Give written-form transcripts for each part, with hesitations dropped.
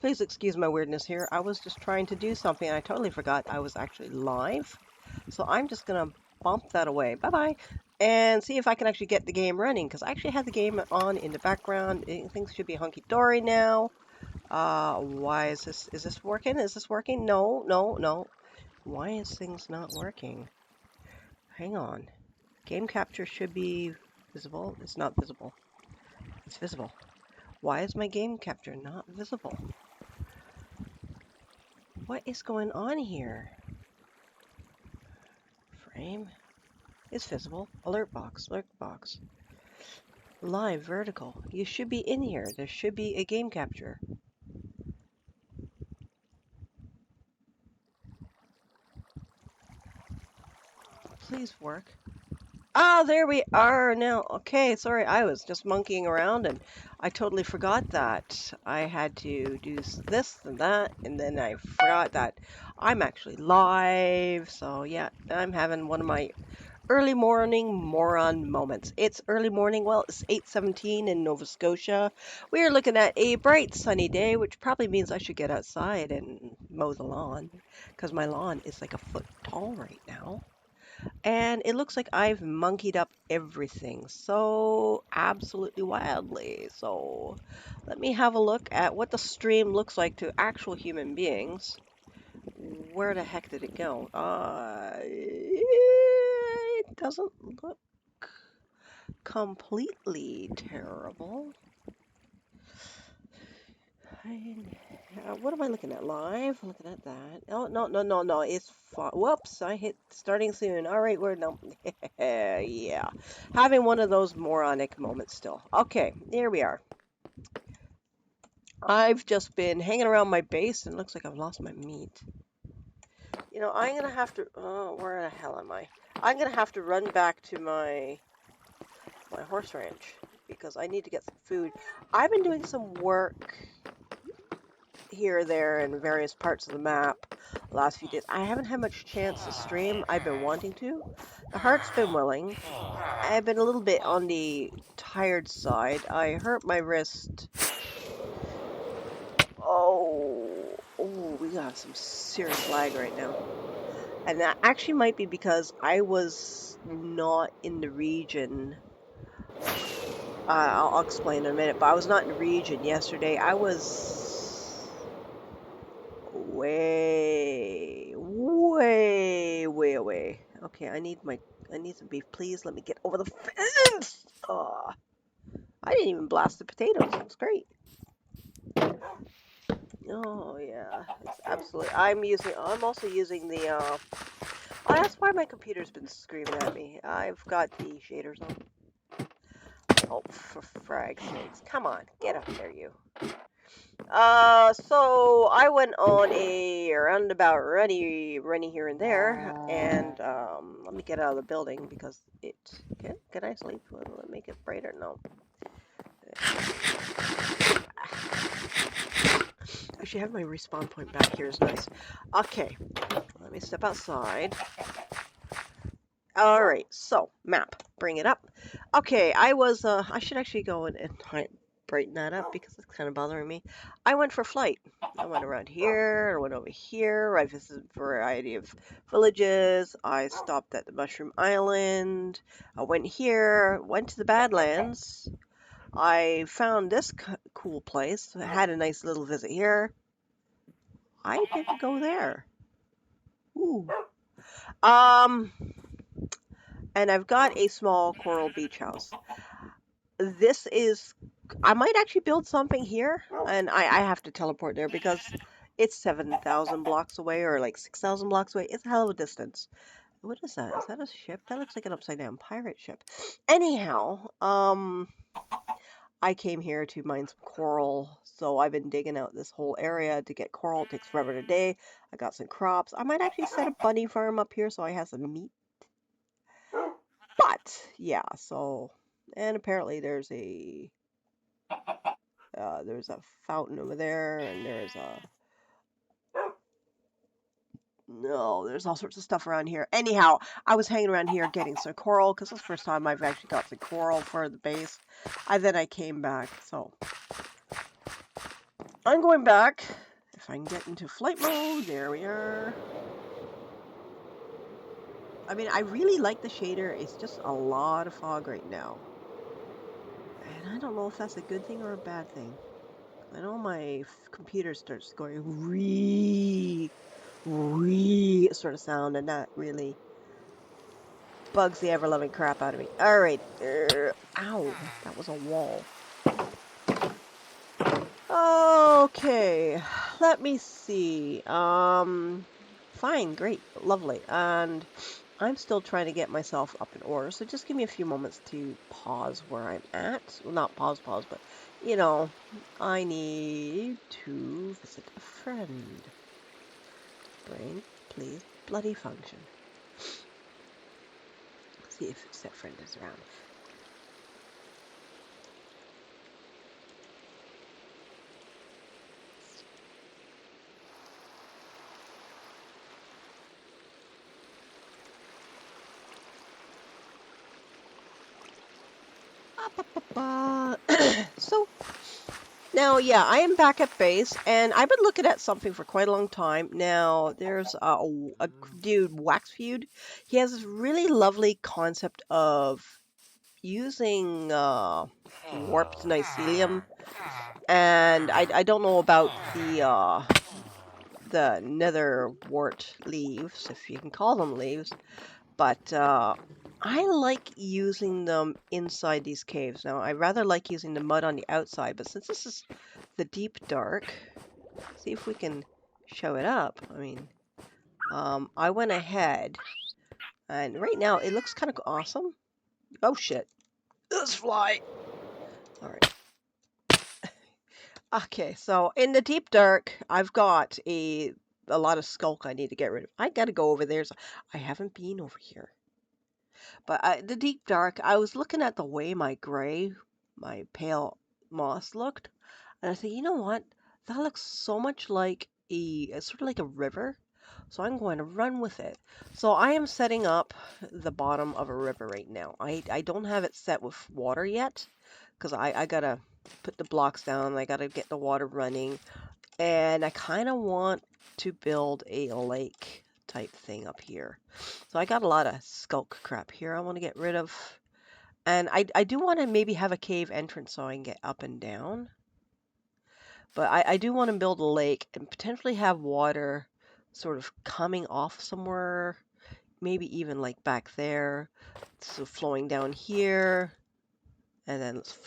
Please excuse my weirdness here. I was just trying to do something and I totally forgot I was actually live. So I'm just gonna bump that away. Bye-bye. And see if I can actually get the game running, because I actually had the game on in the background. Things should be hunky-dory now. Why is this working? Is this working? No, no, no. Why is things not working? Hang on. Game capture should be visible. It's not visible. It's visible. Why is my game capture not visible? What is going on here? Frame is visible. Alert box. Alert box. Live vertical. You should be in here. There should be a game capture. Please work. Ah, there we are now. Okay, sorry, I was just monkeying around and I totally forgot that I had to do this and that, and then I forgot that I'm actually live. So yeah, I'm having one of my early morning moron moments. It's early morning, well, it's 8:17 in Nova Scotia. We are looking at a bright sunny day, which probably means I should get outside and mow the lawn, because my lawn is like a foot tall right now. And it looks like I've monkeyed up everything so absolutely wildly. So let me have a look at what the stream looks like to actual human beings. Where the heck did it go? It doesn't look completely terrible. What am I looking at? Live? Looking at that. Oh, no, no, no, no. It's whoops. I hit starting soon. All right, we're no. Yeah. Having one of those moronic moments still. Okay, here we are. I've just been hanging around my base and it looks like I've lost my meat. You know, I'm going to have to... Oh, where the hell am I? I'm going to have to run back to my horse ranch because I need to get some food. I've been doing some work here or there in various parts of the map the last few days. I haven't had much chance to stream. I've been wanting to. The heart's been willing. I've been a little bit on the tired side. I hurt my wrist. Oh, we got some serious lag right now. And that actually might be because I was not in the region. I'll explain in a minute, but I was not in the region yesterday. I was way away. Okay, I need some beef. Please let me get over the fence. Oh, I didn't even blast the potatoes. That was great. Oh yeah, it's absolutely. I'm also using the. Oh, that's why my computer's been screaming at me. I've got the shaders on. Oh, for frag's sakes! Come on, get up there, you. So I went on a roundabout runny here and there, and let me get out of the building because it. Can I sleep? Will it make it brighter? No. Actually, have my respawn point back here is nice. Okay, let me step outside. All right, so map, bring it up. Okay, I should actually go and brighten that up because it's kind of bothering me. I went for flight. I went around here, I went over here, I visited a variety of villages, I stopped at the Mushroom Island, I went here, went to the Badlands, I found this cool place, I had a nice little visit here. I didn't go there. Ooh. And I've got a small coral beach house. This is, I might actually build something here, and I have to teleport there because it's 7,000 blocks away or like 6,000 blocks away. It's a hell of a distance. What is that? Is that a ship? That looks like an upside down pirate ship. Anyhow, I came here to mine some coral, so I've been digging out this whole area to get coral. It takes forever today. I got some crops. I might actually set a bunny farm up here so I have some meat. But yeah, so and apparently there's a fountain over there, and there's all sorts of stuff around here. Anyhow, I was hanging around here getting some coral because it's the first time I've actually got some coral for the base. Then I came back, so I'm going back If I can get into flight mode, there we are. I mean, I really like the shader. It's just a lot of fog right now. And I don't know if that's a good thing or a bad thing. I know my computer starts going ree sort of sound, and that really bugs the ever-loving crap out of me. All right. Ow, that was a wall. Okay, let me see. Fine, great, lovely. And I'm still trying to get myself up in order, so just give me a few moments to pause where I'm at. Well, not pause, but, you know, I need to visit a friend. Brain, please, bloody function. See if that friend is around. So now, yeah, I am back at base, and I've been looking at something for quite a long time. Now, there's a dude, Waxfeud. He has this really lovely concept of using warped mycelium, and I don't know about the nether wart leaves, if you can call them leaves, but I like using them inside these caves. Now, I rather like using the mud on the outside, but since this is the deep dark, see if we can show it up. I mean, I went ahead, and right now it looks kind of awesome. Oh shit. Let's fly. All right. Okay, so in the deep dark, I've got a lot of skulk I need to get rid of. I gotta go over there. So I haven't been over here. But the deep dark, I was looking at the way my pale moss looked, and I said, you know what? That looks so much like sort of like a river. So I'm going to run with it. So I am setting up the bottom of a river right now. I don't have it set with water yet, because I gotta put the blocks down. I gotta get the water running, and I kind of want to build a lake type thing up here. So I got a lot of skulk crap here I want to get rid of. And I do want to maybe have a cave entrance so I can get up and down. But I do want to build a lake and potentially have water sort of coming off somewhere, maybe even like back there. So flowing down here, and then let's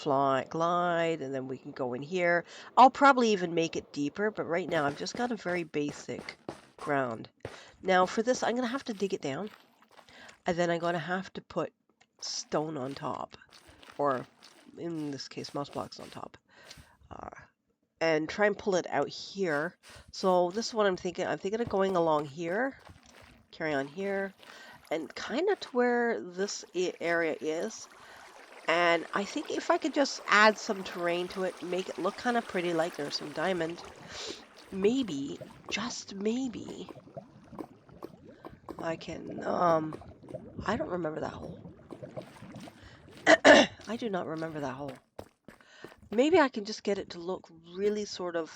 glide, and then we can go in here. I'll probably even make it deeper, but right now I've just got a very basic ground. Now for this, I'm going to have to dig it down, and then I'm going to have to put stone on top, or in this case, moss blocks on top, and try and pull it out here. So this is what I'm thinking. I'm thinking of going along here, carry on here, and kind of to where this area is. And I think if I could just add some terrain to it, make it look kind of pretty, like there's some diamond, maybe, just maybe, I can, I don't remember that hole. I do not remember that hole. Maybe I can just get it to look really sort of,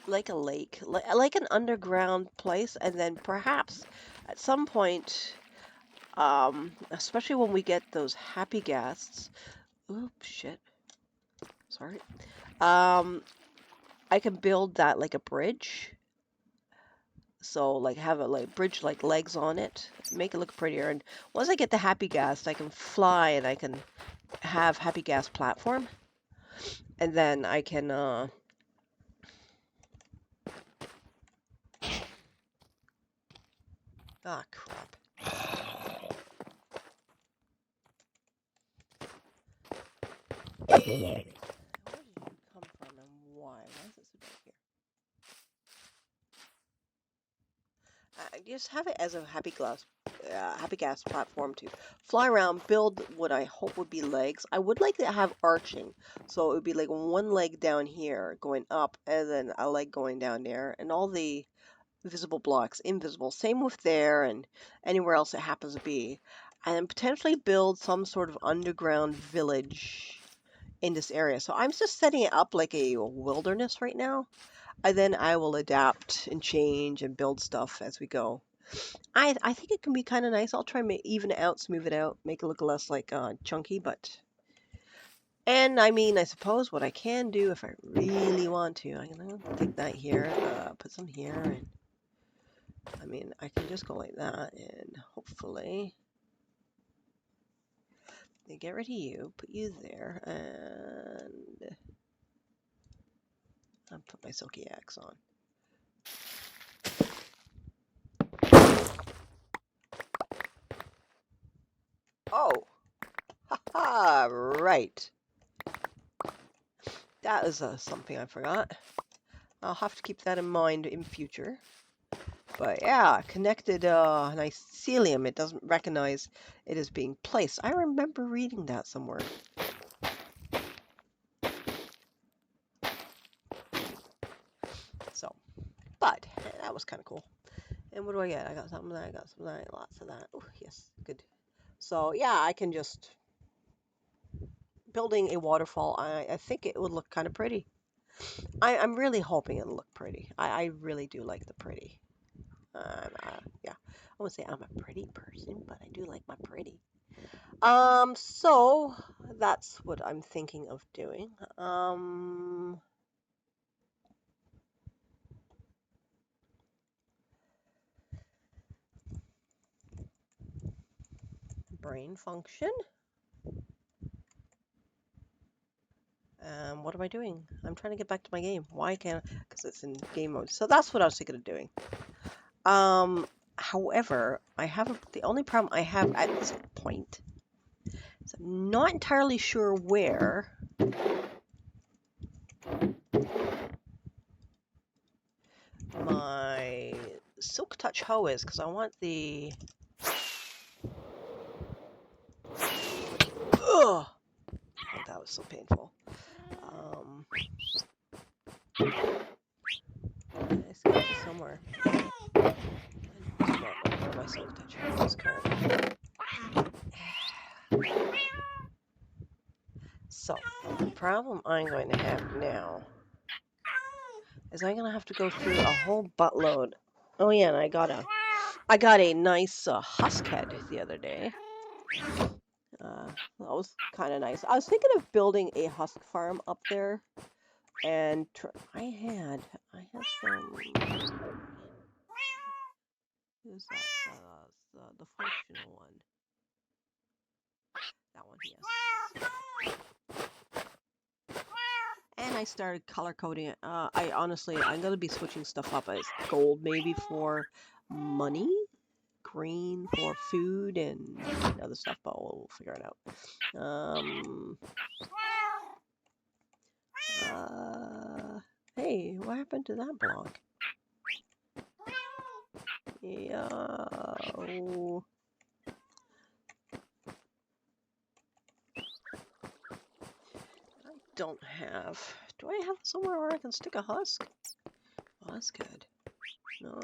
like a lake, like an underground place, and then perhaps at some point, especially when we get those happy ghasts, oops, shit, sorry, I can build that like a bridge. So like have a like bridge like legs on it, make it look prettier. And once I get the happy gas, I can fly and I can have happy gas platform. And then I can ah crap. Where did you come from and why? Why is it so dark here? I just have it as a happy gas platform to fly around, build what I hope would be legs. I would like to have arching, so it would be like one leg down here going up, and then a leg going down there, and all the visible blocks invisible. Same with there and anywhere else it happens to be, and then potentially build some sort of underground village in this area. So I'm just setting it up like a wilderness right now. And then I will adapt and change and build stuff as we go. I think it can be kind of nice. I'll try and even it out, smooth it out, make it look less like chunky, but and I mean, I suppose what I can do if I really want to, I'm gonna take that here, put some here, and I mean, I can just go like that, and hopefully they get rid of you, put you there, and I'll put my silky axe on. Oh, haha, right. That is something I forgot. I'll have to keep that in mind in future. But yeah, connected mycelium, it doesn't recognize it as being placed. I remember reading that somewhere. So, but that was kind of cool. And what do I get? I got some of that, I got some of that, lots of that. Oh, yes, good. So yeah, I can just building a waterfall. I think it would look kind of pretty. I'm really hoping it'll look pretty. I really do like the pretty. Yeah, I would say I'm a pretty person, but I do like my pretty. So that's what I'm thinking of doing. Brain function. What am I doing? I'm trying to get back to my game. Why can't I? Because it's in game mode. So that's what I was thinking of doing. However, the only problem I have at this point is I'm not entirely sure where my Silk Touch hoe is, because I want the... Ugh! Oh, that was so painful. It's got to be somewhere. I do not know where my Silk Touch hoe is currently. So, the problem I'm going to have now is I'm going to have to go through a whole buttload. Oh yeah, and I got a nice husk head the other day. That was kind of nice. I was thinking of building a husk farm up there, and I had some. Who's that? The functional one. That one, yes. And I started color coding it. I'm gonna be switching stuff up. As gold maybe for money, green for food, and other stuff. But we'll figure it out. Hey, what happened to that block? Yeah. Don't have. Do I have somewhere where I can stick a husk? Oh, that's good. No.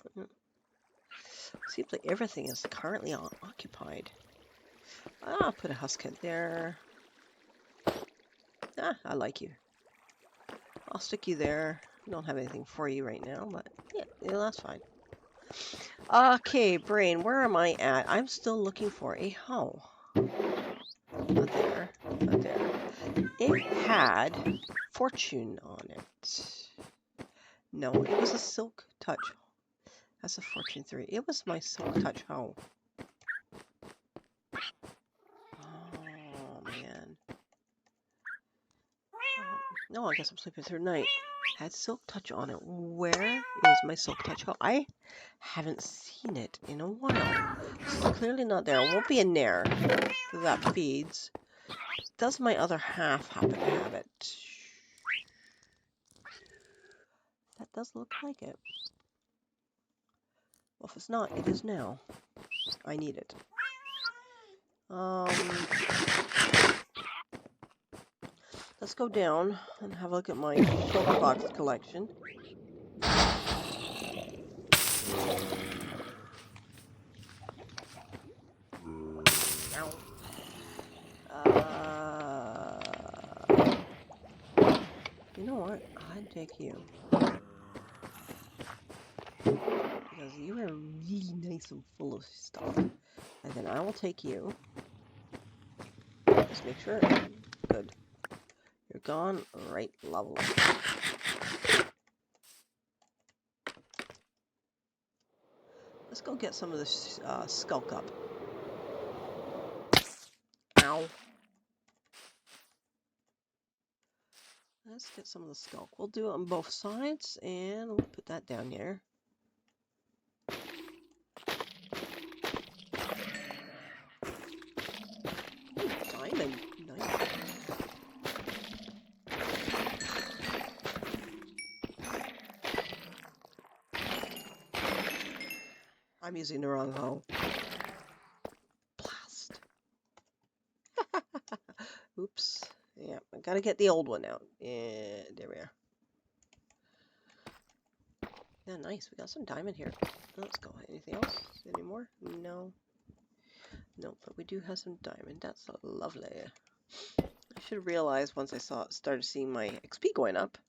Seems like everything is currently occupied. I'll put a husk head there. I like you. I'll stick you there. I don't have anything for you right now, but yeah, that's fine. Okay, brain, where am I at? I'm still looking for a hoe. Not there. Not there. It had fortune on it. No, it was a Silk Touch. That's a fortune 3. It was my Silk Touch hoe. Oh, man. No, I guess I'm sleeping through the night. Had Silk Touch on it. Where is my Silk Touch hoe? I haven't seen it in a while. It's clearly not there. It won't be in there. That feeds. Does my other half happen to have it? That does look like it. Well, if it's not, it is now. I need it. Let's go down and have a look at my silver box collection. You know what? I'd take you. Because you are really nice and full of stuff. And then I will take you. Just make sure. Good. You're gone. Right, lovely. Let's go get some of this skulk up. Ow. Let's get some of the skulk. We'll do it on both sides, and we'll put that down here. Ooh, diamond. Nice. I'm using the wrong hoe. Blast. Oops. Yeah, I gotta get the old one out. Yeah, there we are. Yeah, nice. We got some diamond here. Let's go. Anything else? Any more? No. No, but we do have some diamond. That's lovely. I should have realized once I started seeing my XP going up.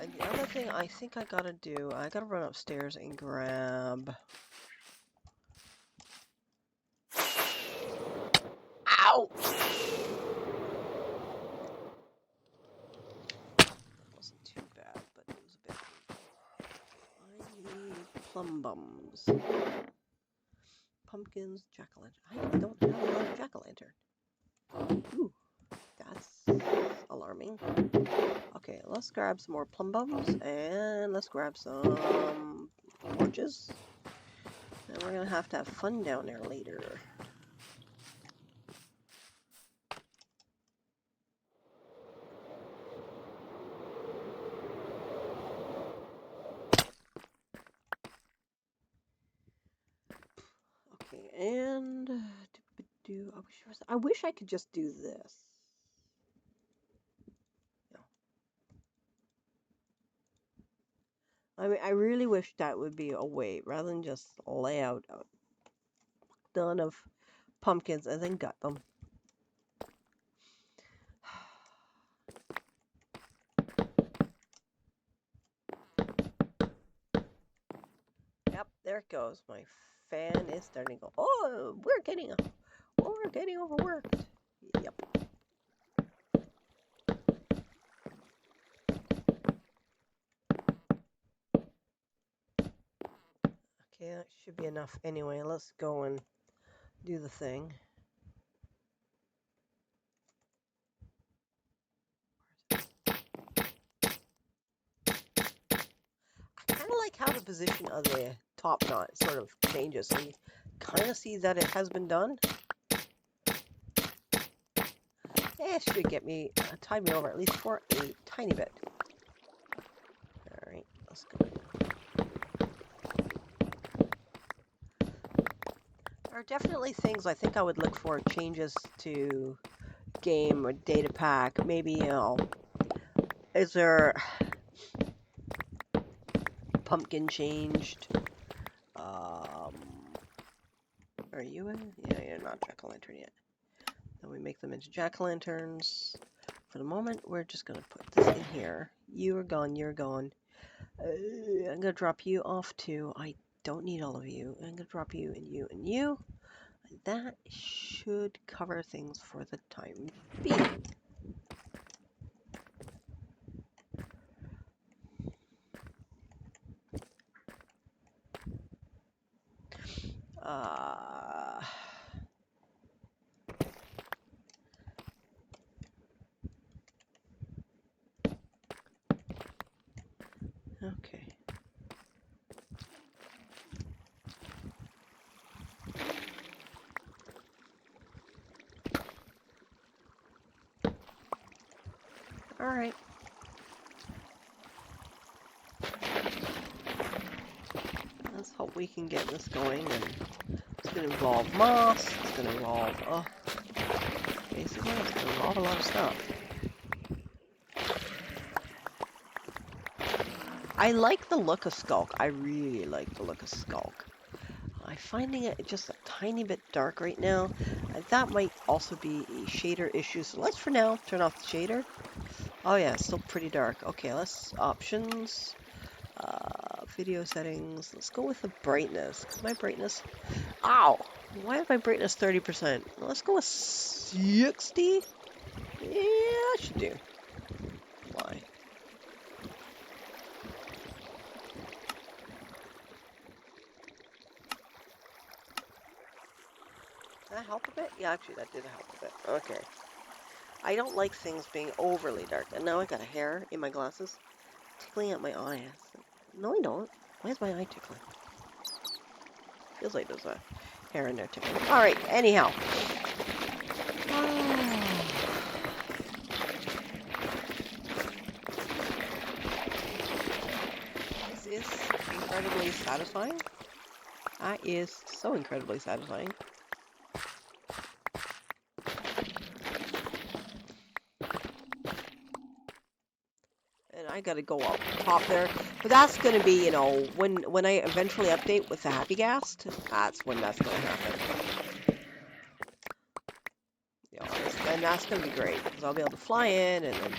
And the other thing I think I gotta do, I gotta run upstairs and grab... Ow! Wasn't too bad, but it was a bit... I need plum bums. Pumpkins, jack-o'-lantern. I don't have another jack-o'-lantern. Ooh, that's alarming. Okay, let's grab some more plum bums, and let's grab some torches. And we're gonna have to have fun down there later. Okay, and I wish I could just do this. No. I mean, I really wish that would be a way rather than just lay out a ton of pumpkins and then gut them. Yep, there it goes. My fan is starting to go. Oh, we're getting overworked. Yep. Okay, that should be enough. Anyway, let's go and do the thing. I kind of like how the position of the top knot sort of changes, so you kind of see that it has been done. It should get me, tide me over at least for a tiny bit. Alright, let's go. There are definitely things I think I would look for, changes to game or data pack. Maybe, you know, is there pumpkin changed? Are you in? Yeah, you're not jack-o'-lantern yet. Then we make them into jack-o'-lanterns. For the moment, we're just going to put this in here. You are gone, you're gone. I'm going to drop you off too. I don't need all of you. I'm going to drop you and you and you. And that should cover things for the time being. Okay. All right. Let's hope we can get this going. And it's going to involve moss. It's going to involve, basically, it's going to involve a lot of stuff. I like the look of Skulk. I really like the look of Skulk. I'm finding it just a tiny bit dark right now. That might also be a shader issue. So let's for now turn off the shader. Oh yeah, it's still pretty dark. Okay, let's options, video settings. Let's go with the brightness. 'Cause my brightness, ow! Why is my brightness 30%? Let's go with 60. Yeah, that should do. Why? Did that help a bit? Yeah, actually that did help a bit. Okay. I don't like things being overly dark. And now I got a hair in my glasses tickling at my eye. No, I don't. Why is my eye tickling? Feels like there's a hair in there tickling. Alright, anyhow. This is incredibly satisfying. That is so incredibly satisfying. And I gotta go up top there. But that's gonna be, you know, when I eventually update with the Happy Ghast, that's when that's gonna happen. You know, and that's gonna be great, because I'll be able to fly in and then...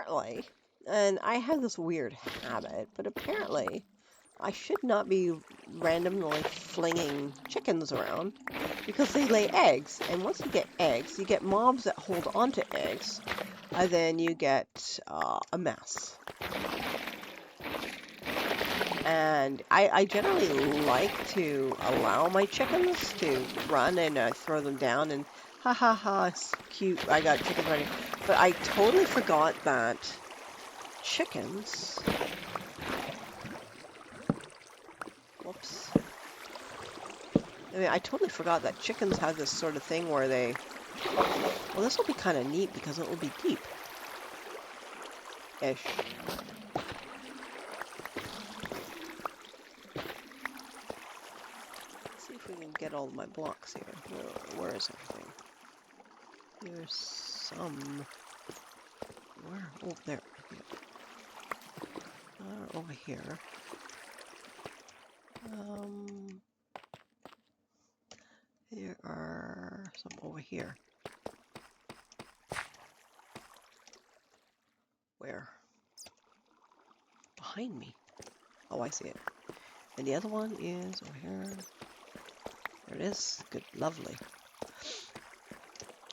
Apparently, and I have this weird habit, but apparently I should not be randomly flinging chickens around because they lay eggs, and once you get eggs, you get mobs that hold onto eggs, and then you get a mess. And I generally like to allow my chickens to run and throw them down and ha ha ha, it's cute, I got chickens running. But I totally forgot that chickens... Whoops. I mean, I totally forgot that chickens have this sort of thing where they... Well, this will be kind of neat because it will be deep. Ish. Let's see if we can get all of my blocks here. Where is everything? There's some... Where? Oh, there. Over here. There are some over here. Where? Behind me. Oh, I see it. And the other one is over here. There it is. Good, lovely.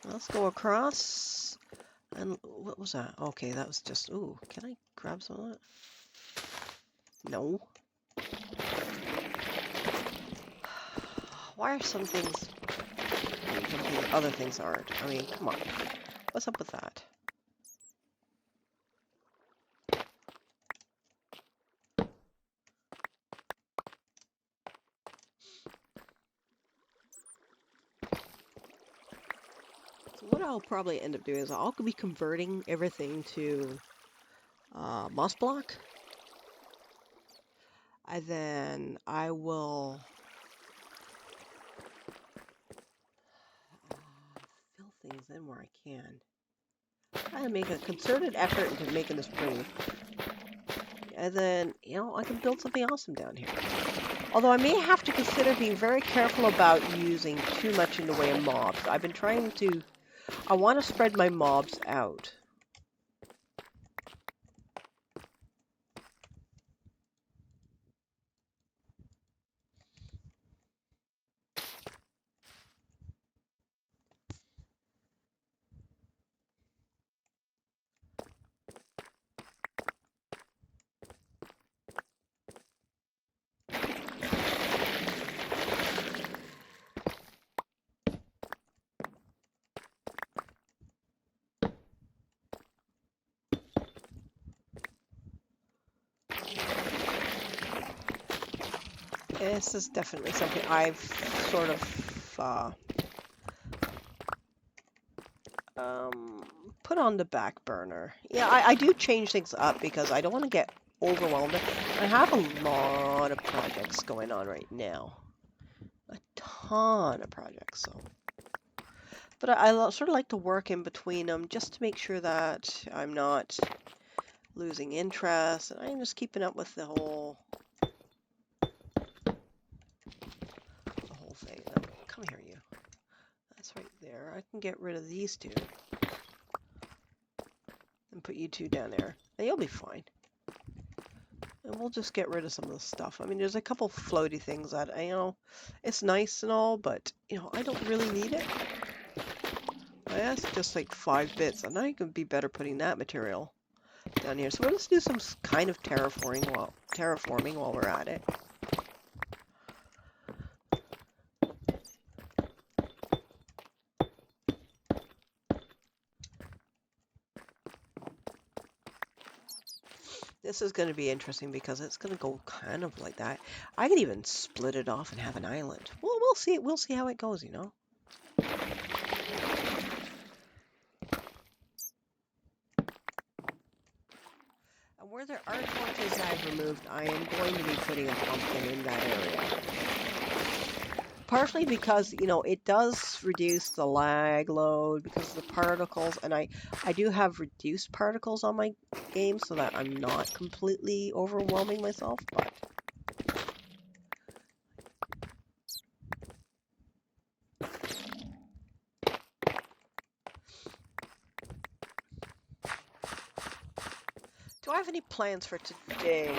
Let's go across. And what was that? Okay, that was just... Ooh, can I grab some of that? No. Why are some things jumping, other things aren't? I mean, come on. What's up with that? So what I'll probably end up doing is I'll be converting everything to moss block. And then I will fill things in where I can. I make a concerted effort into making this pretty. And then, you know, I can build something awesome down here. Although I may have to consider being very careful about using too much in the way of mobs. I've been trying to... I want to spread my mobs out. This is definitely something I've sort of put on the back burner. Yeah, I do change things up because I don't want to get overwhelmed. I have a lot of projects going on right now. A ton of projects, so. But I sort of like to work in between them just to make sure that I'm not losing interest, and I'm just keeping up with the whole thing. Now, come here, you. That's right there. I can get rid of these two and put you two down there, and you'll be fine. And we'll just get rid of some of the stuff. I mean, there's a couple floaty things that it's nice and all, but I don't really need it. That's just like 5 bits, and I could be better putting that material down here. So let's do some kind of terraforming while we're at it. This is going to be interesting because it's going to go kind of like that. I could even split it off and have an island. Well, we'll see. We'll see how it goes, And where there are torches I've removed, I am going to be putting a pumpkin in that area. Partially because, it does reduce the lag load because of the particles, and I do have reduced particles on my game so that I'm not completely overwhelming myself, but... Do I have any plans for today?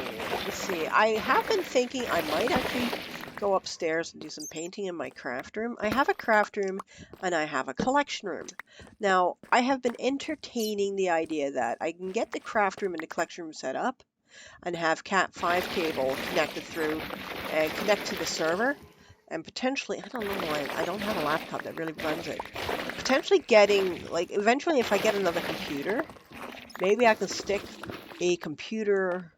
Let's see. I have been thinking I might actually go upstairs and do some painting in my craft room. I have a craft room and I have a collection room. Now, I have been entertaining the idea that I can get the craft room and the collection room set up and have Cat5 cable connected through and connect to the server. And potentially, I don't know why, I don't have a laptop that really runs it. Potentially getting, eventually if I get another computer, maybe I can stick a computer,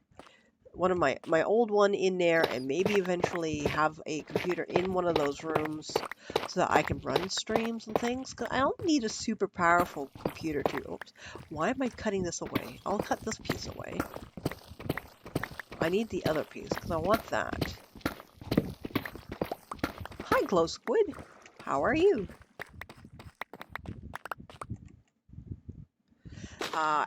one of my old one in there, and maybe eventually have a computer in one of those rooms so that I can run streams and things. Cause I don't need a super powerful computer to... Oops. Why am I cutting this away? I'll cut this piece away. I need the other piece because I want that. Hi, Glow Squid. How are you?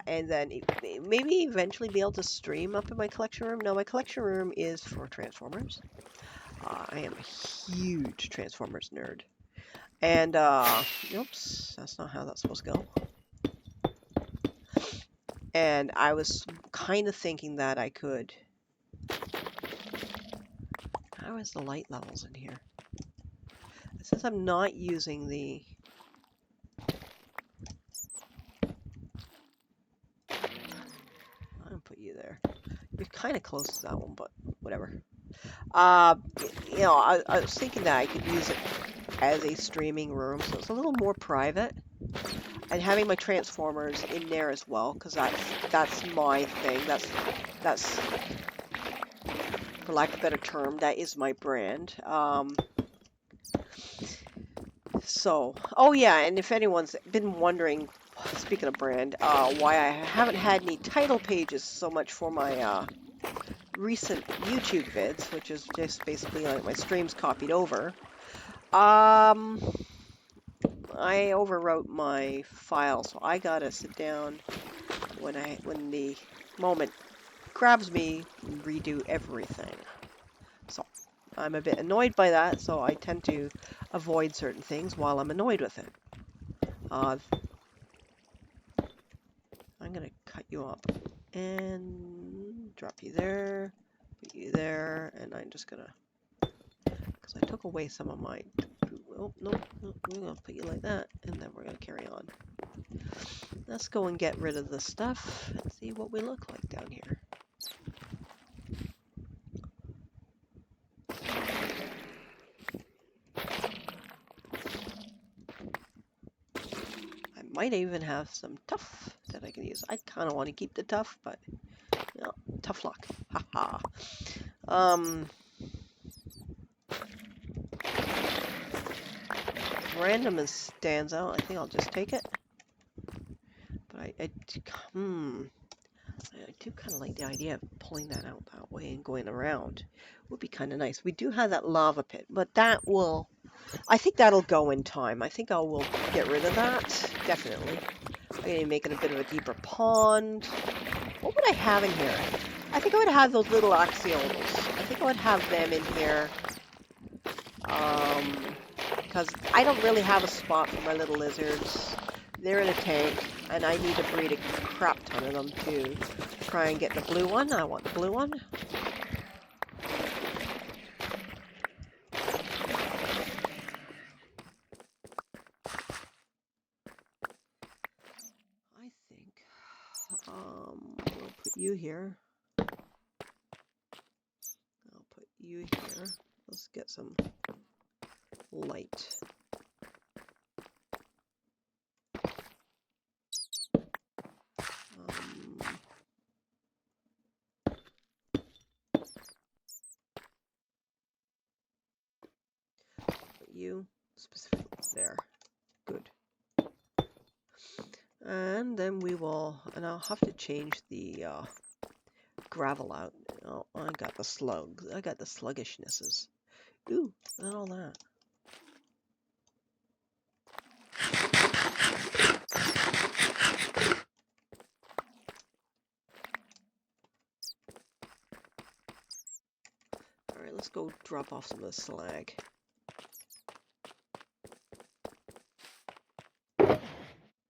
And then maybe eventually be able to stream up in my collection room. No, my collection room is for Transformers. I am a huge Transformers nerd. And, oops, that's not how that's supposed to go. And I was kind of thinking that I could... How is the light levels in here? Since I'm not using the... I'm gonna put you there. You're kind of close to that one, but whatever. I was thinking that I could use it as a streaming room, so it's a little more private. And having my Transformers in there as well, because that's my thing. That's for lack of a better term, that is my brand. Oh yeah, and if anyone's been wondering, speaking of brand, why I haven't had any title pages so much for my recent YouTube vids, which is just basically like my streams copied over. I overwrote my file, so I gotta sit down when the moment grabs me and redo everything. So I'm a bit annoyed by that, so I tend to avoid certain things while I'm annoyed with it. I'm gonna cut you up and drop you there, put you there, and I'm just gonna, because I took away some of my, oh, no, we're gonna put you like that, and then we're gonna carry on. Let's go and get rid of this stuff and see what we look like down here. Might even have some tuff that I can use. I kind of want to keep the tuff, but tough luck. Haha. Random stands out. I think I'll just take it. But I do kind of like the idea of pulling that out that way and going around would be kind of nice. We do have that lava pit, but that will, I think that'll go in time. I think I will get rid of that, definitely. I'm going to make it a bit of a deeper pond. What would I have in here? I think I would have those little axolotls. I think I would have them in here. Because I don't really have a spot for my little lizards. They're in a tank, and I need to breed a crap ton of them to try and get the blue one. I want the blue one. I think we'll put you here. I'll put you here. Let's get some light. Put you specifically there. Good. And then we will, and I'll have to change the gravel out. Oh, I got the sluggishnesses. Ooh, not all that. All right, let's go drop off some of the slag.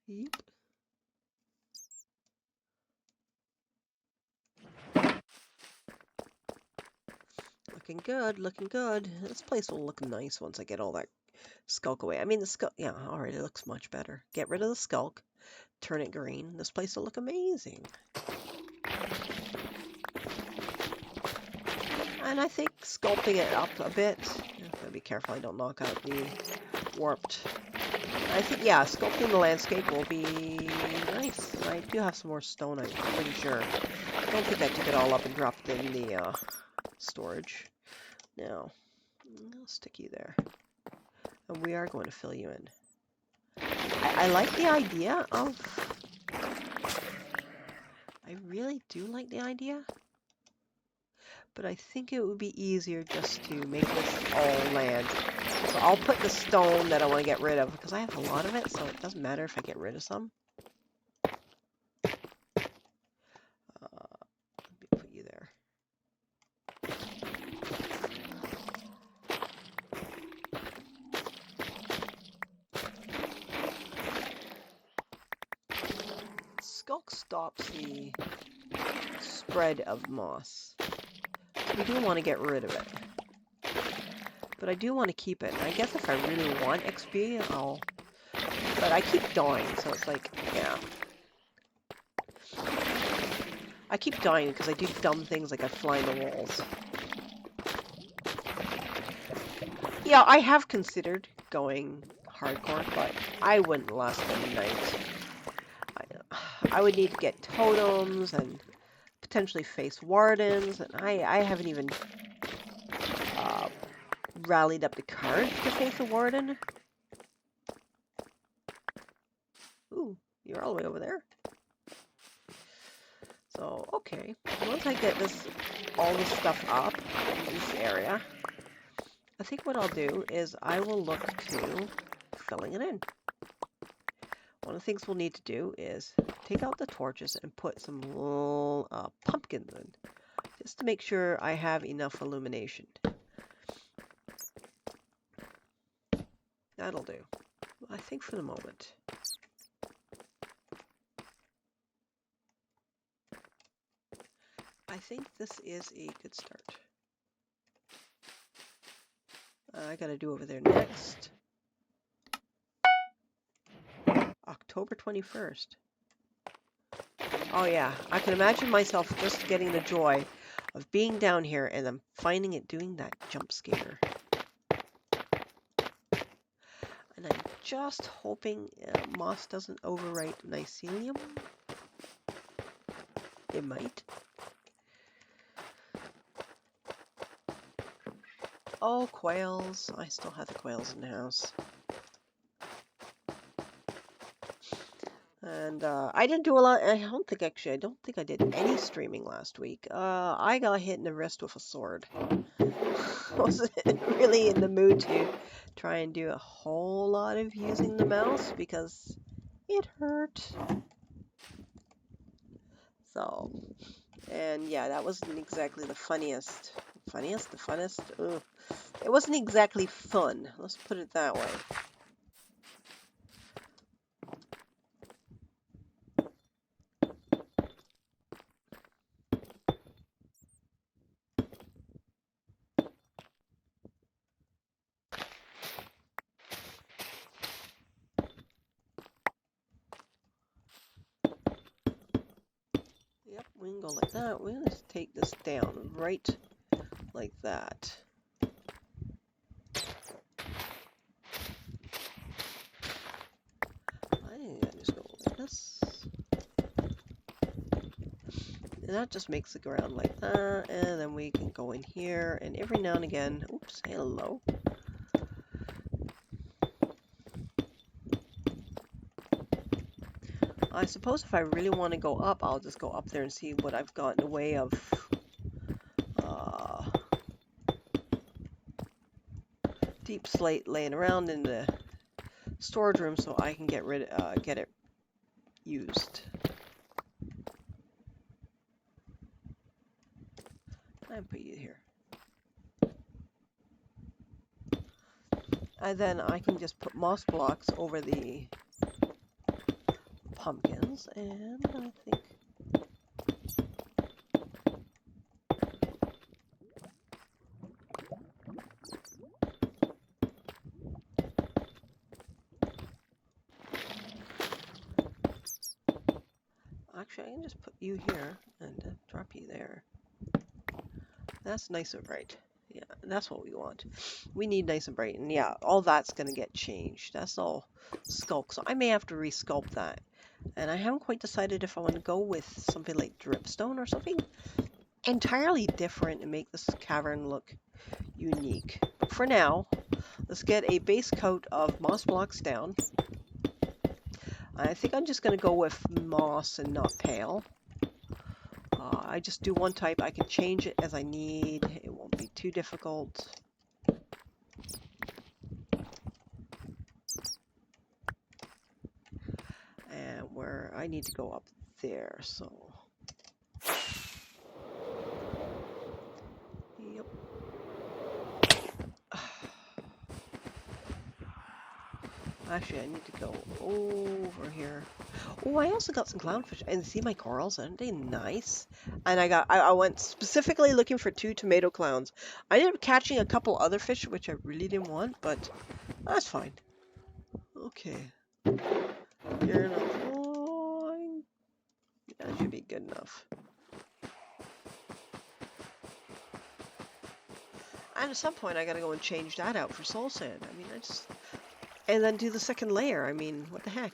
Yep. Looking good, looking good. This place will look nice once I get all that skulk away. I mean, the skulk, yeah, alright, it looks much better. Get rid of the skulk, turn it green. This place will look amazing. And I think sculpting it up a bit, gotta be careful I don't knock out the warped. I think, yeah, sculpting the landscape will be nice. I do have some more stone, I'm pretty sure. I don't think I took it all up and dropped it in the storage. Now, I'll stick you there. And we are going to fill you in. I like the idea of... I really do like the idea. But I think it would be easier just to make this all land. So I'll put the stone that I want to get rid of, because I have a lot of it, so it doesn't matter if I get rid of some. Let me put you there. Skulk stops the spread of moss. We do want to get rid of it. But I do want to keep it. I guess if I really want XP, I'll... But I keep dying, so it's like, yeah. I keep dying because I do dumb things like I fly in the walls. Yeah, I have considered going hardcore, but I wouldn't last one night. I would need to get totems and potentially face wardens, and I haven't even rallied up the courage to face a warden. Ooh, you're all the way over there. So, okay. Once I get all this stuff up in this area, I think what I'll do is I will look to filling it in. One of the things we'll need to do is take out the torches and put some little pumpkins in, just to make sure I have enough illumination. That'll do, I think, for the moment. I think this is a good start. I gotta do over there next. October 21st. Oh yeah, I can imagine myself just getting the joy of being down here and then finding it doing that jump scare. And I'm just hoping moss doesn't overwrite mycelium. It might. Oh, quails. I still have the quails in the house. And I didn't do a lot. I don't think actually. I don't think I did any streaming last week. I got hit in the wrist with a sword. Wasn't really in the mood to try and do a whole lot of using the mouse because it hurt. So, and yeah, that wasn't exactly the funniest. Funniest? The funnest? Ugh. It wasn't exactly fun. Let's put it that way. Yep, we can go like that. We're going to take this down right like that. I think I just go like this. And that just makes the ground like that. And then we can go in here and every now and again, oops, hello. I suppose if I really want to go up, I'll just go up there and see what I've got in the way of uh, deep slate laying around in the storage room so I can get it used. And put you here. And then I can just put moss blocks over the pumpkins, and I think actually I can just put you here and drop you there. That's nice and bright. Yeah, that's what we want. We need nice and bright, and yeah, all that's gonna get changed. That's all sculk, so I may have to resculpt that. And I haven't quite decided if I want to go with something like dripstone or something entirely different and make this cavern look unique. But for now, let's get a base coat of moss blocks down. I think I'm just going to go with moss and not pale. I just do one type. I can change it as I need. It won't be too difficult. And where I need to go up there, so... Yep. Actually, I need to go over here. Oh, I also got some clownfish. And see my corals? Aren't they nice? And I went specifically looking for 2 tomato clowns. I ended up catching a couple other fish, which I really didn't want, but that's fine. Okay. You're not flying. That should be good enough. And at some point, I gotta go and change that out for soul sand. I mean, I just... And then do the second layer. I mean, what the heck?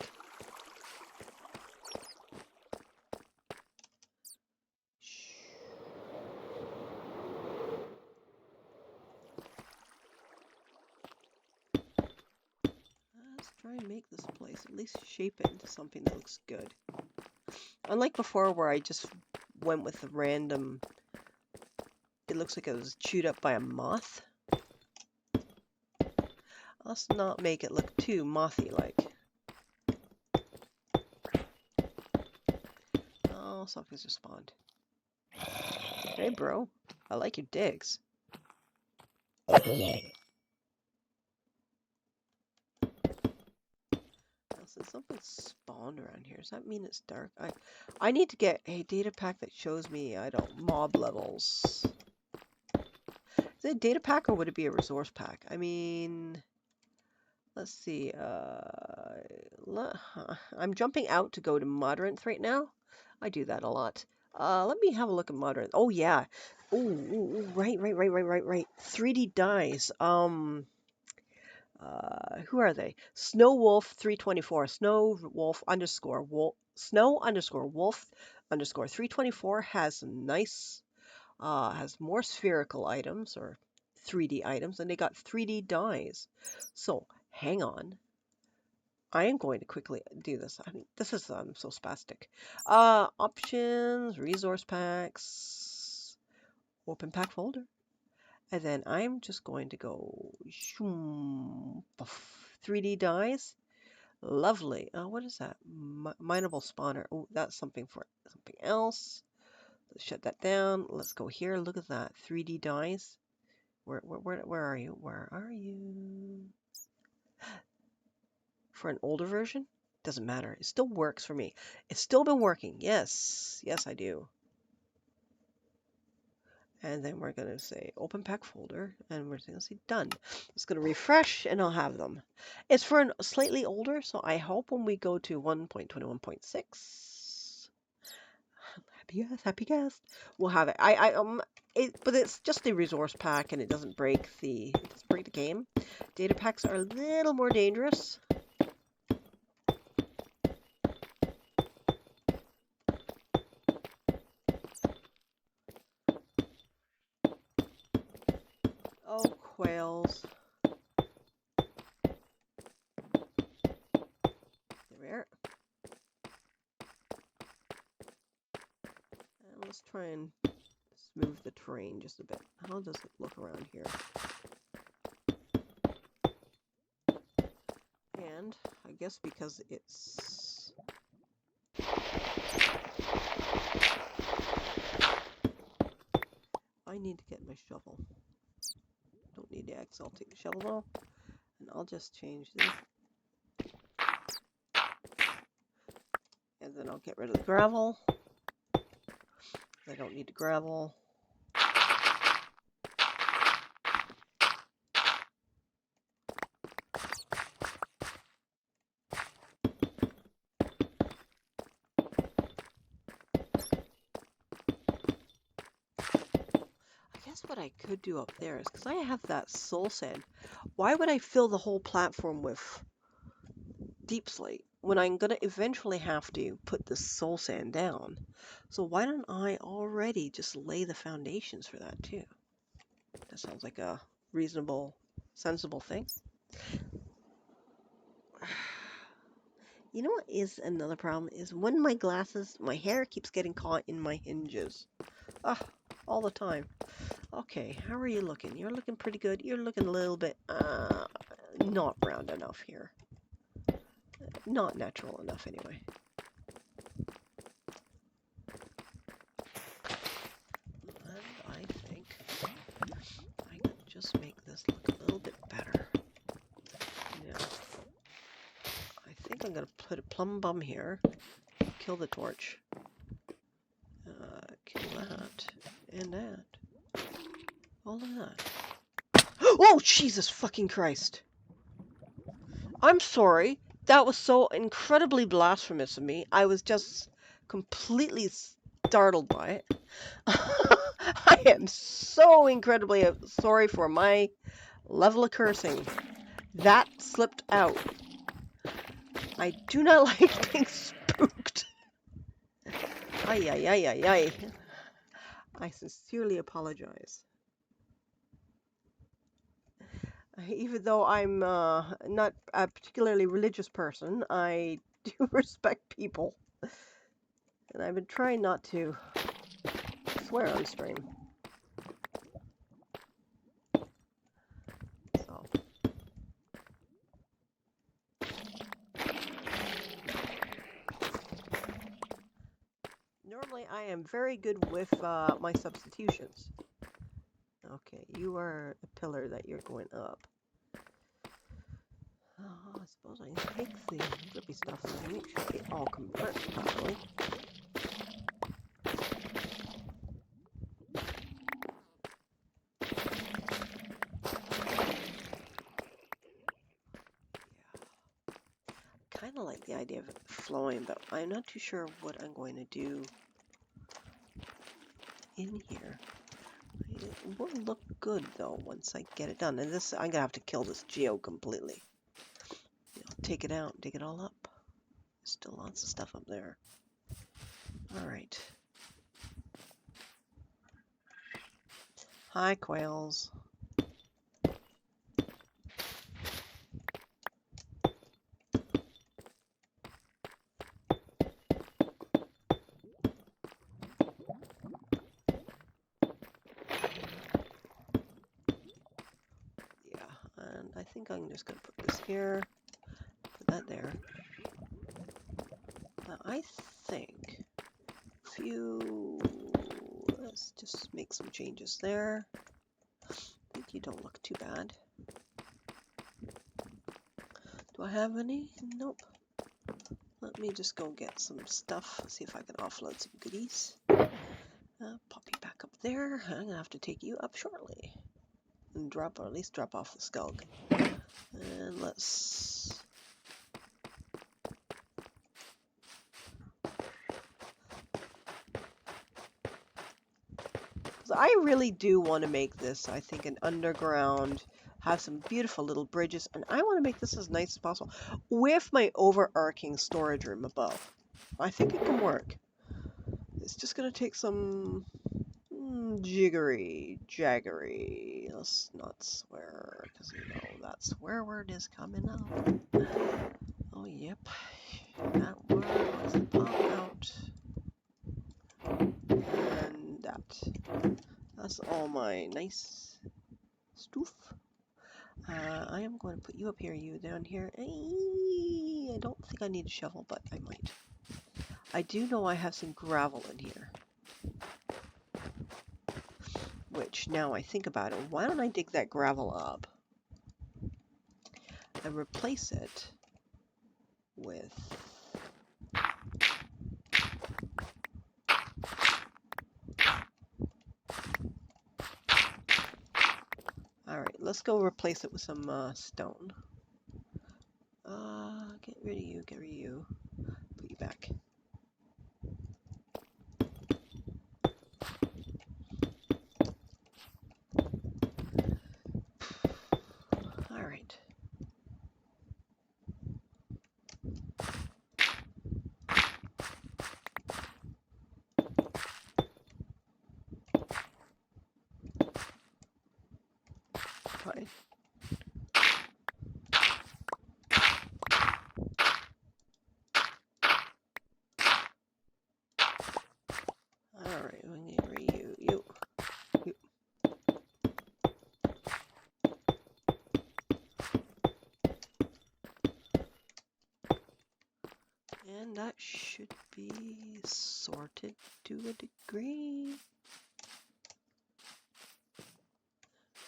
Let's try and make this place, at least shape it into something that looks good. Unlike before where I just went with the random... It looks like it was chewed up by a moth. Let's not make it look too mothy-like. Oh, something's just spawned. Hey, bro. I like your digs. Since something spawned around here, does that mean it's dark? I need to get a data pack that shows me, I don't, mob levels. Is it a data pack or would it be a resource pack? I mean, let's see. I'm jumping out to go to moderate right now. I do that a lot. Let me have a look at moderate. Oh yeah. Oh, right. 3D dies. Who are they? Snow Wolf 324. Snow Wolf underscore wolf. Snow underscore wolf underscore 324 has some nice, has more spherical items or 3D items, and they got 3D dies. So hang on. I am going to quickly do this. I mean, this is so spastic. Options, resource packs, open pack folder. And then I'm just going to go 3D dies. Lovely. What is that? Mineable spawner. Oh, that's something for something else. Let's shut that down. Let's go here. Look at that. 3D dies. Where are you? Where are you? For an older version? Doesn't matter. It still works for me. It's still been working. Yes. Yes, I do. And then we're going to say open pack folder, and we're going to say done. It's going to refresh, and I'll have them. It's for a slightly older, so I hope when we go to 1.21.6, happy guest, we'll have it. But it's just a resource pack, and it doesn't break the game. Data packs are a little more dangerous. Oh, quails. There. And let's try and smooth the terrain just a bit. How does it look around here? And I guess because it's I need to get my shovel. Don't need the axe, I'll take the shovel though. And I'll just change this. And then I'll get rid of the gravel. I don't need the gravel. What I could do up there is, because I have that soul sand, why would I fill the whole platform with deep slate when I'm going to eventually have to put the soul sand down? So why don't I already just lay the foundations for that too? That sounds like a reasonable, sensible thing. You know what is another problem is when my hair keeps getting caught in my hinges. All the time. Okay, how are you looking? You're looking pretty good. You're looking a little bit, not round enough here. Not natural enough, anyway. And I think I can just make this look a little bit better. Now, I think I'm going to put a plum bum here. Kill the torch. Kill that. And that. All of that. Oh, Jesus fucking Christ. I'm sorry. That was so incredibly blasphemous of me. I was just completely startled by it. I am so incredibly sorry for my level of cursing. That slipped out. I do not like being spooked. Ay, ay, ay, ay, ay. I sincerely apologize. Even though I'm not a particularly religious person, I do respect people. And I've been trying not to swear on stream. So. Normally I am very good with my substitutions. Okay, you are a pillar that you're going up. Oh, I suppose I can take the drippy stuff and make sure they all convert properly. Kind of like the idea of it flowing, but I'm not too sure what I'm going to do in here. It will look good though once I get it done. And this, I'm gonna have to kill this geo completely. Take it out, dig it all up. Still lots of stuff up there. All right. Hi, quails. I think I'm just going to put this here, put that there. I think let's just make some changes there. I think you don't look too bad. Do I have any? Nope. Let me just go get some stuff, see if I can offload some goodies. Pop you back up there. I'm gonna have to take you up shortly. And or at least drop off the Skelg. And let's... I really do want to make this, I think, an underground, have some beautiful little bridges, and I want to make this as nice as possible with my overarching storage room above. I think it can work. It's just going to take some jaggery. Let's not swear, because you know that swear word is coming up. Oh, yep. That word was the pop out. And that's all my nice stuff. I am going to put you up here, you down here. I don't think I need a shovel, but I might. I do know I have some gravel in here. Which, now I think about it, why don't I dig that gravel up and replace it with... Alright, let's go replace it with some stone. Get rid of you, Put you back. Alright. Fine. Alright, I'm gonna get rid of you. And that should be sorted to a degree.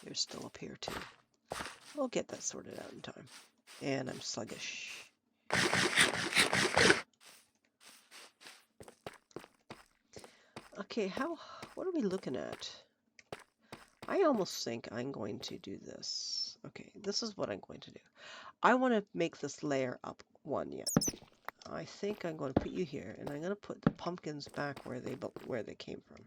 You're still up here too. We'll get that sorted out in time. And I'm sluggish. Okay, what are we looking at? I almost think I'm going to do this. Okay, this is what I'm going to do. I want to make this layer up one yet. I think I'm going to put you here, and I'm going to put the pumpkins back where they came from.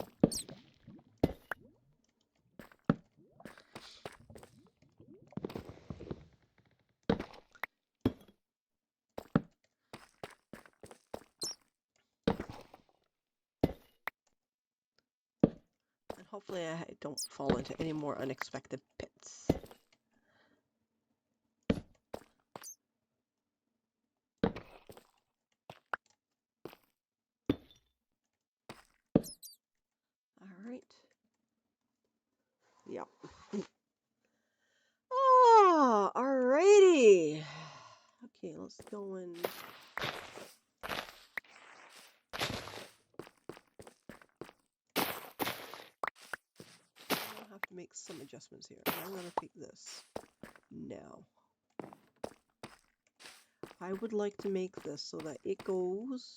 And hopefully I don't fall into any more unexpected pits. Alright. Yep. Ah, alrighty. Okay, let's go in. I'll have to make some adjustments here. I'm going to take this now. I would like to make this so that it goes...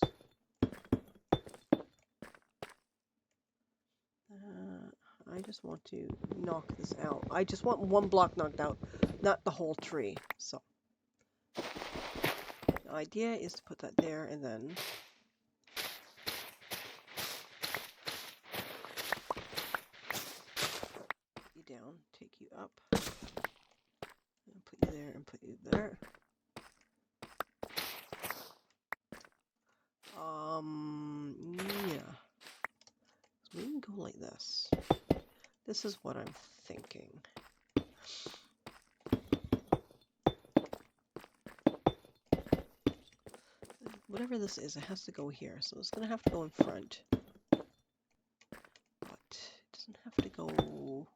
I just want to knock this out. I just want one block knocked out, not the whole tree. So the idea is to put that there and then put you down, take you up, and put you there and put you there. Yeah. So we can go like this. This is what I'm thinking. Whatever this is, it has to go here. So it's going to have to go in front. But it doesn't have to go...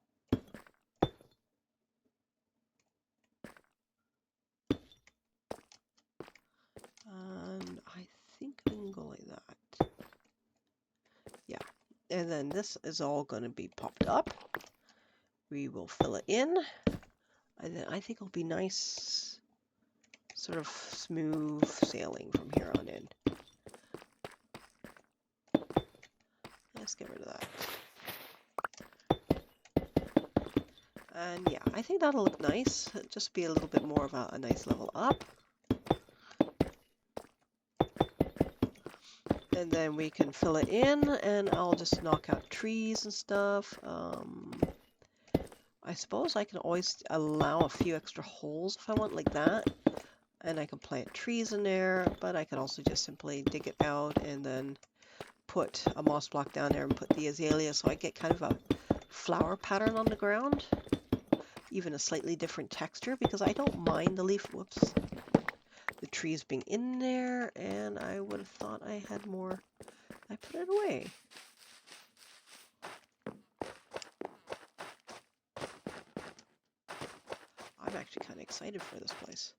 And then this is all going to be popped up. We will fill it in. And then I think it'll be nice, sort of smooth sailing from here on in. Let's get rid of that. And yeah, I think that'll look nice. It'll just be a little bit more of a nice level up. And then we can fill it in, and I'll just knock out trees and stuff. I suppose I can always allow a few extra holes if I want, like that. And I can plant trees in there, but I could also just simply dig it out and then put a moss block down there and put the azalea, so I get kind of a flower pattern on the ground. Even a slightly different texture, because I don't mind the leaf, whoops, the trees being in there, and I would have thought I had more. I put it away. I'm actually kind of excited for this place.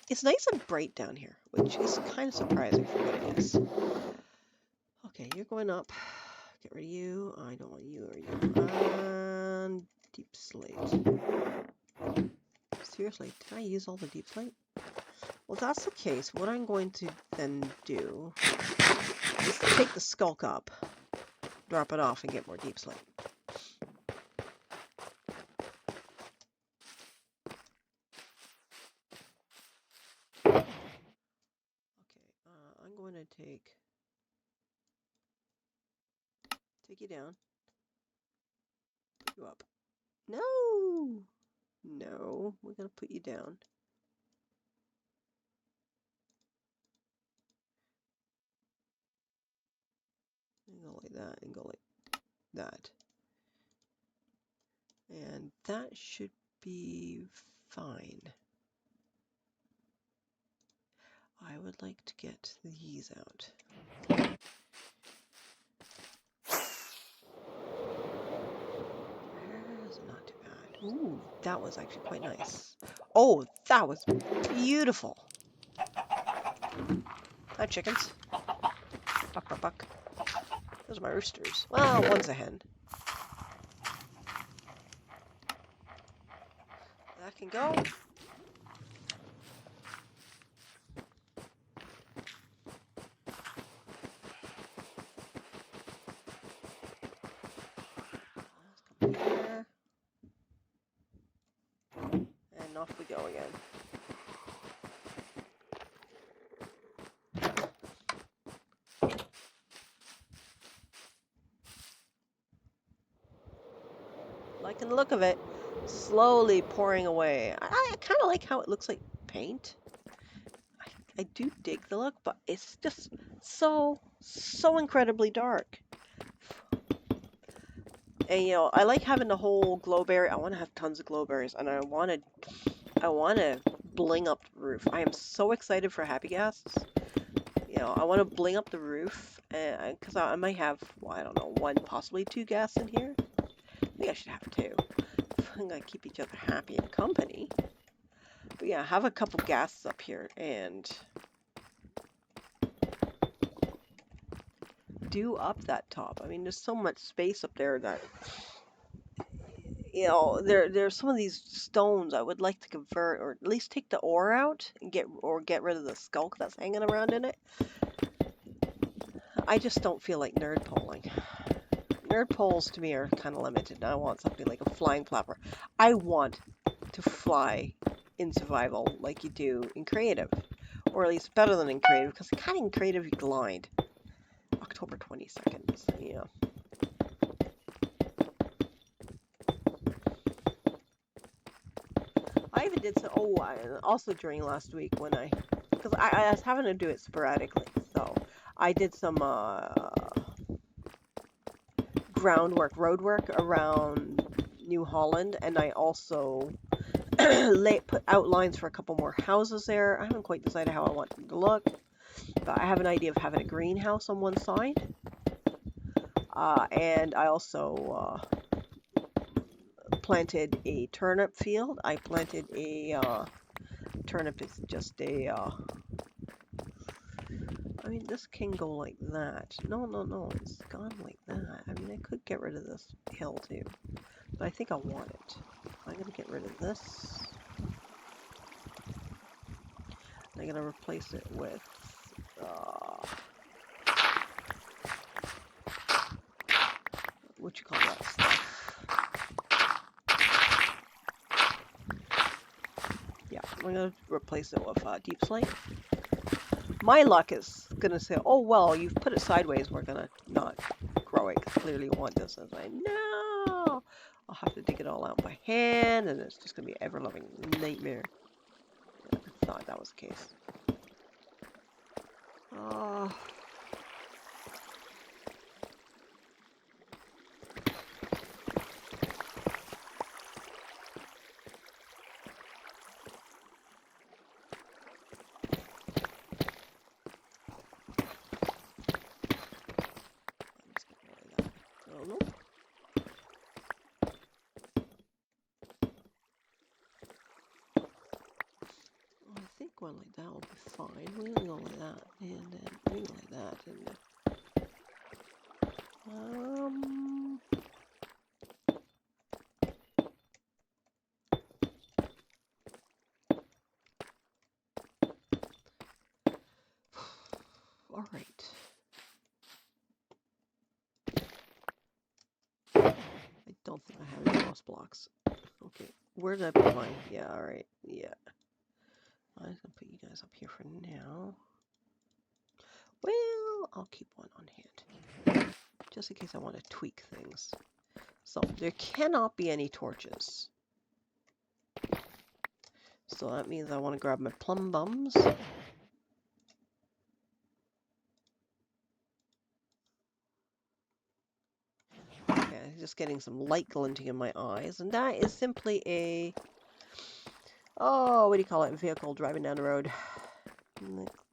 It's nice and bright down here, which is kind of surprising for what it is. Okay, you're going up. Get rid of you. I don't want you or you. And deep slate. Seriously, did I use all the deep slate? Well, if that's the case, what I'm going to then do is take the skulk up, drop it off, and get more deep slate. Okay, I'm going to take you down, put you up. No! No, we're going to put you down. And go like that, and go like that. And that should be fine. I would like to get these out. That's not too bad. Ooh, that was actually quite nice. Oh, that was beautiful. Hi, chickens. Buck, buck, buck. Those are my roosters. Well, one's a hen. That can go. Come here. And off we go again. Liking the look of it. Slowly pouring away. I kind of like how it looks like paint. I do dig the look, but it's just so incredibly dark. And you know, I like having the whole glowberry. I want to have tons of glowberries, and I want to bling up the roof. I am so excited for Happy Ghasts. You know, I want to bling up the roof, because I might have, well, I don't know, 1, possibly 2 ghasts in here. I think I should have 2. I'm gonna keep each other happy and company. But yeah, have a couple ghasts up here and do up that top. I mean, there's so much space up there that, you know, there's some of these stones I would like to convert, or at least take the ore out and get rid of the skulk that's hanging around in it. I just don't feel like nerd poling. Nerd poles to me are kind of limited. I want something like a flying flapper. I want to fly in survival like you do in creative, or at least better than in creative, because kind of in creative you glide. October 22nd, so yeah. I even did some, also during last week when because I was having to do it sporadically, so I did some road work around New Holland, and I also put outlines for a couple more houses there. I haven't quite decided how I want them to look, but I have an idea of having a greenhouse on one side. And I also planted a turnip field. I planted a turnip is just a I mean, this can go like that. No, it's gone like that. I mean, I could get rid of this hill too, but I think I want it. I'm going to get rid of this. I'm going to replace it with what you call that stuff? Yeah, I'm going to replace it with deep slate. My luck is going to say, oh, well, you've put it sideways. We're going to not grow it because clearly you want this. And I no, I'll have to dig it all out by hand, and it's just going to be an ever-loving nightmare. Yeah, I thought that was the case. Oh. I think one like that will be fine. We're gonna go like that, and then we go like that, and all right. I don't think I have any moss blocks. Okay, where did I put mine? Yeah, all right, yeah. I'm just gonna put you guys up here for now. Well, I'll keep one on hand, just in case I want to tweak things. So, there cannot be any torches. So that means I want to grab my plum bums. Okay, just getting some light glinting in my eyes, and that is simply a, oh, what do you call it, vehicle driving down the road.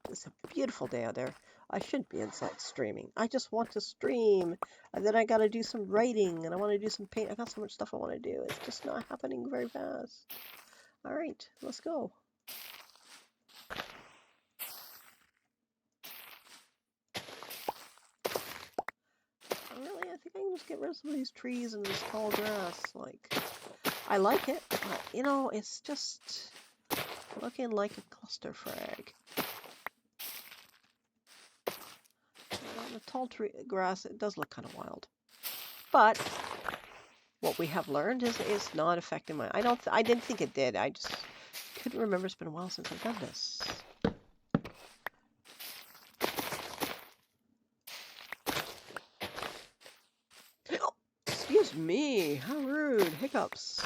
It's a beautiful day out there. I should be inside streaming. I just want to stream, and then I gotta do some writing, and I want to do some paint. I got so much stuff I want to do. It's just not happening very fast. All right, let's go. Really, I think I can just get rid of some of these trees and this tall grass. Like, I like it, but you know, it's just looking like a cluster frag. The tall tree grass, it does look kind of wild, but what we have learned is not affecting my. I didn't think it did. I just couldn't remember. It's been a while since I've done this. Oh, excuse me. How rude. Hiccups.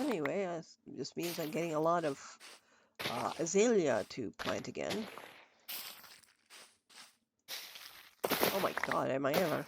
Anyway, this means I'm getting a lot of azalea to plant again. Oh my god, am I ever?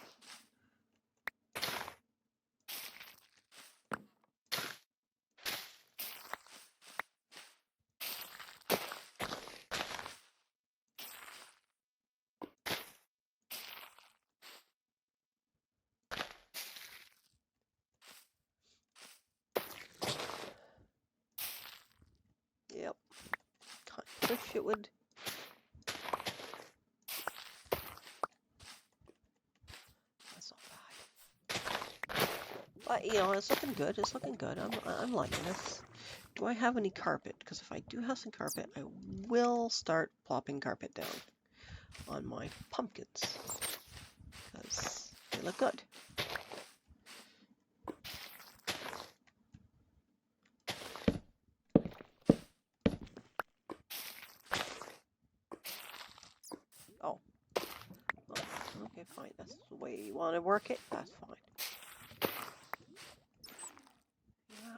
Yep. Kind of wish it would. That's not bad. But you know, it's looking good. It's looking good. I'm liking this. Do I have any carpet? Because if I do have some carpet, I will start plopping carpet down on my pumpkins. Because they look good. Oh. Okay, fine. That's the way you want to work it. That's fine. Yeah.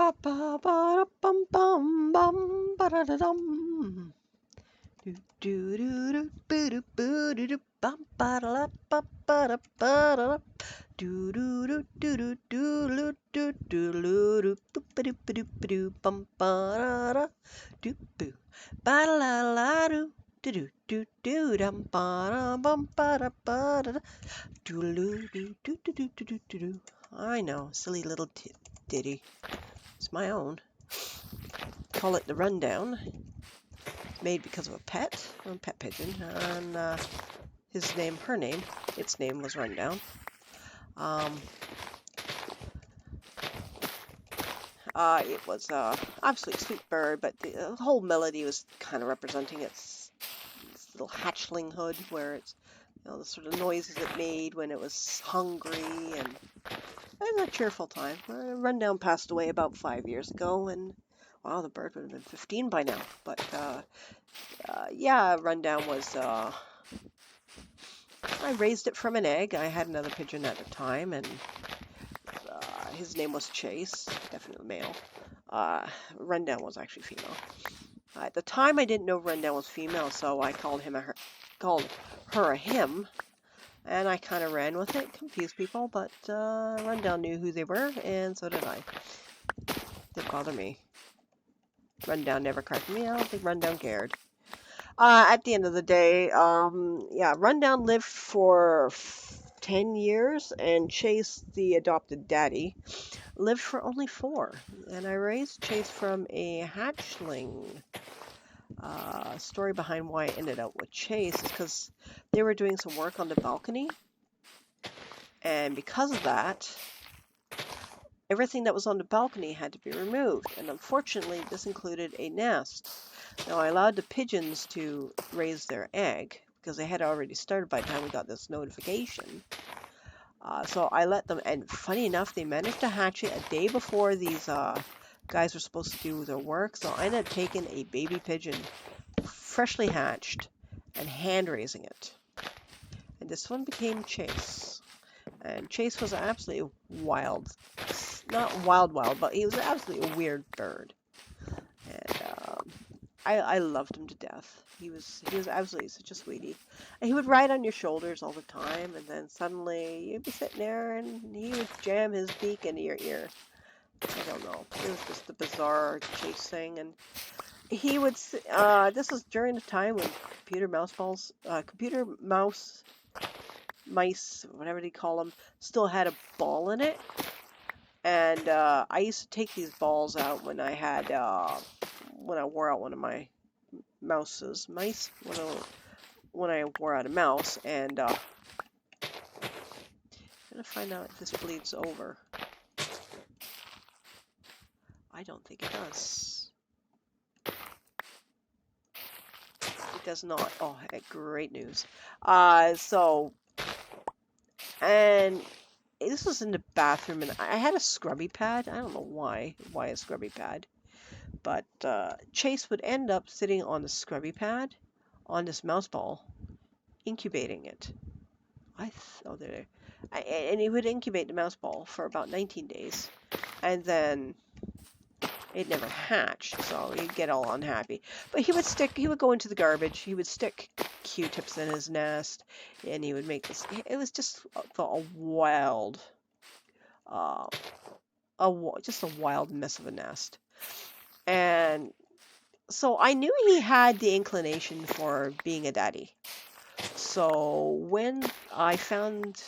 ba ba ba da bum bum bum ba da da dum. Do do do do boo do boo do do bum ba da la ba ba da ba da. Do do do do do do do do do do boop ba do ba do ba do bum ba da da do boo ba da la la do do do do do dum ba da bum ba da ba da do do do do do do do do do. I know, silly little ditty. It's my own. Call it the Rundown. Made because of a pet pigeon, and its name was Rundown. It was a absolutely sweet bird, but the whole melody was kind of representing its little hatchlinghood, where it's, you know, the sort of noises it made when it was hungry, and it was a cheerful time. Rundown passed away about 5 years ago, and wow, the bird would have been 15 by now. But yeah, Rundown was. I raised it from an egg. I had another pigeon at the time, and his name was Chase, definitely male. Rundown was actually female. At the time, I didn't know Rundown was female, so I called her a him, and I kind of ran with it, confused people, but Rundown knew who they were, and so did I. Didn't bother me. Rundown never corrected me. I don't think Rundown cared. At the end of the day, yeah, Rundown lived for 10 years, and Chase, the adopted daddy, lived for only 4. And I raised Chase from a hatchling. Story behind why I ended up with Chase is because they were doing some work on the balcony, and because of that, everything that was on the balcony had to be removed, and unfortunately this included a nest. Now, I allowed the pigeons to raise their egg because they had already started by the time we got this notification. So I let them, and funny enough, they managed to hatch it a day before these guys were supposed to do their work. So I ended up taking a baby pigeon, freshly hatched, and hand raising it. And this one became Chase. And Chase was absolutely wild. Not wild, but he was absolutely a weird bird. And I loved him to death. He was absolutely such a sweetie. And he would ride on your shoulders all the time, and then suddenly you'd be sitting there and he would jam his beak into your ear. I don't know. It was just a bizarre Chase thing. And he would, this was during the time when mice, whatever they call them, still had a ball in it. And I used to take these balls out when I had, when I wore out one of my mice, when I wore out a mouse, and I'm gonna find out if this bleeds over. I don't think it does. It does not. Oh, great news. And this was in the bathroom, and I had a scrubby pad. I don't know why a scrubby pad, but Chase would end up sitting on the scrubby pad on this mouse ball, incubating it. And he would incubate the mouse ball for about 19 days, and then it never hatched, so he'd get all unhappy. But he would go into the garbage, he would stick Q-tips in his nest, and he would make this, it was just a wild, just a wild mess of a nest. And so I knew he had the inclination for being a daddy. So when I found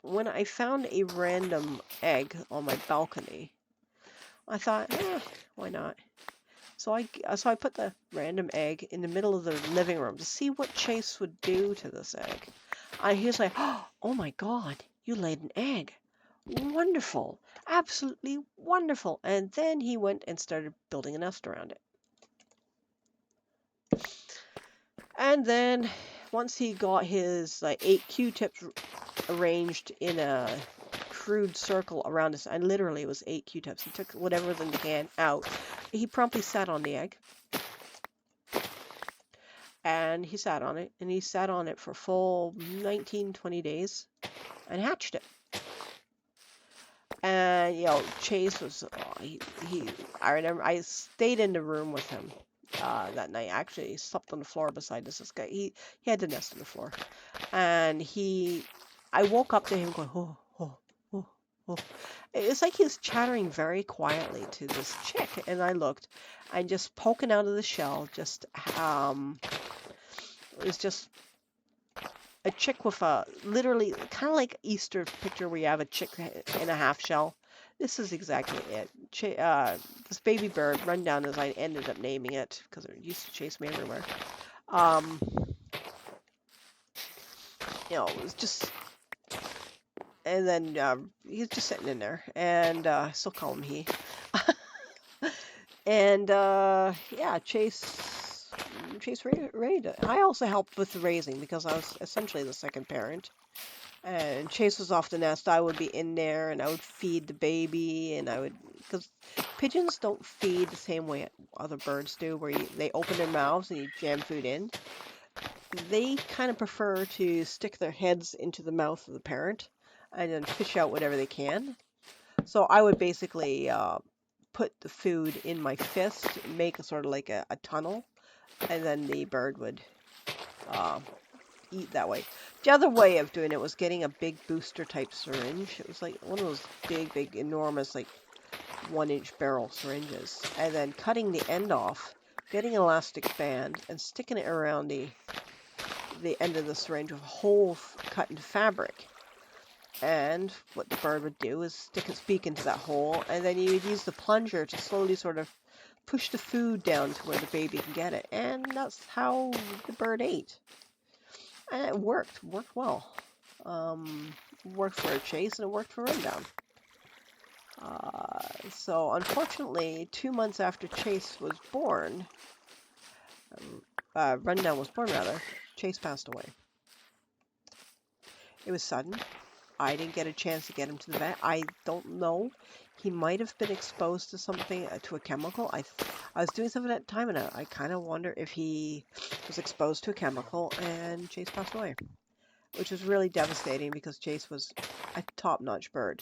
a random egg on my balcony, I thought, why not? So I put the random egg in the middle of the living room to see what Chase would do to this egg. And he was like, oh my God, you laid an egg. Wonderful. Absolutely wonderful. And then he went and started building a nest around it. And then once he got his 8 Q-tips arranged in a crude circle around us, and literally it was 8 Q-tips. He took whatever was in the can out. He promptly sat on the egg. And he sat on it, and he sat on it for full 19, 20 days and hatched it. And Chase was I remember I stayed in the room with him that night. Actually, he slept on the floor beside this guy. He had the nest on the floor, and I woke up to him going, oh, oh, oh, oh. It's like he was chattering very quietly to this chick, and I looked, and just poking out of the shell, it was just a chick with a literally kind of like Easter picture where you have a chick in a half shell. This is exactly it. This baby bird, Rundown, as I ended up naming it because it used to chase me everywhere. It was just, and then he's just sitting in there, and I still call him he. And yeah, Chase raised it. I also helped with the raising because I was essentially the second parent. And Chase was off the nest. I would be in there and I would feed the baby, and because pigeons don't feed the same way other birds do, where they open their mouths and you jam food in. They kind of prefer to stick their heads into the mouth of the parent and then fish out whatever they can. So I would basically put the food in my fist, make a sort of like a tunnel, and then the bird would eat that way. The other way of doing it was getting a big booster type syringe. It was like one of those big, enormous, like 1-inch barrel syringes, and then cutting the end off, getting an elastic band, and sticking it around the end of the syringe with a hole cut into fabric. And what the bird would do is stick its beak into that hole, and then you would use the plunger to slowly sort of push the food down to where the baby can get it. And that's how the bird ate. And it worked well. Worked for Chase and it worked for Rundown. So unfortunately, 2 months after Chase was born, Rundown was born rather, Chase passed away. It was sudden. I didn't get a chance to get him to the vet. I don't know. He might have been exposed to something, to a chemical. I was doing something at the time, and I kind of wonder if he was exposed to a chemical and Chase passed away, which was really devastating because Chase was a top-notch bird.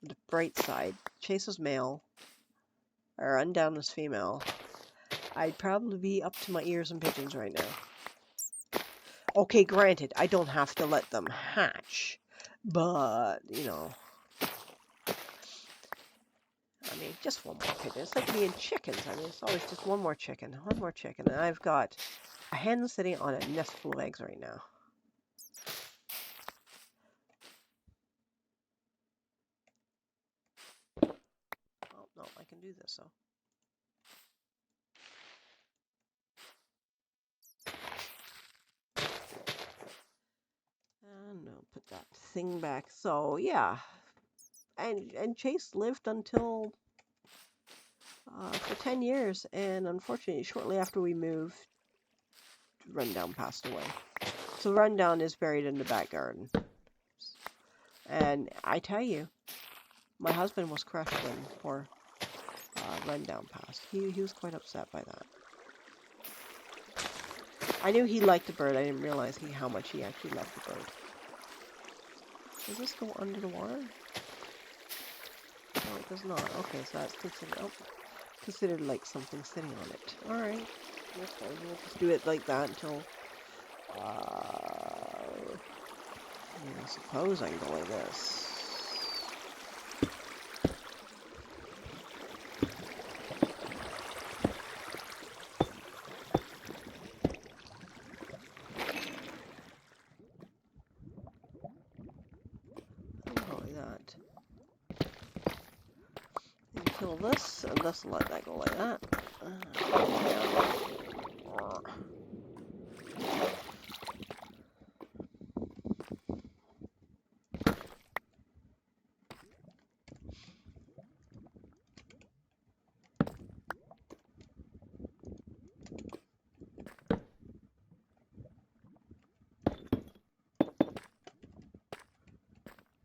On the bright side, Chase was male, or Rundown was female. I'd probably be up to my ears in pigeons right now. Okay, granted, I don't have to let them hatch. But, I mean, just one more pigeon. It's like me and chickens. I mean, it's always just one more chicken. And I've got a hen sitting on a nest full of eggs right now. Oh, no, I can do this, though. And I'll put that thing back. So, yeah. And Chase lived until for 10 years, and unfortunately, shortly after we moved, Rundown passed away. So Rundown is buried in the back garden. And I tell you, my husband was crushed when poor Rundown passed. He was quite upset by that. I knew he liked the bird. I didn't realize how much he actually loved the bird. Does this go under the water? No, it does not. Okay, so that's considered like something sitting on it. Alright. We'll just do it like that until I suppose I can go like this. Kill this, and this will let that go like that.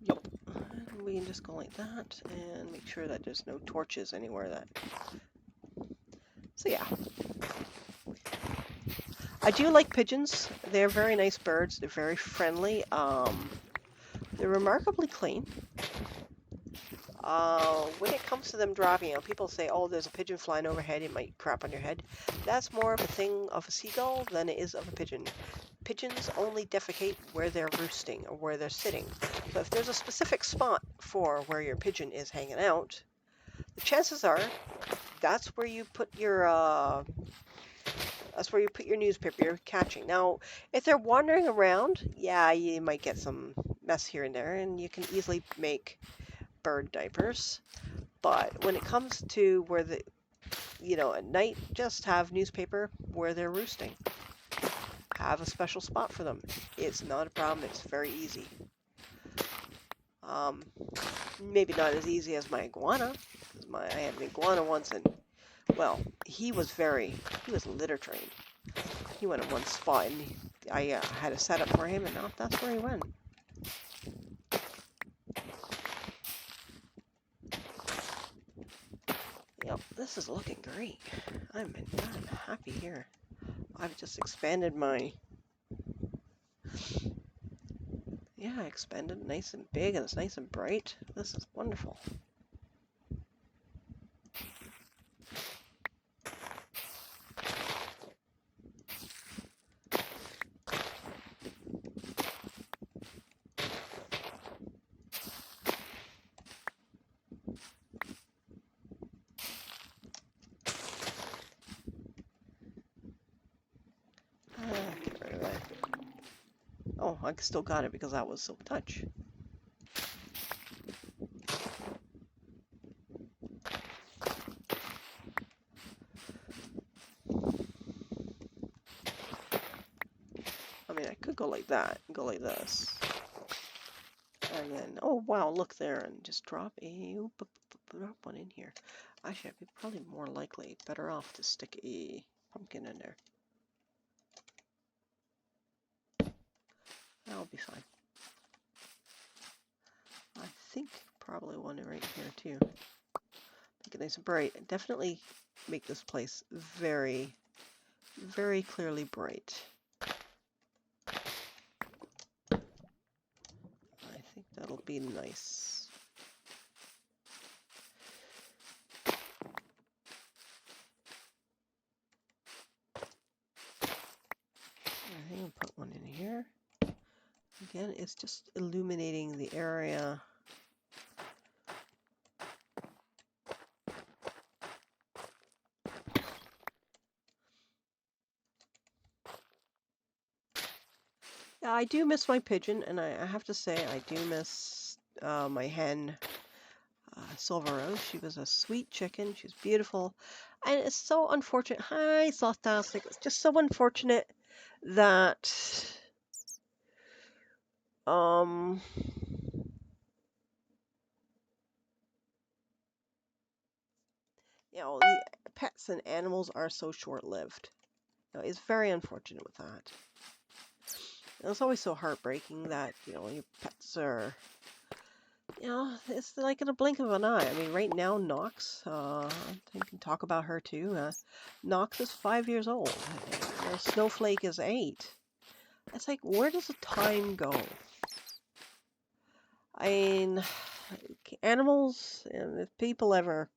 Yep. And we can just go like that and make sure that there's no torches anywhere. So yeah. I do like pigeons. They're very nice birds. They're very friendly. They're remarkably clean. When it comes to them dropping, people say, oh, there's a pigeon flying overhead, it might crap on your head. That's more of a thing of a seagull than it is of a pigeon. Pigeons only defecate where they're roosting or where they're sitting. So if there's a specific spot for where your pigeon is hanging out, the chances are that's where you put your newspaper you're catching. Now, if they're wandering around, yeah, you might get some mess here and there, and you can easily make bird diapers. But when it comes to where at night, just have newspaper where they're roosting. Have a special spot for them. It's not a problem. It's very easy. Maybe not as easy as my iguana. I had an iguana once, and well, he was litter trained. He went in one spot, and I had a setup for him, and that's where he went. Yep, this is looking great. I'm happy here. I've just expanded my... Yeah, I expanded nice and big, and it's nice and bright. This is wonderful. Get rid of that. Oh, I still got it because that was Silk Touch. I mean, I could go like that, and go like this. And then, oh wow, look there, and just drop one in here. Actually, I'd be probably more likely better off to stick a pumpkin in there. That'll be fine. I think probably one right here too. Make it nice and bright. Definitely make this place very, very clearly bright. I think that'll be nice. I think I'll put one in here. Again, it's just illuminating the area. Yeah, I do miss my pigeon, and I have to say I do miss my hen, Silver Rose. She was a sweet chicken. She was beautiful. And it's so unfortunate. Hi, Sawtastic. It's just so unfortunate that the pets and animals are so short-lived. It's very unfortunate with that. And it's always so heartbreaking that, your pets are, it's like in a blink of an eye. I mean, right now, Nox, I can talk about her too. Nox is 5 years old. Snowflake is 8. It's like, where does the time go? I mean, animals, and if people ever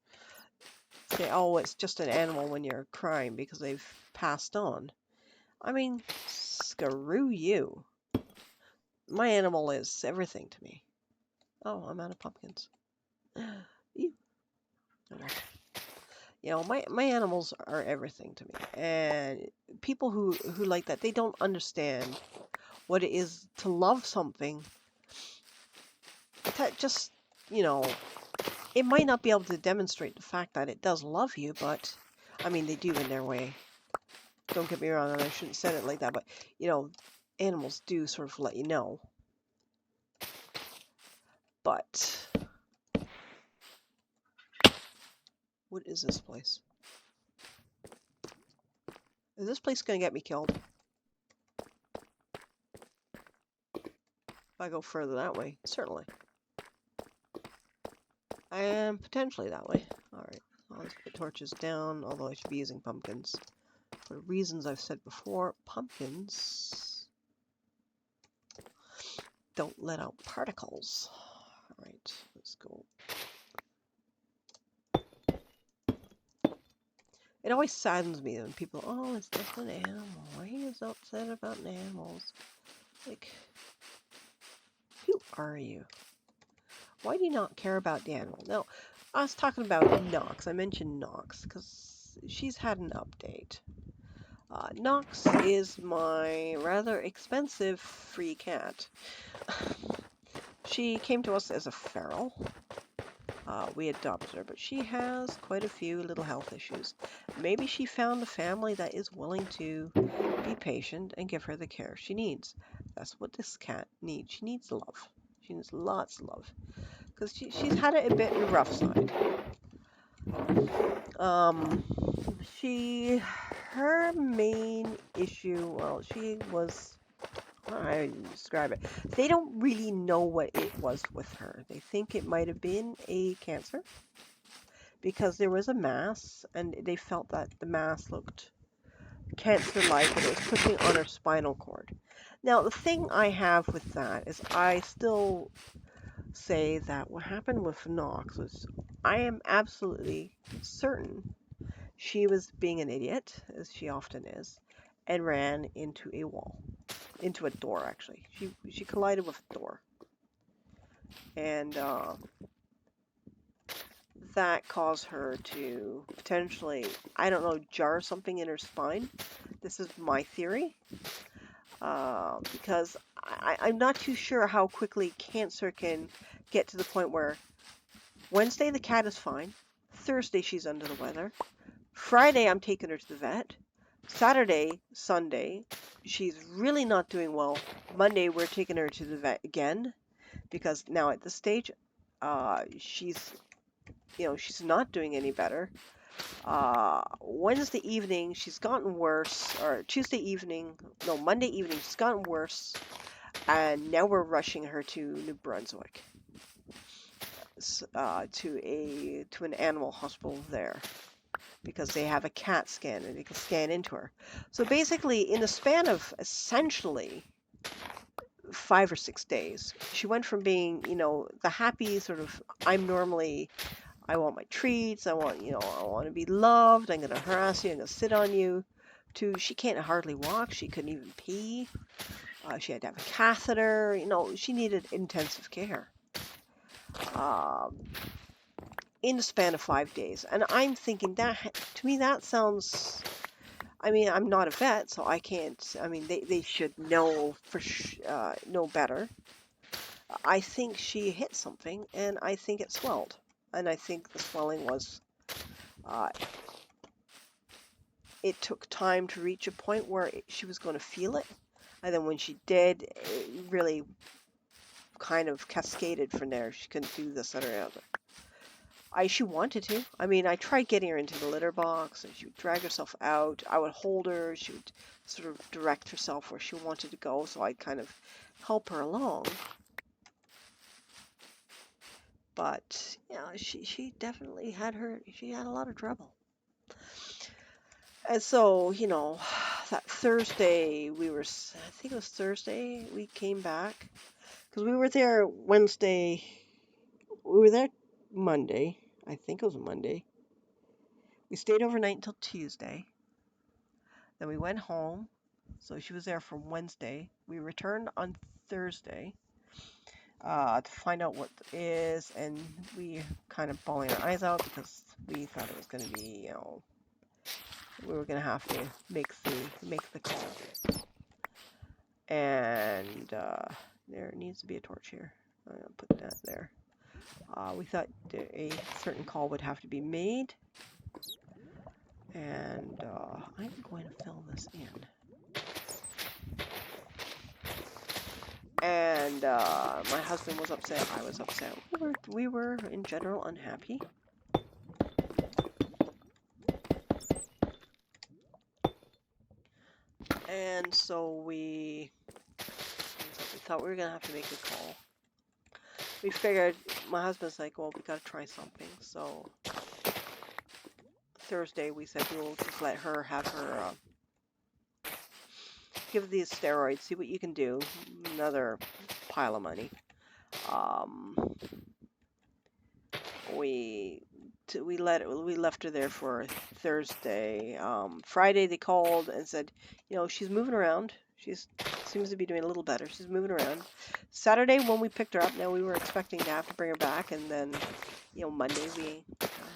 say, oh, it's just an animal when you're crying because they've passed on. I mean, screw you. My animal is everything to me. Oh, I'm out of pumpkins. My animals are everything to me. And people who like that, they don't understand what it is to love something that just, it might not be able to demonstrate the fact that it does love you, but, I mean, they do in their way. Don't get me wrong, and I shouldn't have said it like that, but, animals do sort of let you know. But, what is this place? Is this place going to get me killed? If I go further that way, certainly. And potentially that way. Alright, I'll just put torches down, although I should be using pumpkins. For reasons I've said before, pumpkins don't let out particles. Alright, let's go It always saddens me when people, oh, it's just an animal. Why are you so upset about animals? Like, who are you? Why do you not care about the animal? Now, I was talking about Nox. I mentioned Nox because she's had an update. Nox is my rather expensive free cat. She came to us as a feral. We adopted her, but she has quite a few little health issues. Maybe she found a family that is willing to be patient and give her the care she needs. That's what this cat needs. She needs love. She needs lots of love because she's had it a bit rough side. Um, her main issue, well, she was, how do I describe it? They don't really know what it was with her. They think it might have been a cancer because there was a mass and they felt that the mass looked cancer-like and it was pushing on her spinal cord. Now, the thing I have with that is I still say that what happened with Knox was I am absolutely certain she was being an idiot, as she often is, and ran into a wall, into a door actually. She collided with a door, and that caused her to potentially, I don't know, jar something in her spine. This is my theory, because I'm not too sure how quickly cancer can get to the point where Wednesday the cat is fine, Thursday she's under the weather, Friday I'm taking her to the vet, Saturday, Sunday, she's really not doing well. Monday we're taking her to the vet again because now at this stage, she's she's not doing any better. Wednesday evening, she's gotten worse, or Tuesday evening, no, Monday evening, she's gotten worse, and now we're rushing her to New Brunswick, to an animal hospital there, because they have a CAT scan and they can scan into her. So basically, in the span of essentially 5 or 6 days, she went from being, the happy sort of, I want my treats. I want to be loved. I'm going to harass you. I'm going to sit on you. To she can't hardly walk. She couldn't even pee. She had to have a catheter. She needed intensive care um, in the span of 5 days. And I'm thinking that, to me, that sounds. I mean, I'm not a vet, so I can't. I mean, they should know know better. I think she hit something, and I think it swelled. And I think the swelling was uh, it took time to reach a point where she was going to feel it. And then when she did, it really kind of cascaded from there. She couldn't do this, that, or the other. She wanted to. I mean, I tried getting her into the litter box, and she would drag herself out. I would hold her. She would sort of direct herself where she wanted to go, so I'd kind of help her along. But, she definitely she had a lot of trouble. And so, that Thursday, I think it was Thursday, we came back. Because we were there Wednesday, we were there Monday. I think it was Monday. We stayed overnight until Tuesday. Then we went home. So she was there from Wednesday. We returned on Thursday to find out what it is. And we kind of bawling our eyes out because we thought it was going to be, we were going to have to make the call. And there needs to be a torch here. I'm going to put that there. We thought a certain call would have to be made. And I'm going to fill this in. And my husband was upset. I was upset. We were in general unhappy. And so we thought we were going to have to make a call. We figured, my husband's like, well, we got to try something. So Thursday we said we'll just let her have her, give these steroids, see what you can do. Another pile of money. We we left her there for Thursday. Friday they called and said, she's moving around. She's seems to be doing a little better. She's moving around. Saturday when we picked her up, now we were expecting to have to bring her back, and then Monday we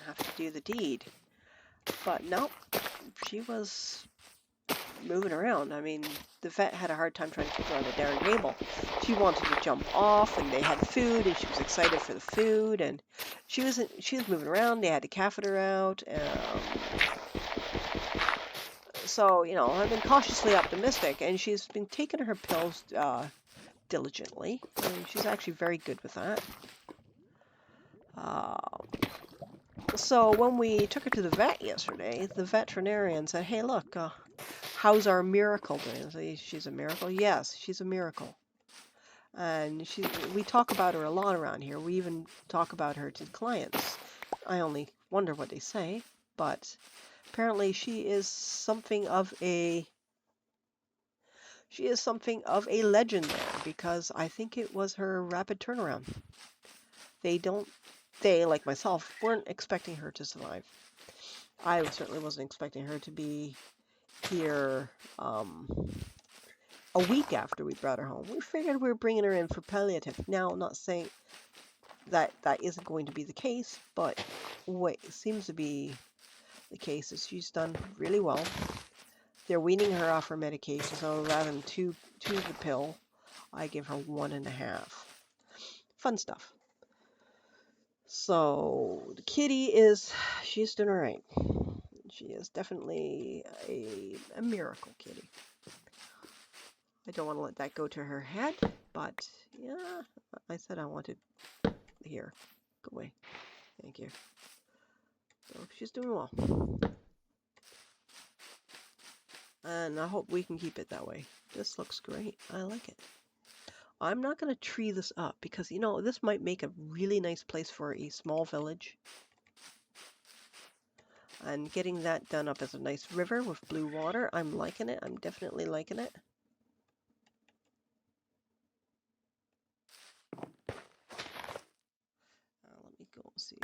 have to do the deed. But no, she was moving around. I mean, the vet had a hard time trying to keep her on the darn table. She wanted to jump off, and they had food, and she was excited for the food, and she was moving around. They had to catheter out. So I've been cautiously optimistic, and she's been taking her pills diligently, and she's actually very good with that. So when we took her to the vet yesterday, the veterinarian said, "Hey, look, how's our miracle doing?" I said, "She's a miracle." "Yes, she's a miracle." And we talk about her a lot around here. We even talk about her to clients. I only wonder what they say, but apparently she is something of a legend there, because I think it was her rapid turnaround. They, like myself, weren't expecting her to survive. I certainly wasn't expecting her to be here a week after we brought her home. We figured we were bringing her in for palliative. Now, I'm not saying that isn't going to be the case, but what seems to be the case is she's done really well. They're weaning her off her medication, so rather than two of the pill, I give her 1.5. Fun stuff. So the kitty she's doing all right. She is definitely a miracle kitty. I don't want to let that go to her head, but yeah, I said I wanted here. Go away. Thank you. So she's doing well. And I hope we can keep it that way. This looks great. I like it. I'm not going to tree this up because, this might make a really nice place for a small village. And getting that done up as a nice river with blue water, I'm liking it. I'm definitely liking it. Let me go see.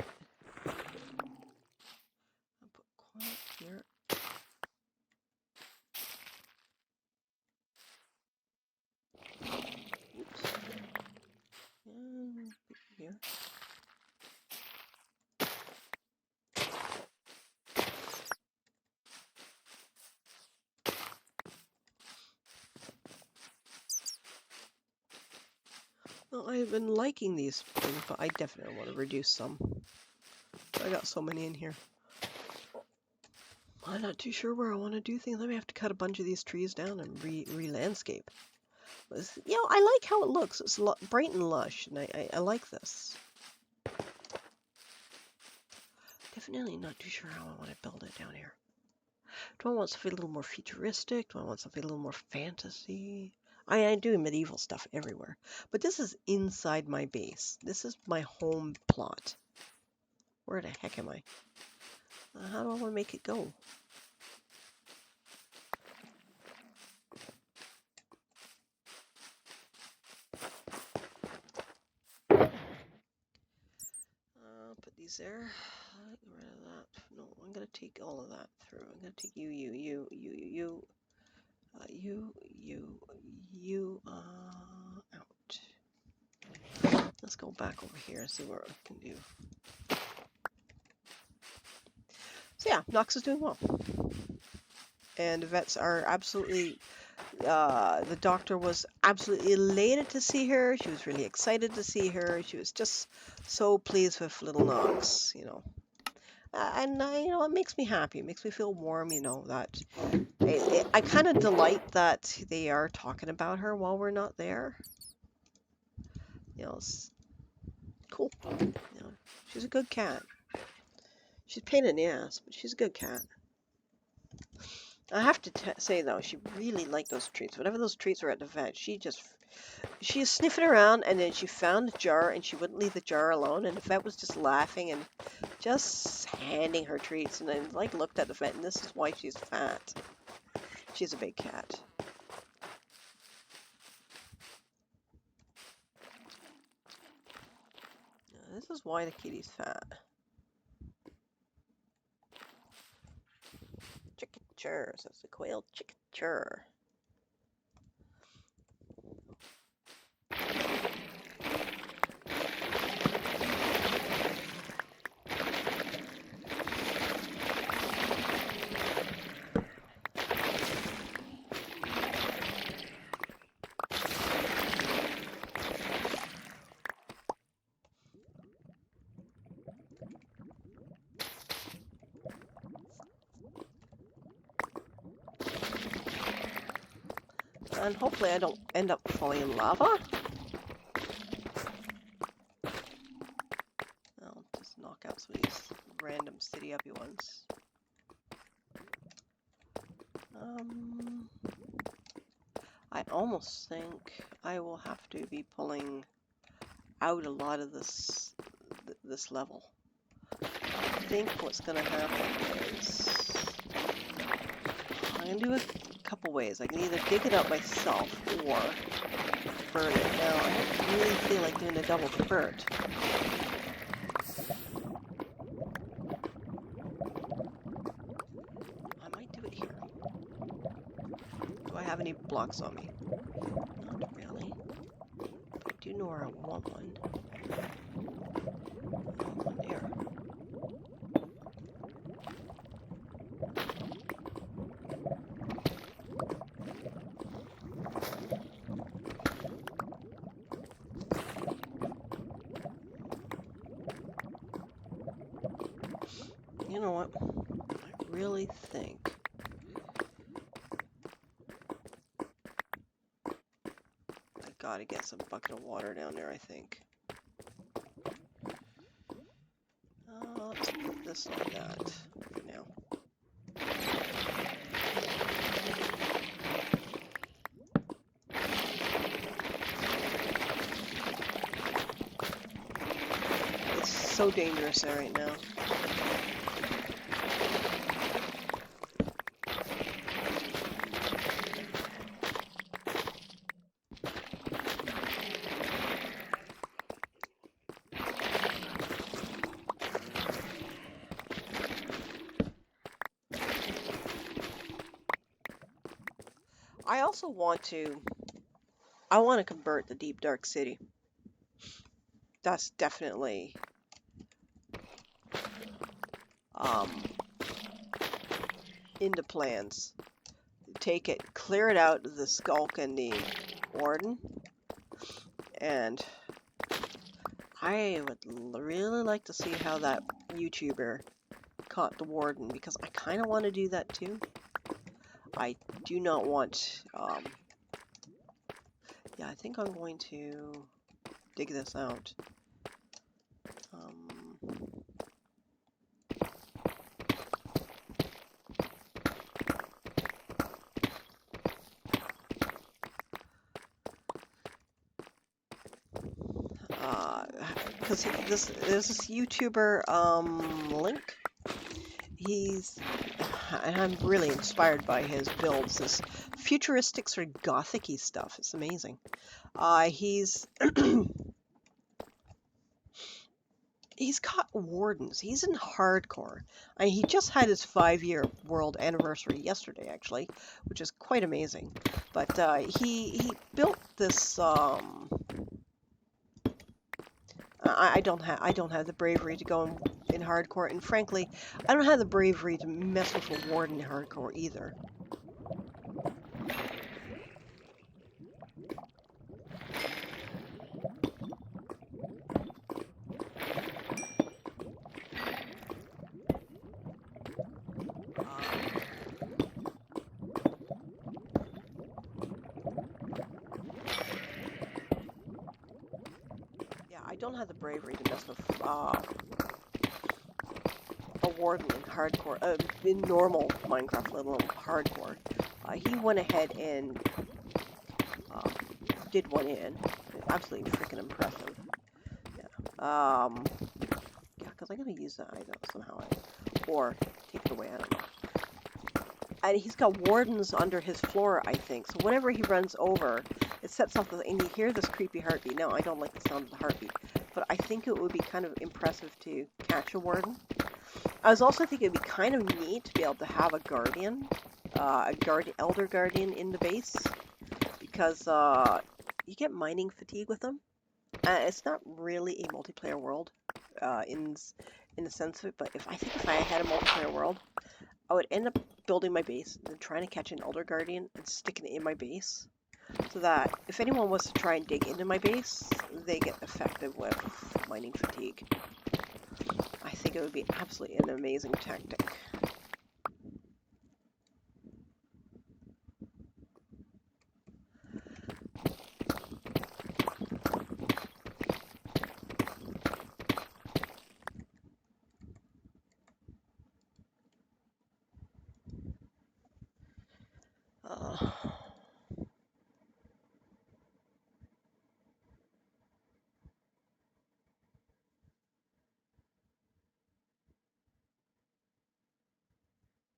I'll put quiet here. Oops. And here. Well, I've been liking these things, but I definitely want to reduce some. I got so many in here. I'm not too sure where I want to do things. I may have to cut a bunch of these trees down and re-landscape. I like how it looks. It's bright and lush, and I like this. Definitely not too sure how I want to build it down here. Do I want something a little more futuristic? Do I want something a little more fantasy? I do medieval stuff everywhere. But this is inside my base. This is my home plot. Where the heck am I? How do I want to make it go? Put these there. Get rid of that. No, I'm going to take all of that through. I'm going to take you, out. Let's go back over here and see what I can do. So yeah, Nox is doing well. And the vets are absolutely, the doctor was absolutely elated to see her. She was really excited to see her. She was just so pleased with little Nox, and it makes me happy. It makes me feel warm, that I kind of delight that they are talking about her while we're not there. It's cool. She's a good cat. She's a pain in the ass, but she's a good cat. I have to say though, she really liked those treats. Whenever those treats were at the vet, she was sniffing around, and then she found the jar, and she wouldn't leave the jar alone. And the vet was just laughing and just handing her treats, and then looked at the vet, and this is why she's fat. She's a big cat. This is why the kitty's fat. Chickachur, says the quail. Chickachur. And hopefully I don't end up falling in lava. I'll just knock out some of these random city-uppy ones. I almost think I will have to be pulling out a lot of this level. I think what's going to happen is I'm going to do it a couple ways. I can either dig it up myself or burn it. Now, I don't really feel like doing a double burnt. I might do it here. Do I have any blocks on me? Not really. But I do know where I want one. One there. You know what? I really think I gotta get some bucket of water down there, I think. Let's put this on that for now. It's so dangerous there right now. I also want to convert the Deep Dark City. That's definitely into plans. Take it, clear it out of the Skulk and the Warden, and I would really like to see how that YouTuber caught the Warden, because I kind of want to do that too. I do not want, yeah, I think I'm going to dig this out. Because there's this YouTuber, Link. And I'm really inspired by his builds, this futuristic sort of gothic-y stuff. It's amazing. He's caught wardens. He's in hardcore. He just had his 5-year world anniversary yesterday, actually, which is quite amazing. But he built this. I don't have the bravery to go in hardcore, and frankly, I don't have the bravery to mess with a warden in hardcore either. I don't have the bravery to mess with a warden in hardcore, in normal Minecraft, let alone hardcore. He went ahead and did one in. Absolutely freaking impressive. Yeah. Yeah, because I'm gonna use that item somehow, or take it away. I don't know. And he's got wardens under his floor, I think. So whenever he runs over, it sets off and you hear this creepy heartbeat. Now, I don't like the sound of the heartbeat, but I think it would be kind of impressive to catch a warden. I was also thinking it would be kind of neat to be able to have a guardian Elder Guardian in the base because you get mining fatigue with them. It's not really a multiplayer world in the sense of it, but if I had a multiplayer world, I would end up building my base and then trying to catch an Elder Guardian and sticking it in my base, so that if anyone was to try and dig into my base, they get affected with mining fatigue. I think it would be absolutely an amazing tactic.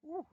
Ooh.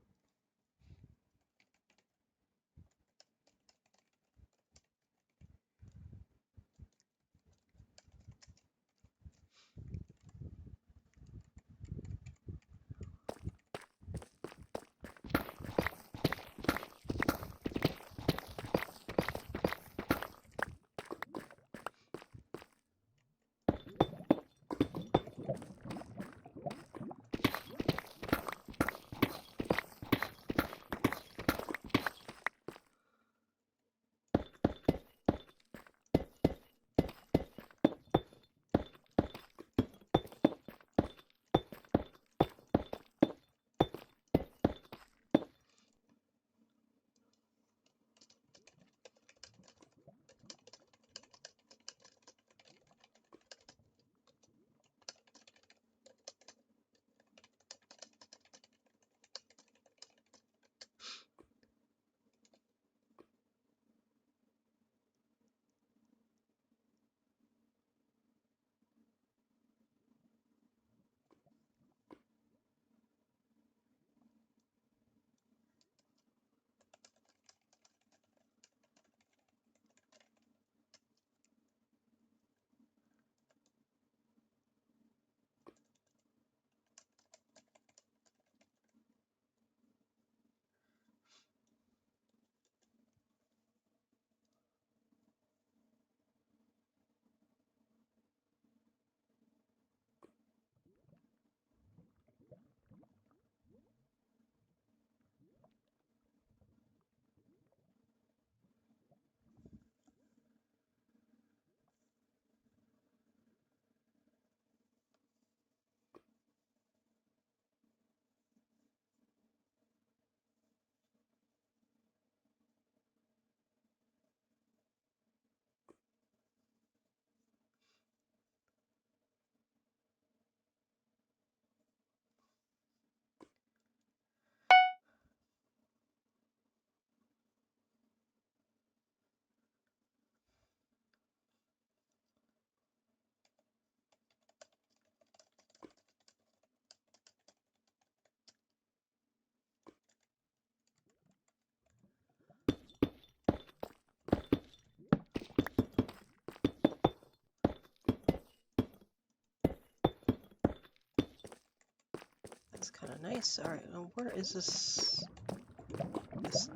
That's kind of nice. All right, where is this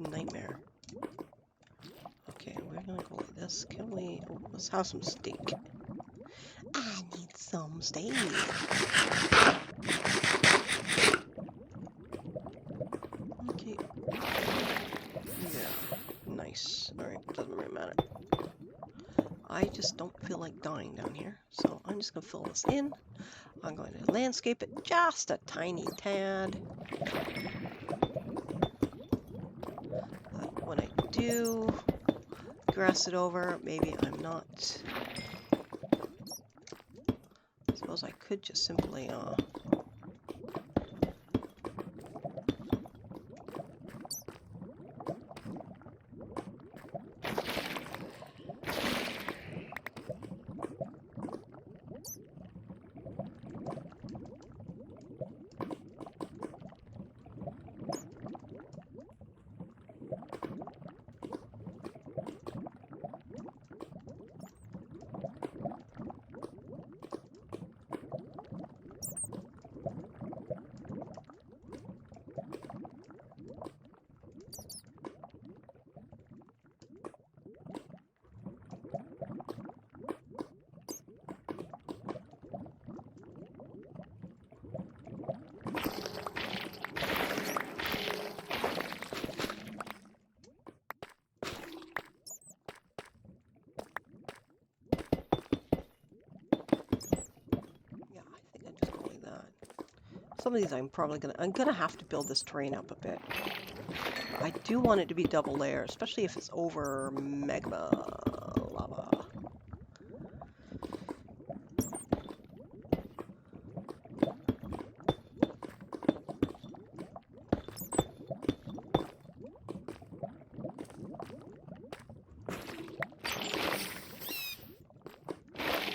nightmare? Okay, we're gonna go like this. Can we? Oh, let's have some steak. I need some steak. Okay. Yeah. Nice. All right. Doesn't really matter. I just don't feel like dying down here, so I'm just gonna fill this in. I'm going to landscape it just a tiny tad. When I do grass it over, maybe I'm not. I suppose I could just simply some of these I'm gonna have to build this terrain up a bit. I do want it to be double layer, especially if it's over magma lava.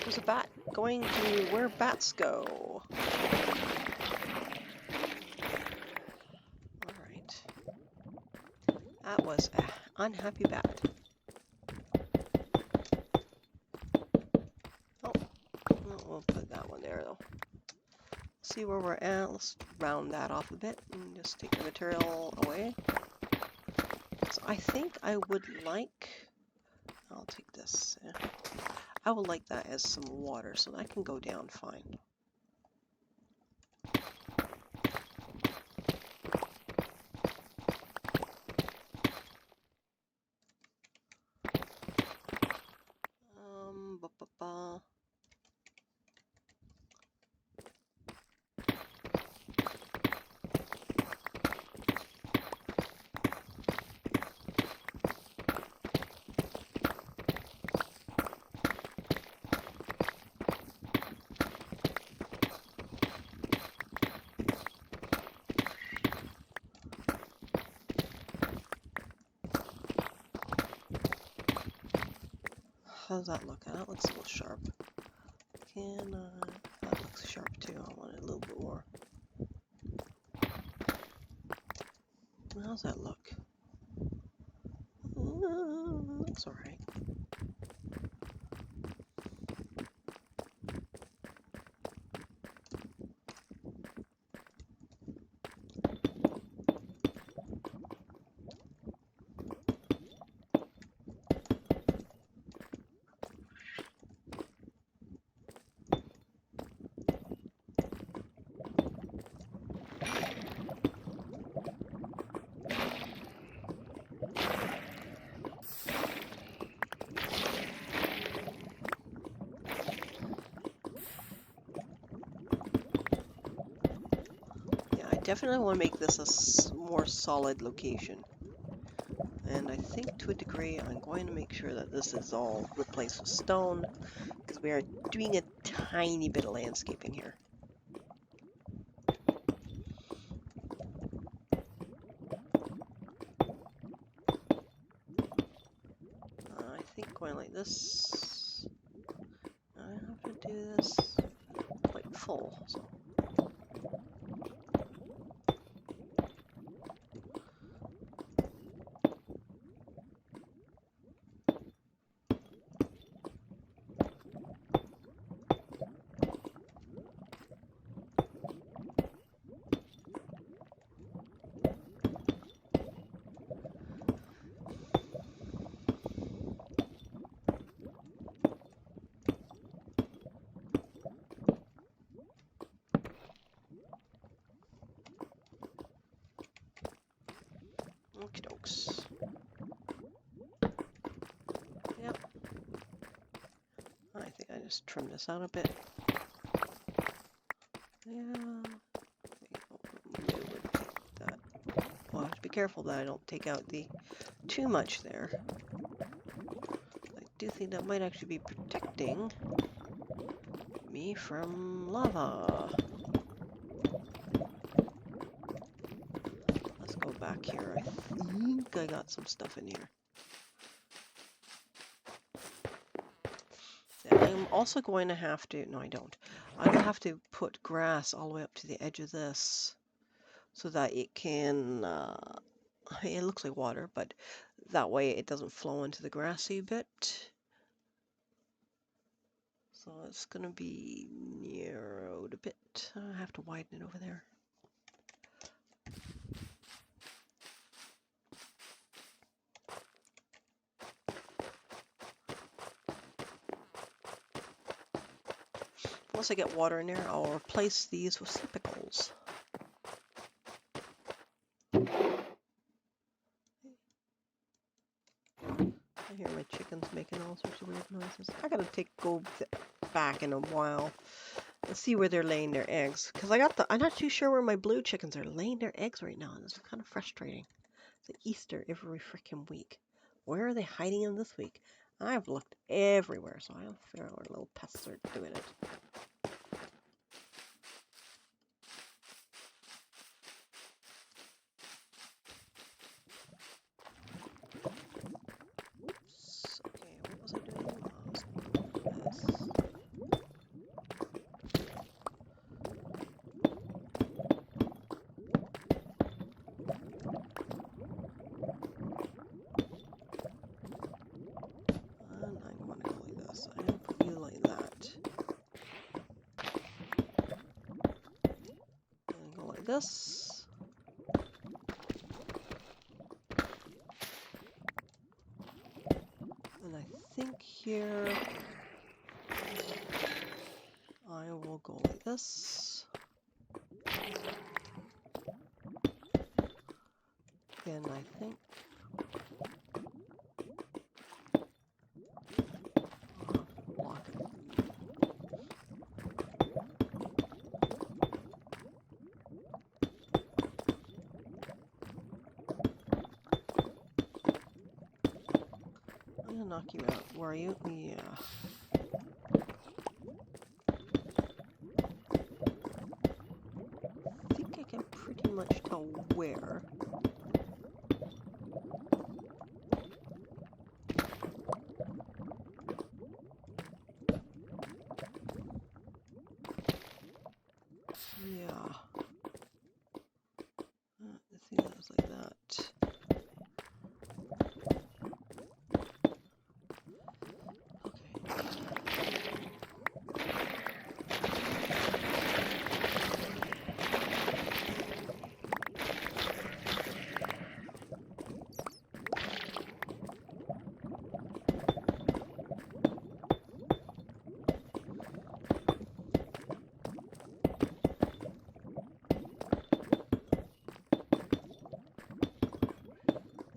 There's a bat going to where bats go. Alright. That was an unhappy bat. Oh, we'll put that one there though. See where we're at. Let's round that off a bit and just take the material away. So I think I would like, I'll take this. I would like that as some water so that can go down fine. Ba, ba, ba. How's that look? That looks a little sharp. That looks sharp too. I want it a little bit more. How's that look? Looks alright. Definitely want to make this a more solid location. And I think to a degree I'm going to make sure that this is all replaced with stone because we are doing a tiny bit of landscaping here. I think going like this, I have to do this quite full. So. Okie dokes. Yep. I think I just trimmed this out a bit. Yeah. That. Well, I have to be careful that I don't take out too much there. I do think that might actually be protecting me from lava. Let's go back here. I think I got some stuff in here. I'm also going to have to, no I don't, I'm going to have to put grass all the way up to the edge of this so that it can, it looks like water, but that way it doesn't flow into the grassy bit. So it's going to be narrowed a bit. I have to widen it over there. Once I get water in there, I'll replace these with sepicles. I hear my chickens making all sorts of weird noises. I gotta go back in a while Let's see where they're laying their eggs. Because I'm not too sure where my blue chickens are laying their eggs right now. And this is kind of frustrating. It's like Easter every freaking week. Where are they hiding them this week? I've looked everywhere, so I'll figure out where little pests are doing it. Oops. Okay, what was I doing? I was doing this. And I want to go like this. I'm going to put you like that. And go like this. And I think here I will go like this. And I think I'll have to block it. I'm gonna knock you out. Where are you? Yeah. I think I can pretty much tell where. Yeah. I think that was like that.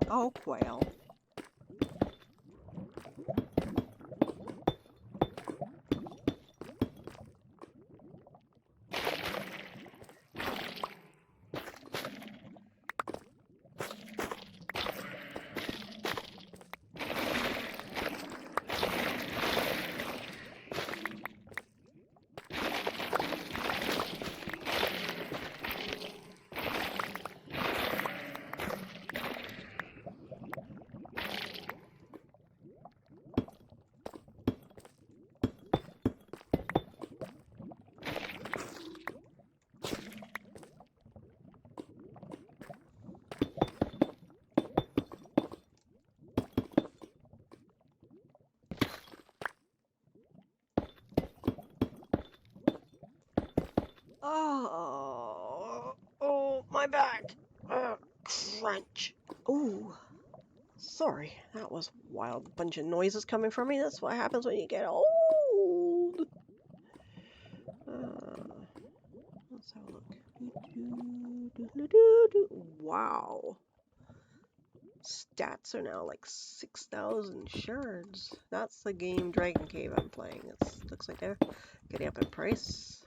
Oh, quail. Oh, my back. Crunch. Oh, sorry. That was a wild bunch of noises coming from me. That's what happens when you get old. Let's have a look. Wow. Stats are now like 6,000 shards. That's the game Dragon Cave I'm playing. It looks like they're getting up in price.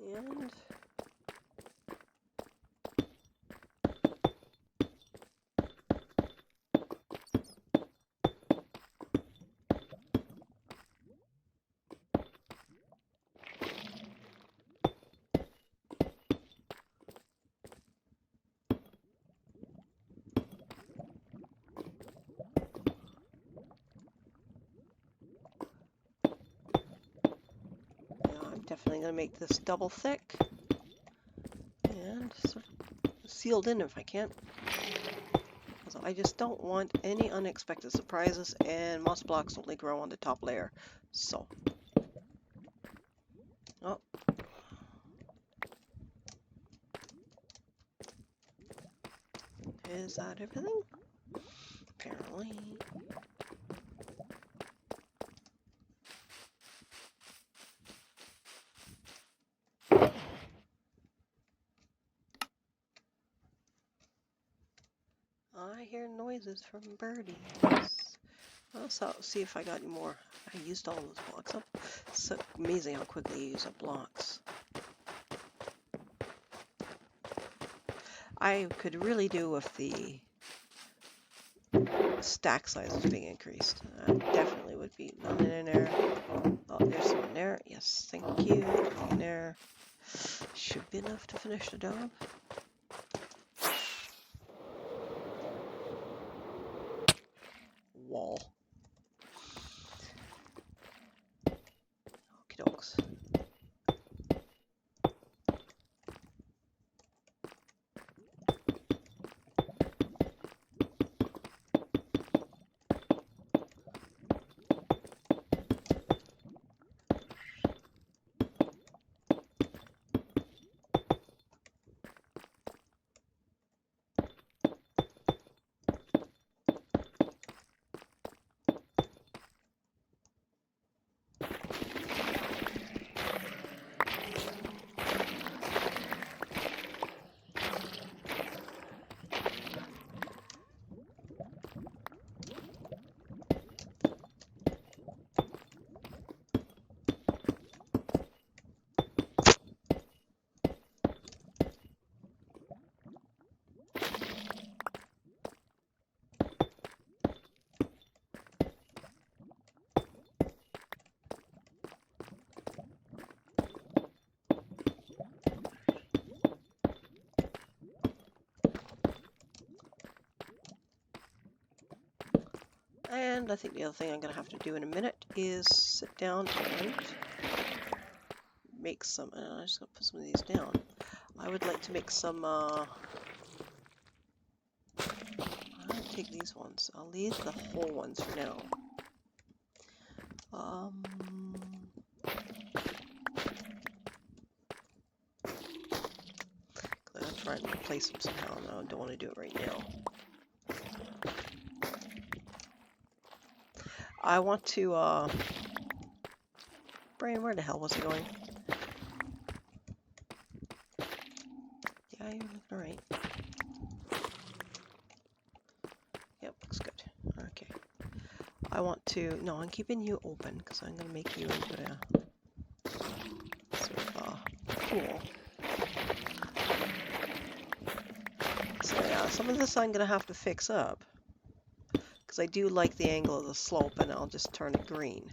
And I'm definitely going to make this double thick and sort of sealed in if I can. So I just don't want any unexpected surprises, and moss blocks only grow on the top layer. So, oh, is that everything? Apparently. hear noises from birdies. I'll see if I got any more. I used all those blocks up. It's so amazing how quickly you use up blocks. I could really do with the stack size is being increased. Definitely would be none in there. Oh, there's some in there. Yes, thank you. In there. Should be enough to finish the job. Wall. Okie dokes. And I think the other thing I'm going to have to do in a minute is sit down and make some, and I'm just going to put some of these down. I would like to make some, I'll take these ones. I'll leave the whole ones for now. I'm going to try and replace them somehow. No, I don't want to do it right now. I want to, Brian, where the hell was it going? Yeah, you're looking alright. Yep, looks good. Okay. I want to, no, I'm keeping you open because I'm going to make you into a sort of pool. So yeah, some of this I'm going to have to fix up because I do like the angle of the slope, and I'll just turn it green.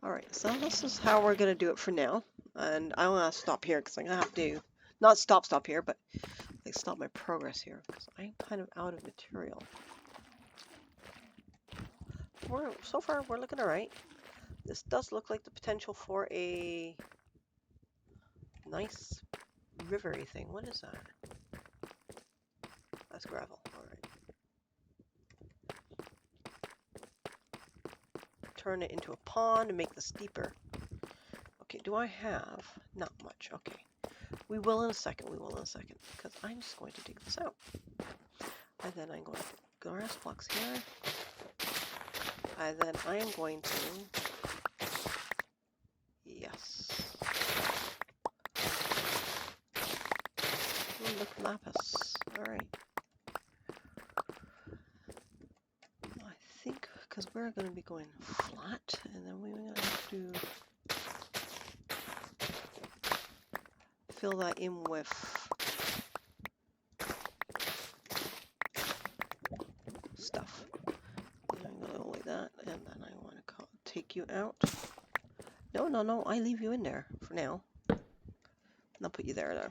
Alright, so this is how we're going to do it for now. And I want to stop here because I'm going to have to, not stop here, but like stop my progress here because I'm kind of out of material. So far, we're looking alright. This does look like the potential for a nice rivery thing. What is that? That's gravel. Alright. Turn it into a pond and make this deeper. Okay, do I have? Not much. Okay. We will in a second. Because I'm just going to dig this out. And then I'm going to put grass blocks here. And then I am going to... Yes. Ooh, look, lapis. Alright. I think, because we're going to be going flat, and then we're going to have to fill that in with stuff. And I'm going to go like that, and then I want to take you out. No, I leave you in there for now. And I'll put you there.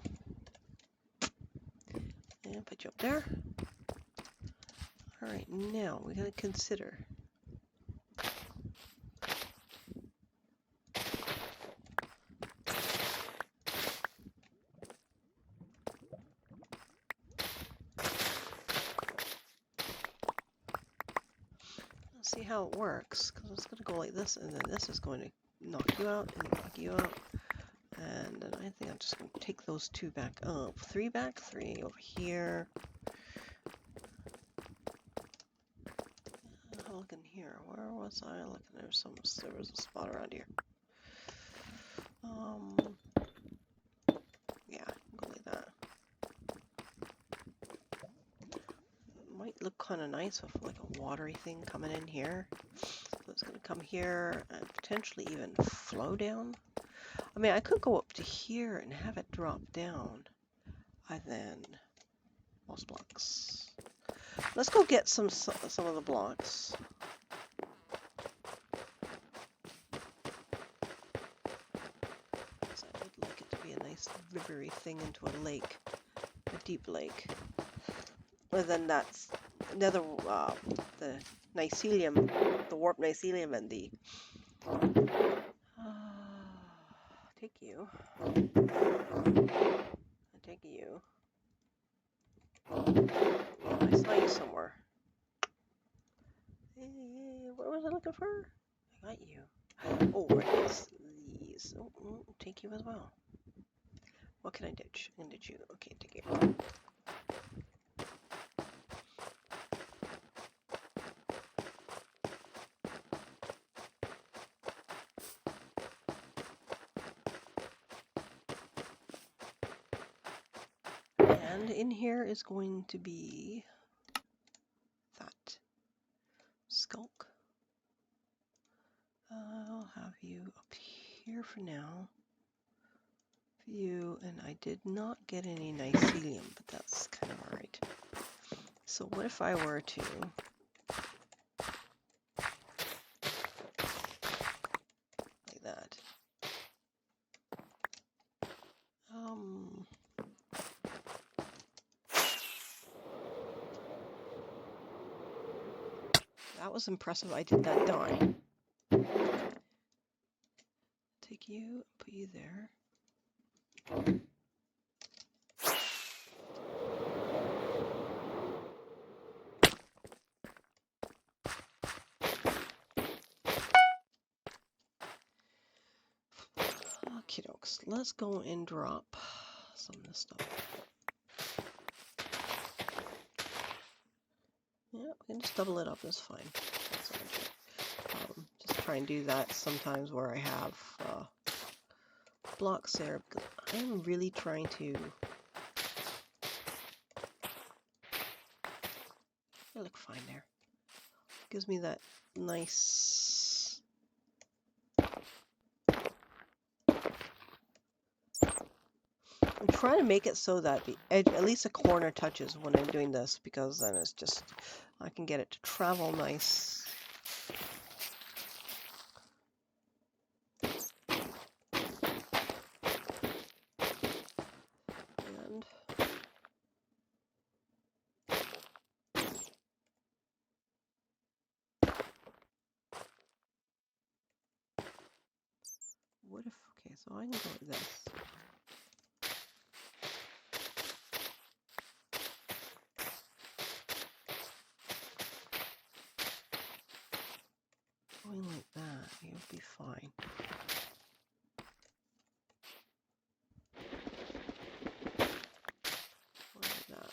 And put you up there. Alright, now we're going to consider see how it works, because it's going to go like this, and then this is going to knock you out and knock you out. And then I think I'm just going to take those two back up. Three back, three over here. I'll look in here. Where was I looking? There was a spot around here. Yeah, go like that. Might look kind of nice with like a watery thing coming in here. So it's going to come here and potentially even flow down. I mean, I could go up to here and have it drop down. And then moss blocks. Let's go get some of the blocks. So I would like it to be a nice rivery thing into a lake, a deep lake. But then that's another the mycelium, the warp mycelium, and the take you. I take you. I saw you somewhere. Hey, what was I looking for? I got you. Oh, right, it's these. Oh, take you as well. What can I ditch? I can ditch you. Okay, take you. And in here is going to be that skulk. I'll have you up here for now. View, and I did not get any mycelium, but that's kind of alright. So what if I were to like that? That was impressive. I did that die. Take you, put you there. Okie dokes. Let's go and drop some of this stuff. Yeah, we can just double it up. That's fine. That's okay. Just try and do that sometimes where I have blocks there, because I'm really trying to. They look fine there. Gives me that nice. I'm trying to make it so that the edge, at least a corner, touches when I'm doing this, because then it's just I can get it to travel nice. And what if, okay, so I can go like this. Going like that, you'll be fine. Like that.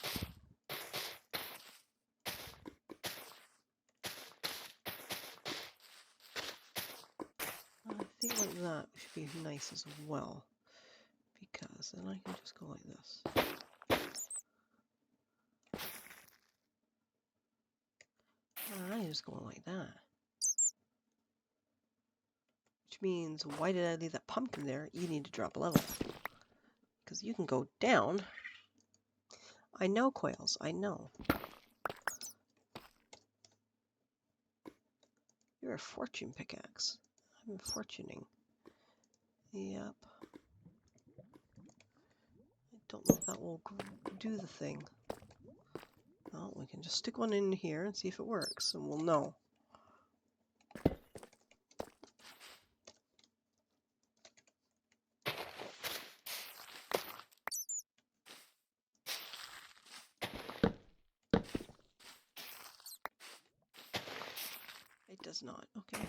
I think like that should be nice as well, because then I can just go like this. And I just go like that. Which means, why did I leave that pumpkin there? You need to drop a level. Because you can go down. I know, Coils, I know. You're a fortune pickaxe. I'm fortuning. Yep. I don't know if that will do the thing. Well, we can just stick one in here and see if it works, and we'll know. I does not. Okay.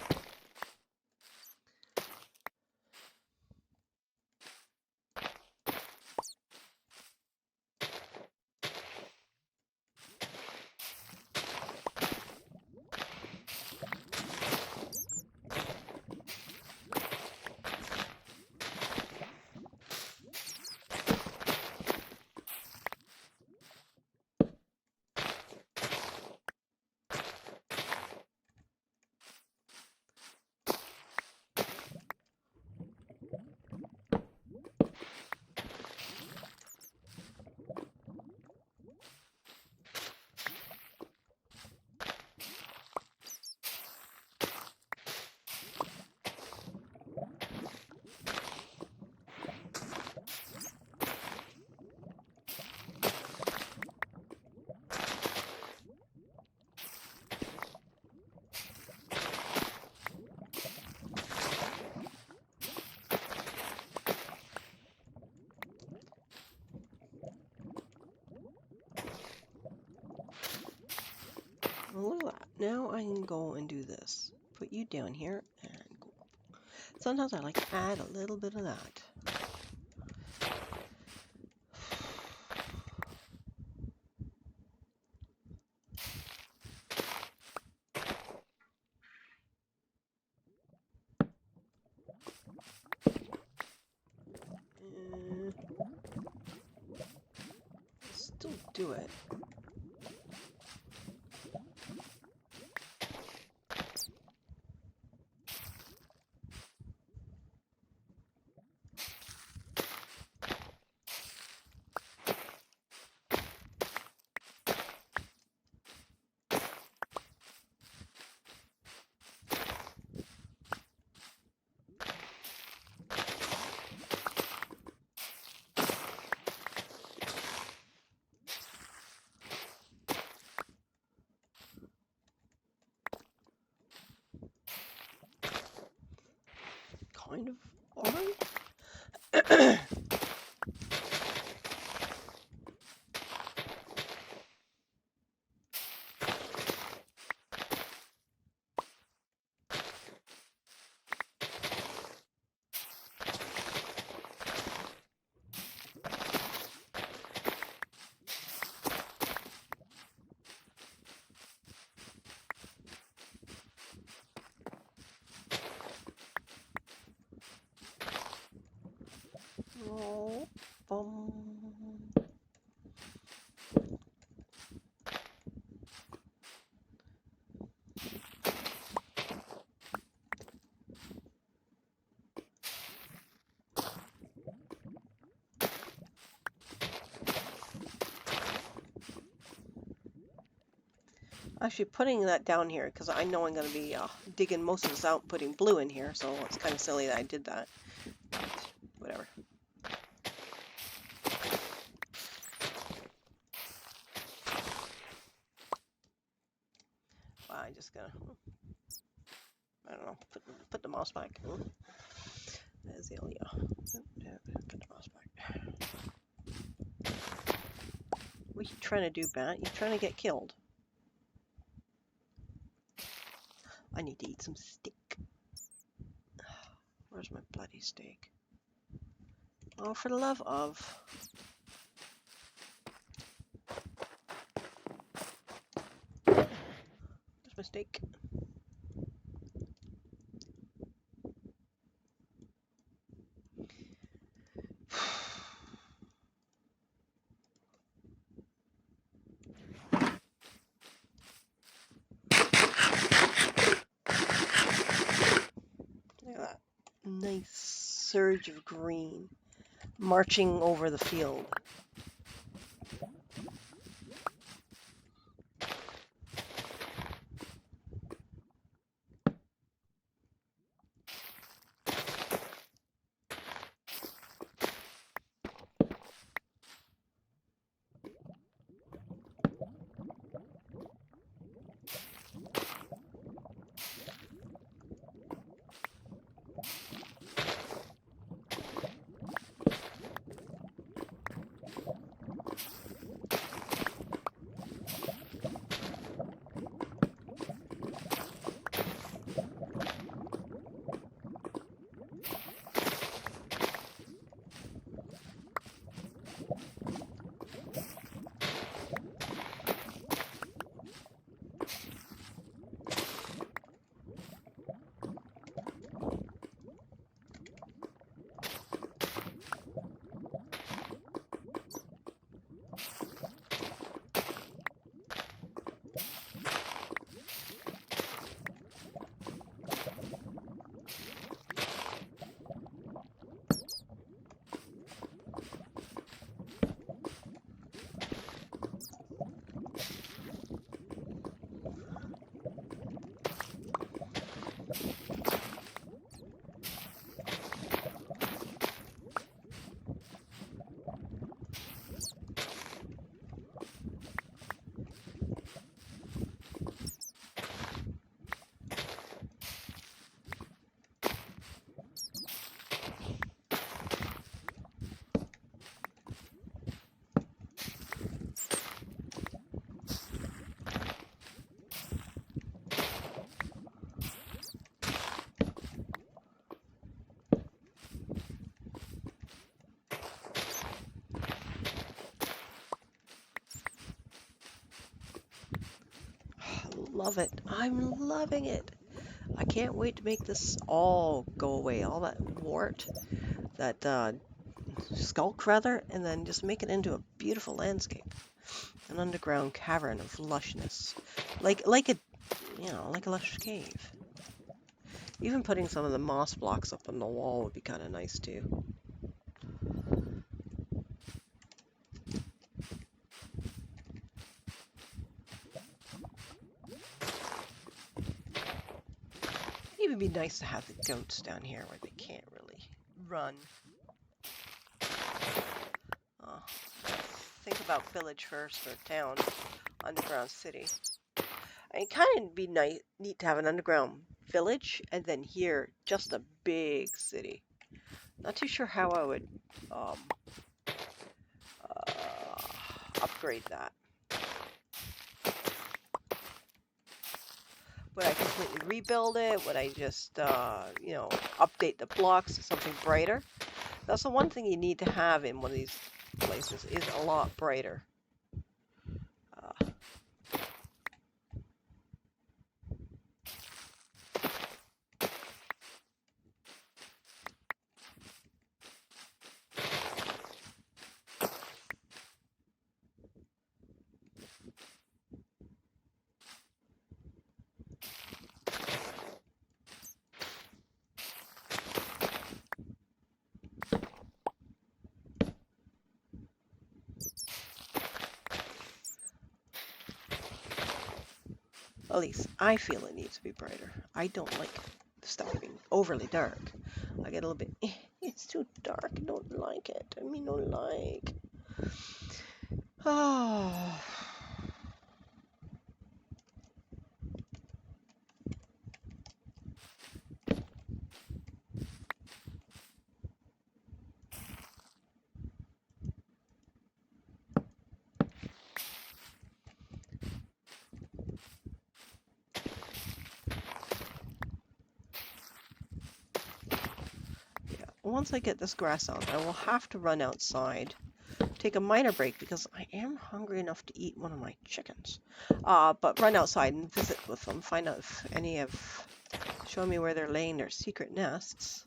Well, look at that. Now I can go and do this. Put you down here and go up. Sometimes I like to add a little bit of that. Still do it. Kind of alright. Oh, bum. Actually, putting that down here, because I know I'm going to be digging most of this out, putting blue in here, so it's kind of silly that I did that. But whatever. I'm just gonna, I don't know, put the mouse back. Azalea. Put the mouse back. What are you trying to do, Bat? You trying to get killed? I need to eat some steak. Where's my bloody steak? Oh, for the love of. Where's my steak? Look at that. Nice surge of green marching over the field. love it. I'm loving it. I can't wait to make this all go away, all that wart, that skulk rather, and then just make it into a beautiful landscape. An underground cavern of lushness. Like a, you know, like a lush cave. Even putting some of the moss blocks up on the wall would be kind of nice too. It would be nice to have the goats down here where they can't really run. Oh, think about village first or town, underground city. It kind of be neat to have an underground village and then here just a big city. Not too sure how I would um, upgrade that. Would I completely rebuild it? Would I just, you know, update the blocks to something brighter? That's the one thing you need to have in one of these places is a lot brighter. At least I feel it needs to be brighter. I don't like the stuff being overly dark. I get a little bit, it's too dark, I don't like it. I mean, don't like. Oh. Yeah, once I get this grass out, I will have to run outside, take a minor break because I am hungry enough to eat one of my chickens. But run outside and visit with them, find out if any have shown me where they're laying their secret nests.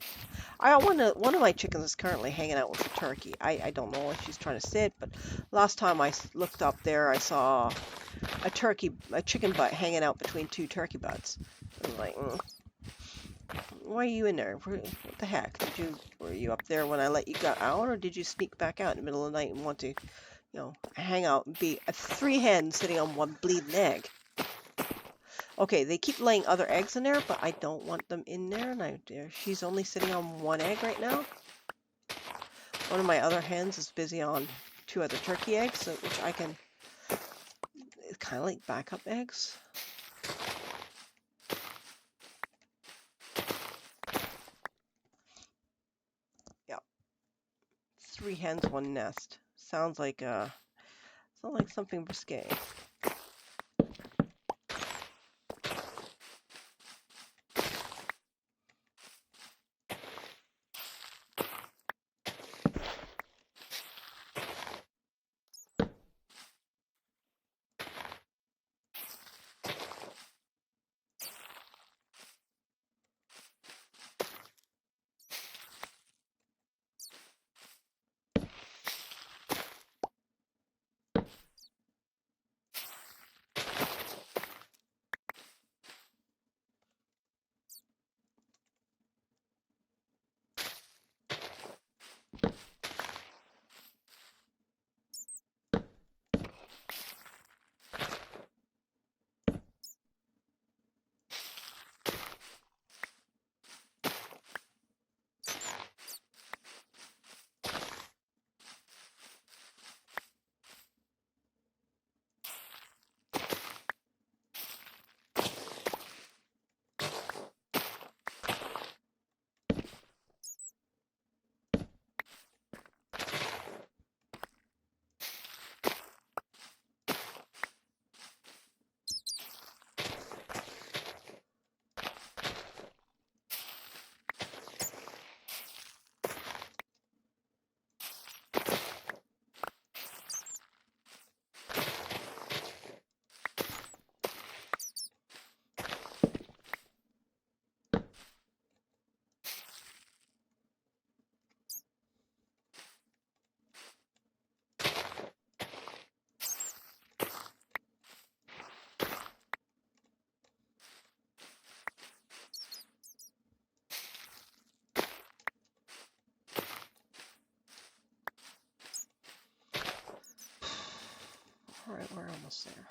One of my chickens is currently hanging out with a turkey. I don't know if she's trying to sit, but last time I looked up there, I saw a chicken butt hanging out between two turkey butts. I was like, why are you in there? What the heck? Were you up there when I let you go out, or did you sneak back out in the middle of the night and want to, you know, hang out and be a three hen sitting on one bleeding egg? Okay, they keep laying other eggs in there, but I don't want them in there, and she's only sitting on one egg right now. One of my other hens is busy on two other turkey eggs, which I can, it's kind of like backup eggs. Yep. 3 hens, 1 nest. Sounds like something risque. Alright, we're almost there.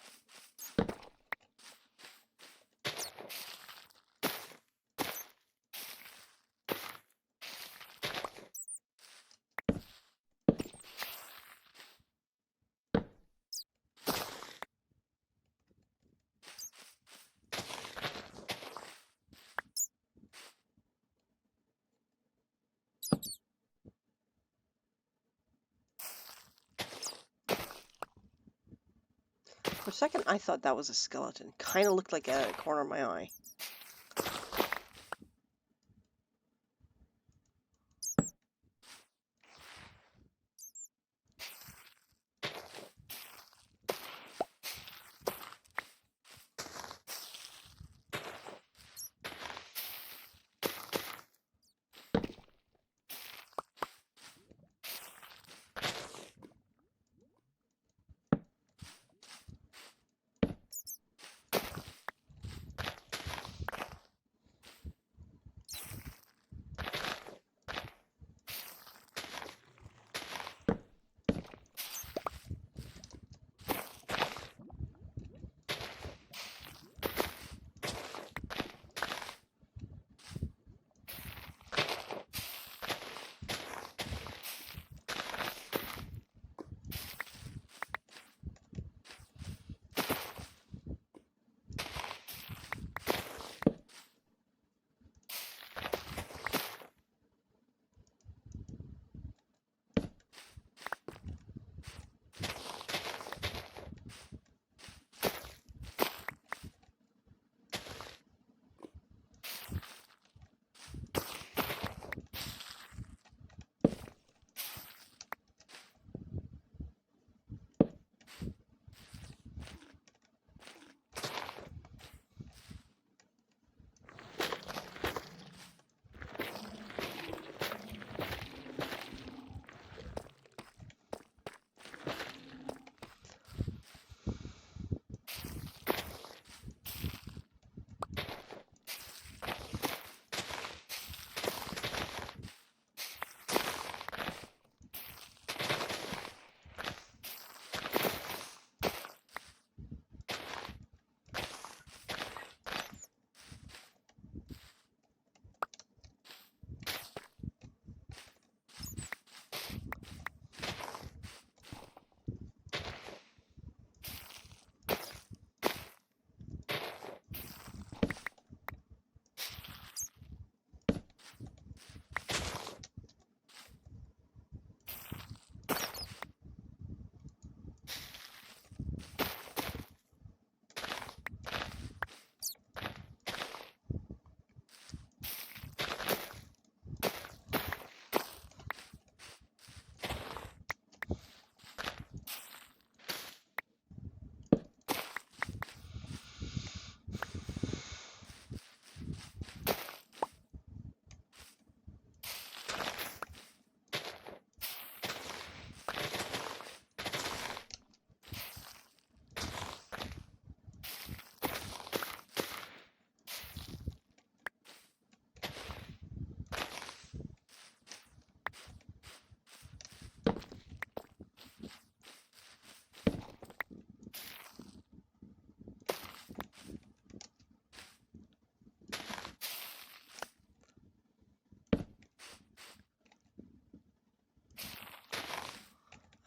For a second, I thought that was a skeleton. Kind of looked like a corner of my eye.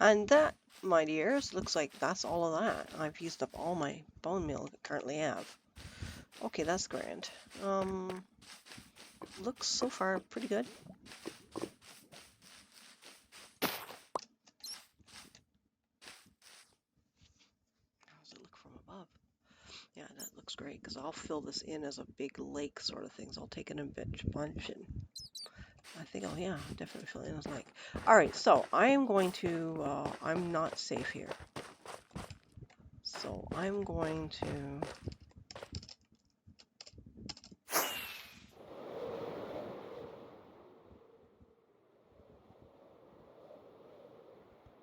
And that, my dears, looks like that's all of that. I've used up all my bone meal I currently have. Okay, that's grand. Looks so far pretty good. How does it look from above? Yeah, that looks great, because I'll fill this in as a big lake sort of thing. So I'll take it in a bunch, and I think I'll, yeah, definitely fill it in as a lake. All right, so I am going to, I'm not safe here. So I'm going to...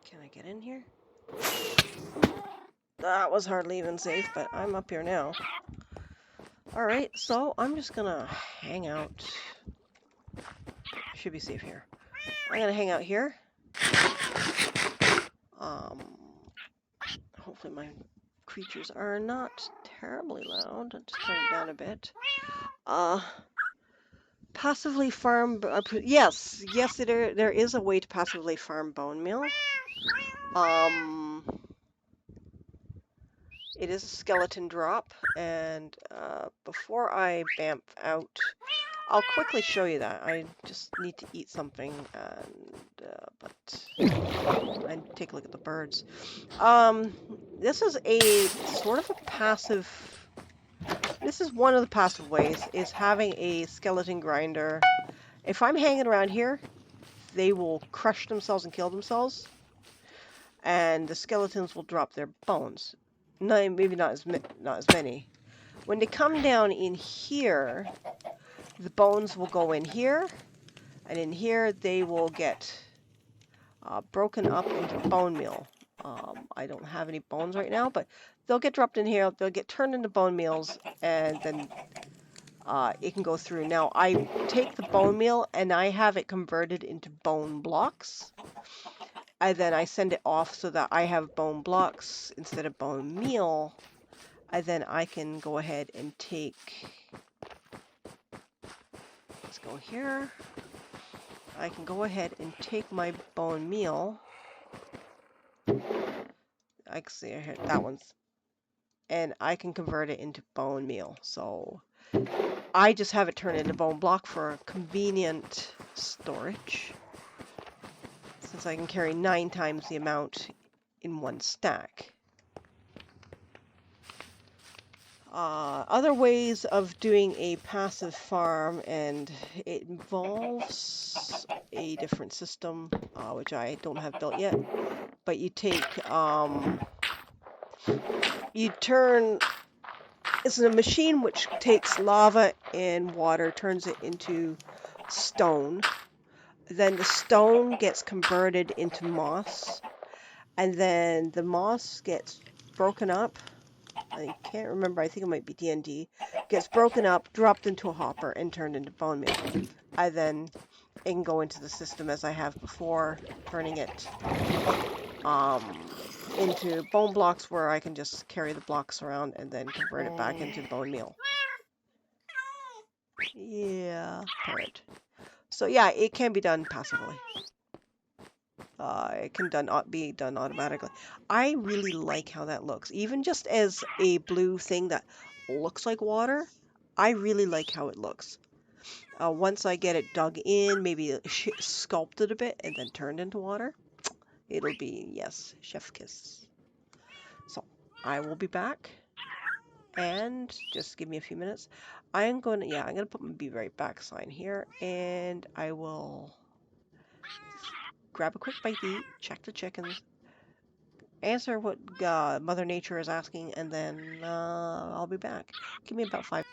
Can I get in here? That was hardly even safe, but I'm up here now. Alright, so I'm just gonna hang out. Should be safe here. I'm gonna hang out here. Hopefully Hopefully my creatures are not terribly loud. I'll just turn it down a bit. Passively farm. Yes, there is a way to passively farm bone meal. It is a skeleton drop, and before I bamf out, I'll quickly show you that. I just need to eat something, and take a look at the birds. This is a sort of a passive. This is one of the passive ways, is having a skeleton grinder. If I'm hanging around here, they will crush themselves and kill themselves, and the skeletons will drop their bones. No, maybe not as many. When they come down in here, the bones will go in here, and in here they will get broken up into bone meal. I don't have any bones right now, but they'll get dropped in here. They'll get turned into bone meals, and then it can go through. Now, I take the bone meal and I have it converted into bone blocks. And then I send it off so that I have bone blocks instead of bone meal. And then I can go ahead and take, let's go here. I can go ahead and take my bone meal. I can see here, that one's, and I can convert it into bone meal. So I just have it turned into bone block for convenient storage, since I can carry 9 times the amount in one stack. Other ways of doing a passive farm, and it involves a different system, which I don't have built yet, but you take, you turn, it's a machine which takes lava and water, turns it into stone. Then the stone gets converted into moss, and then the moss gets broken up. I can't remember, I think it might be D&D. Gets broken up, dropped into a hopper, and turned into bone meal. I then it can go into the system as I have before, turning it into bone blocks, where I can just carry the blocks around and then convert it back into bone meal. Yeah, parrot. So yeah, it can be done passively. It can be done automatically. I really like how that looks. Even just as a blue thing that looks like water, I really like how it looks. Once I get it dug in, maybe sculpted a bit and then turned into water, it'll be, yes, chef kiss. So I will be back, and just give me a few minutes. I'm gonna put my be right back sign here, and I will grab a quick bite to eat, check the chickens, answer what Mother Nature is asking, and then I'll be back. Give me about 5.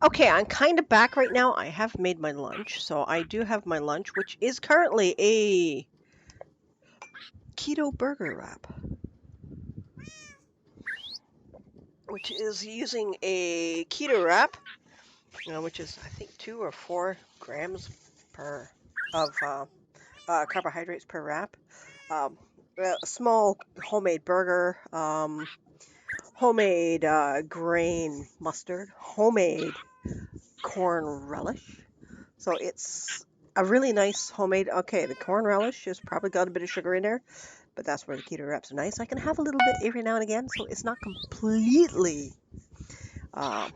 Okay, I'm kind of back right now. I have made my lunch, so I do have my lunch, which is currently a keto burger wrap, which is using a keto wrap, which is I think 2 or 4 grams per of carbohydrates per wrap. Um, a small homemade burger, homemade grain mustard, homemade corn relish. So it's a really nice homemade. Okay, the corn relish has probably got a bit of sugar in there, but that's where the keto wraps are nice. I can have a little bit every now and again, so it's not completely. Um,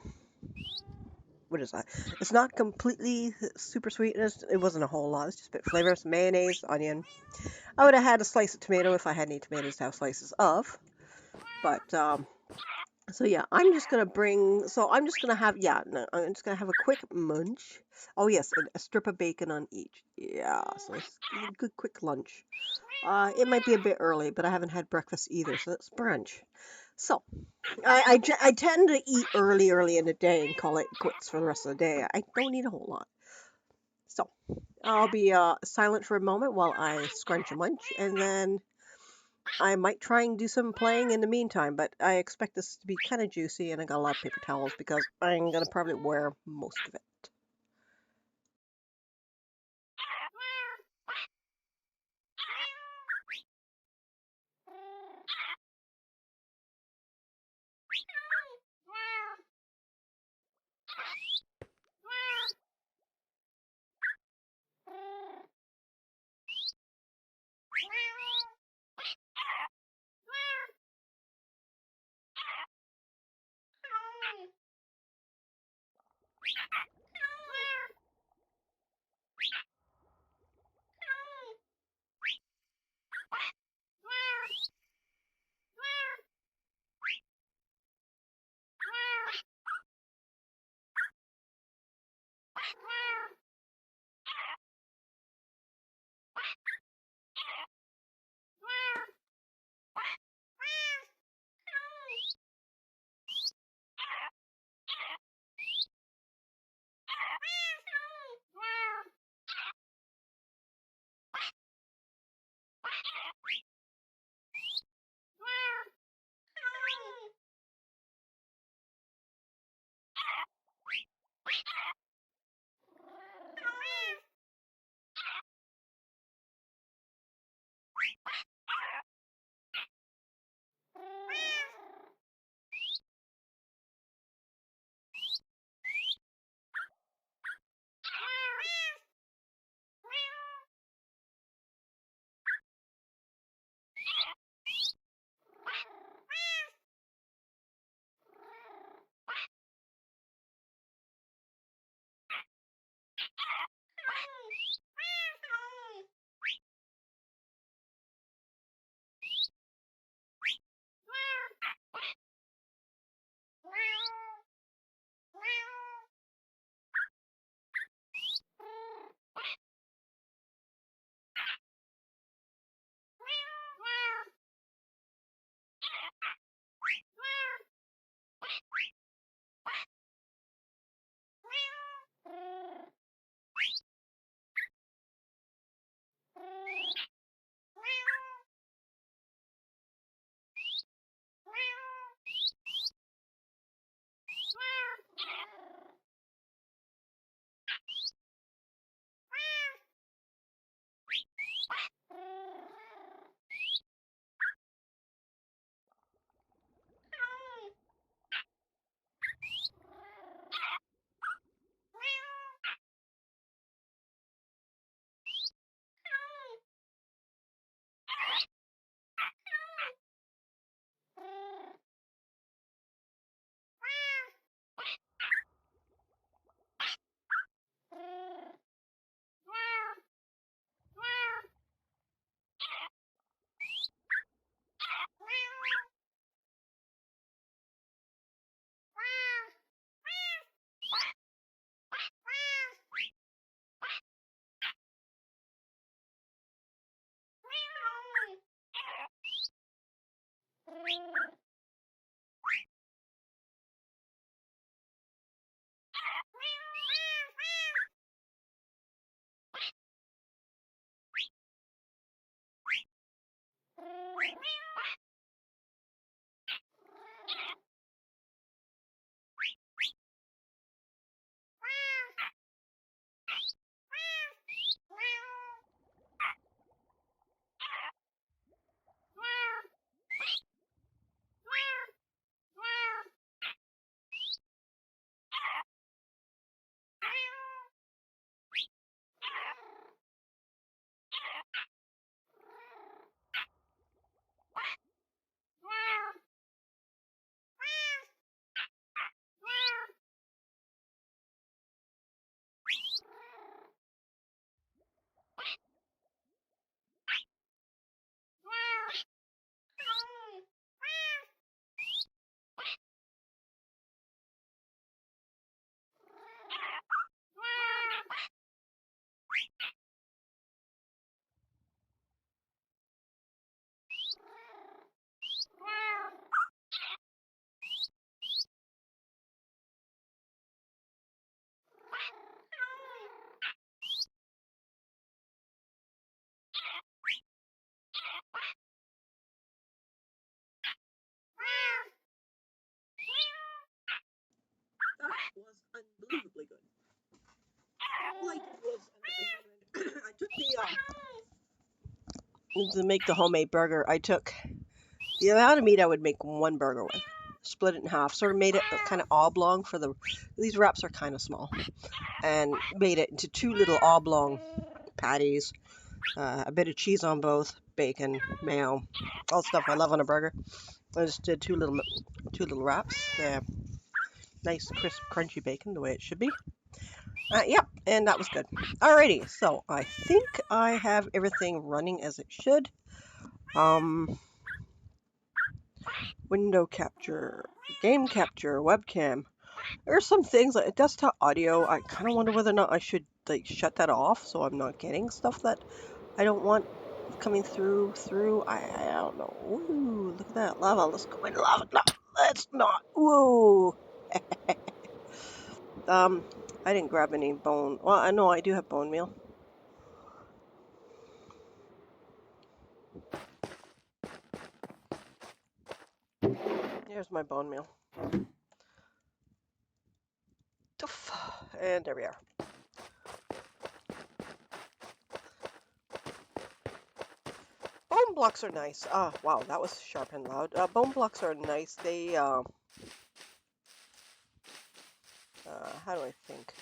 what is that? It's not completely super sweet. It wasn't a whole lot. It's just a bit of flavor, some mayonnaise, onion. I would have had a slice of tomato if I had any tomatoes to have slices of. But so yeah, I'm just gonna bring. So I'm just gonna have. Yeah, no, I'm just gonna have a quick munch. Oh yes, a strip of bacon on each. Yeah, so it's a good quick lunch. It might be a bit early, but I haven't had breakfast either, so it's brunch. So I tend to eat early in the day and call it quits for the rest of the day. I don't eat a whole lot. So I'll be silent for a moment while I scrunch a munch, and then I might try and do some playing in the meantime, but I expect this to be kind of juicy, and I got a lot of paper towels because I'm gonna probably wear most of it. That was unbelievably good. Like it was. I took to make the homemade burger. I took the amount of meat I would make one burger with, split it in half, sort of made it kind of oblong for the. These wraps are kind of small, and made it into two little oblong patties. A bit of cheese on both, bacon, mayo, all the stuff I love on a burger. I just did two little wraps. Nice crisp, crunchy bacon, the way it should be. Yep, and that was good. Alrighty, so I think I have everything running as it should. Window capture, game capture, webcam. There's some things like desktop audio. I kind of wonder whether or not I should like shut that off so I'm not getting stuff that I don't want coming through. I don't know. Ooh, look at that lava. Let's go in lava. No, let's not. Whoa. I didn't grab any bone. Well, I know I do have bone meal. Here's my bone meal. And there we are. Bone blocks are nice. Wow, that was sharp and loud. Bone blocks are nice. They, how do I think?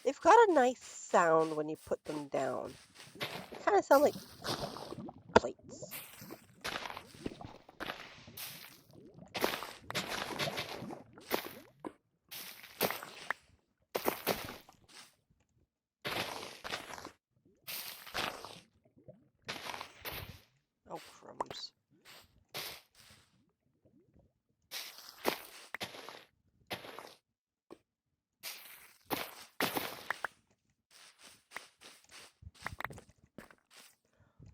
They've got a nice sound when you put them down. They kind of sound like plates. Oh, crumbs.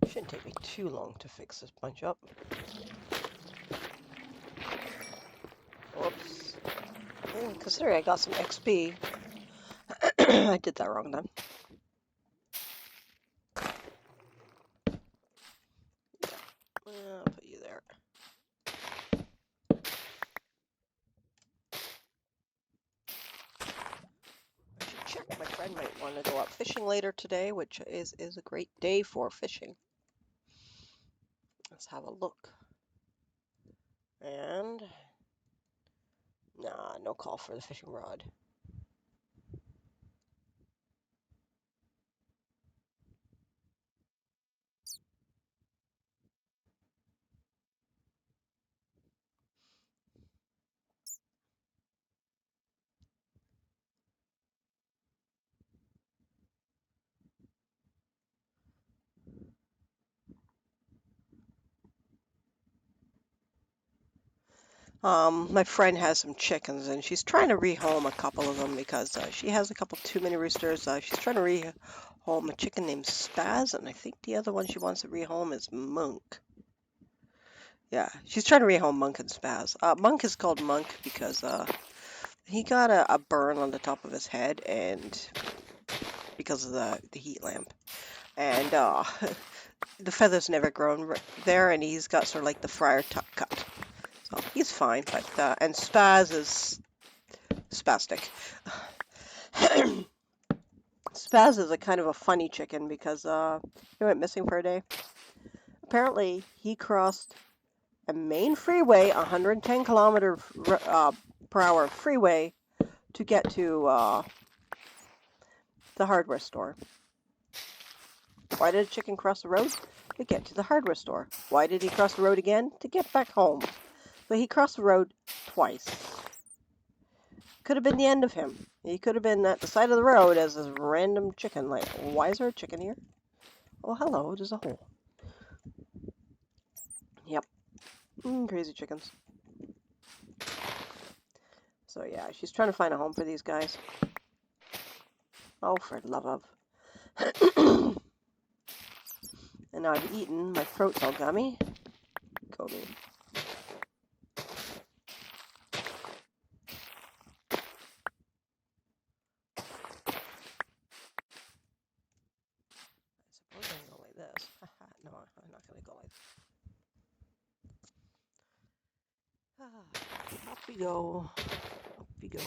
Shouldn't take me too long to fix this bunch up. Whoops. Considering I got some XP, I did that wrong then. I'll put you there. I should check. My friend might want to go out fishing later today, which is a great day for fishing. Let's have a look. And nah, no call for the fishing rod. My friend has some chickens and she's trying to rehome a couple of them because she has a couple too many roosters. She's trying to rehome a chicken named Spaz, and I think the other one she wants to rehome is Monk. Yeah, she's trying to rehome Monk and Spaz. Monk is called Monk because he got a burn on the top of his head and because of the heat lamp. And the feather's never grown there, and he's got sort of like the friar tuck cut. So he's fine, but, and Spaz is spastic. Spaz is a kind of a funny chicken because, he went missing for a day. Apparently, he crossed a main freeway, 110 per hour freeway, to get to, the hardware store. Why did a chicken cross the road? To get to the hardware store. Why did he cross the road again? To get back home. So he crossed the road twice. Could have been the end of him. He could have been at the side of the road as a random chicken. Like, why is there a chicken here? Oh, hello, there's a hole. Yep. Crazy chickens. So yeah, she's trying to find a home for these guys. Oh, for the love of. And now I've eaten. My throat's all gummy. Go me. I suppose I can go like this. No, I'm not going to go like this. Up we go. Up we go.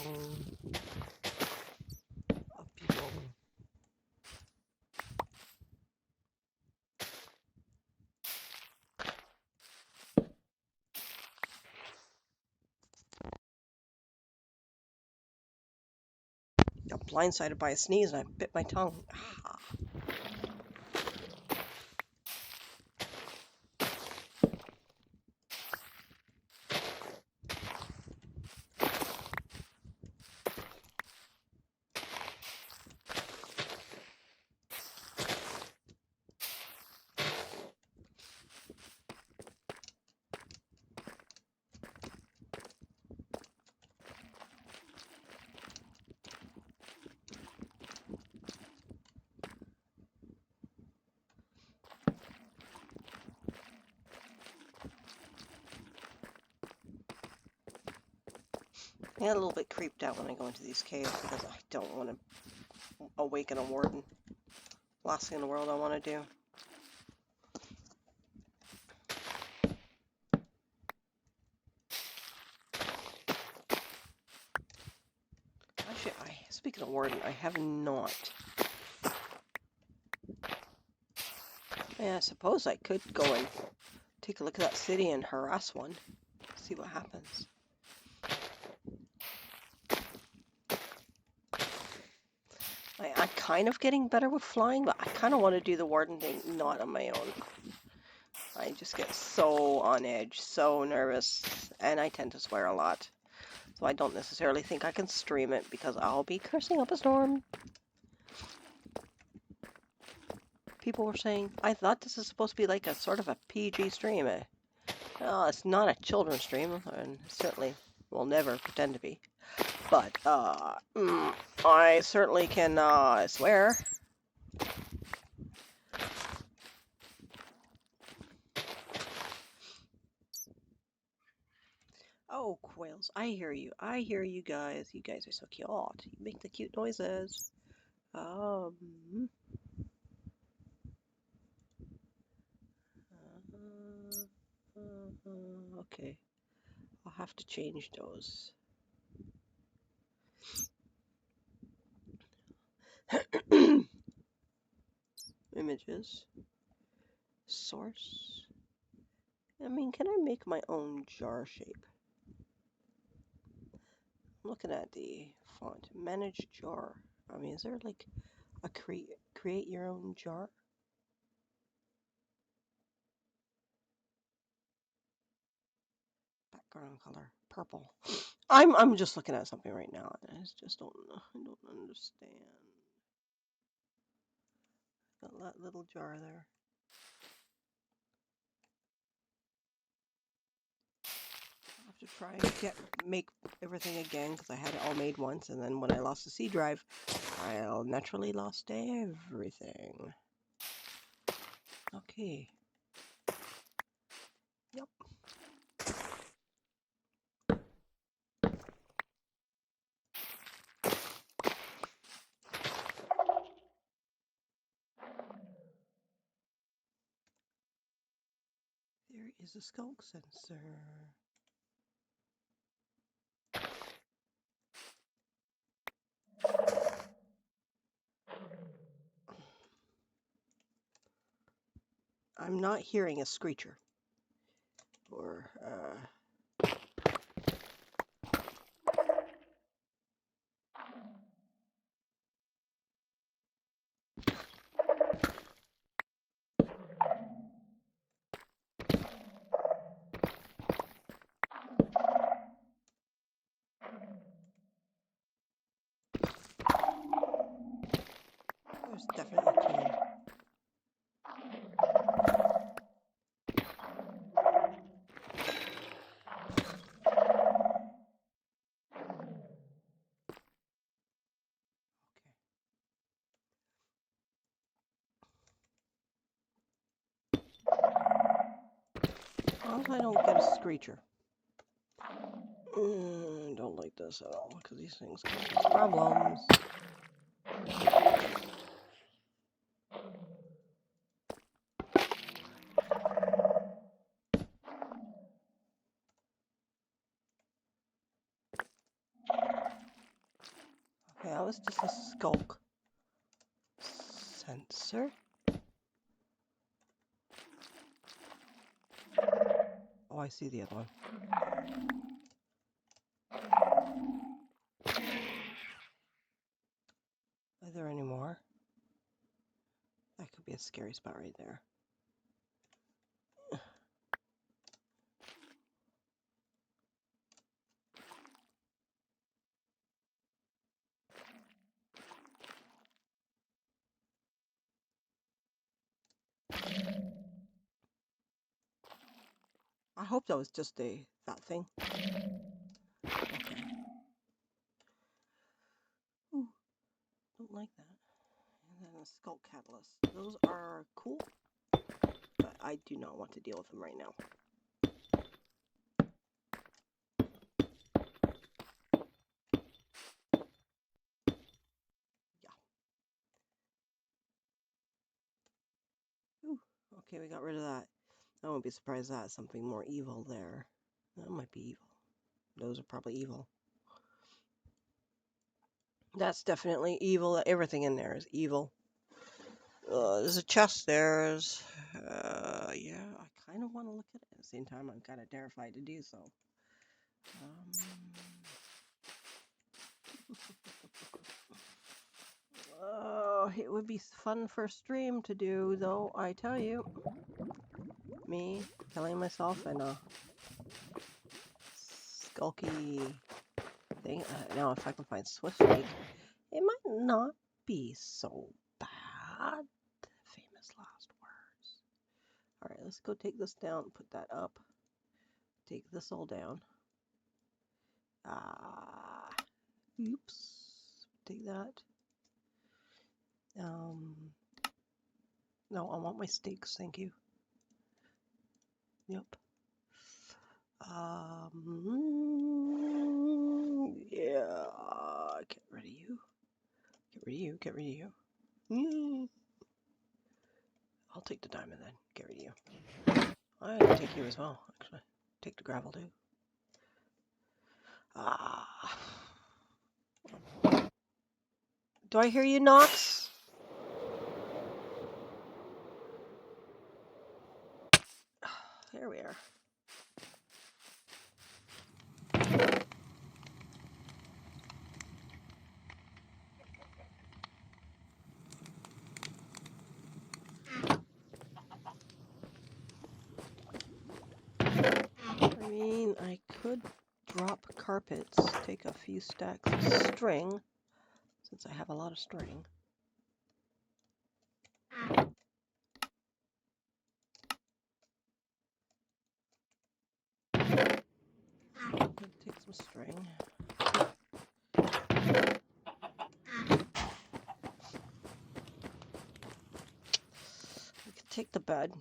Up you go. Got blindsided by a sneeze and I bit my tongue. I get a little bit creeped out when I go into these caves because I don't want to awaken a warden. Last thing in the world I want to do. Actually, speaking of warden, I have not. Yeah, I suppose I could go and take a look at that city and harass one. See what happens. I'm kind of getting better with flying, but I kind of want to do the warden thing not on my own. I just get so on edge, so nervous, and I tend to swear a lot. So I don't necessarily think I can stream it because I'll be cursing up a storm. People were saying, I thought this is supposed to be like a sort of a PG stream. Well, it's not a children's stream, and certainly will never pretend to be. But, I certainly can, swear. Oh, quails, I hear you. I hear you guys. You guys are so cute. You make the cute noises. Um, okay. I'll have to change those. Images. Source. I mean, can I make my own jar shape? I'm looking at the font. Manage jar. I mean, is there like a create your own jar? Background color. Purple. I'm just looking at something right now. I just don't know. I don't understand. That little jar there. I'll have to try and make everything again because I had it all made once, and then when I lost the C drive, I naturally lost everything. Okay. Yep. Where is the skulk sensor? I'm not hearing a screecher. Or, there's definitely two. Well, I don't get a screecher. Don't like this at all because these things cause problems. Okay, that was just a skulk sensor. Oh, I see the other one. Are there any more? That could be a scary spot right there. I hope that was just that thing. Okay. Ooh, don't like that. And then a skull catalyst. Those are cool, but I do not want to deal with them right now. Yeah. Ooh, okay, we got rid of that. I won't be surprised that's something more evil there. That might be evil. Those are probably evil. That's definitely evil. Everything in there is evil. There's a chest there. Yeah, I kind of want to look at it. At the same time, I'm kind of terrified to do so. Oh, it would be fun for stream to do, though, I tell you. Me killing myself in a skulky thing. Now, if I can find Swift Snake, it might not be so bad. Famous last words. Alright, let's go take this down, put that up. Take this all down. Oops. Take that. No, I want my steaks, thank you. Yep. Yeah. Get rid of you. Get rid of you. Get rid of you. I'll take the diamond then. Get rid of you. I can take you as well, actually. Take the gravel too. Do I hear you, Nox? There we are. I mean, I could drop carpets, take a few stacks of string, since I have a lot of string. Take some string. We could take the bed.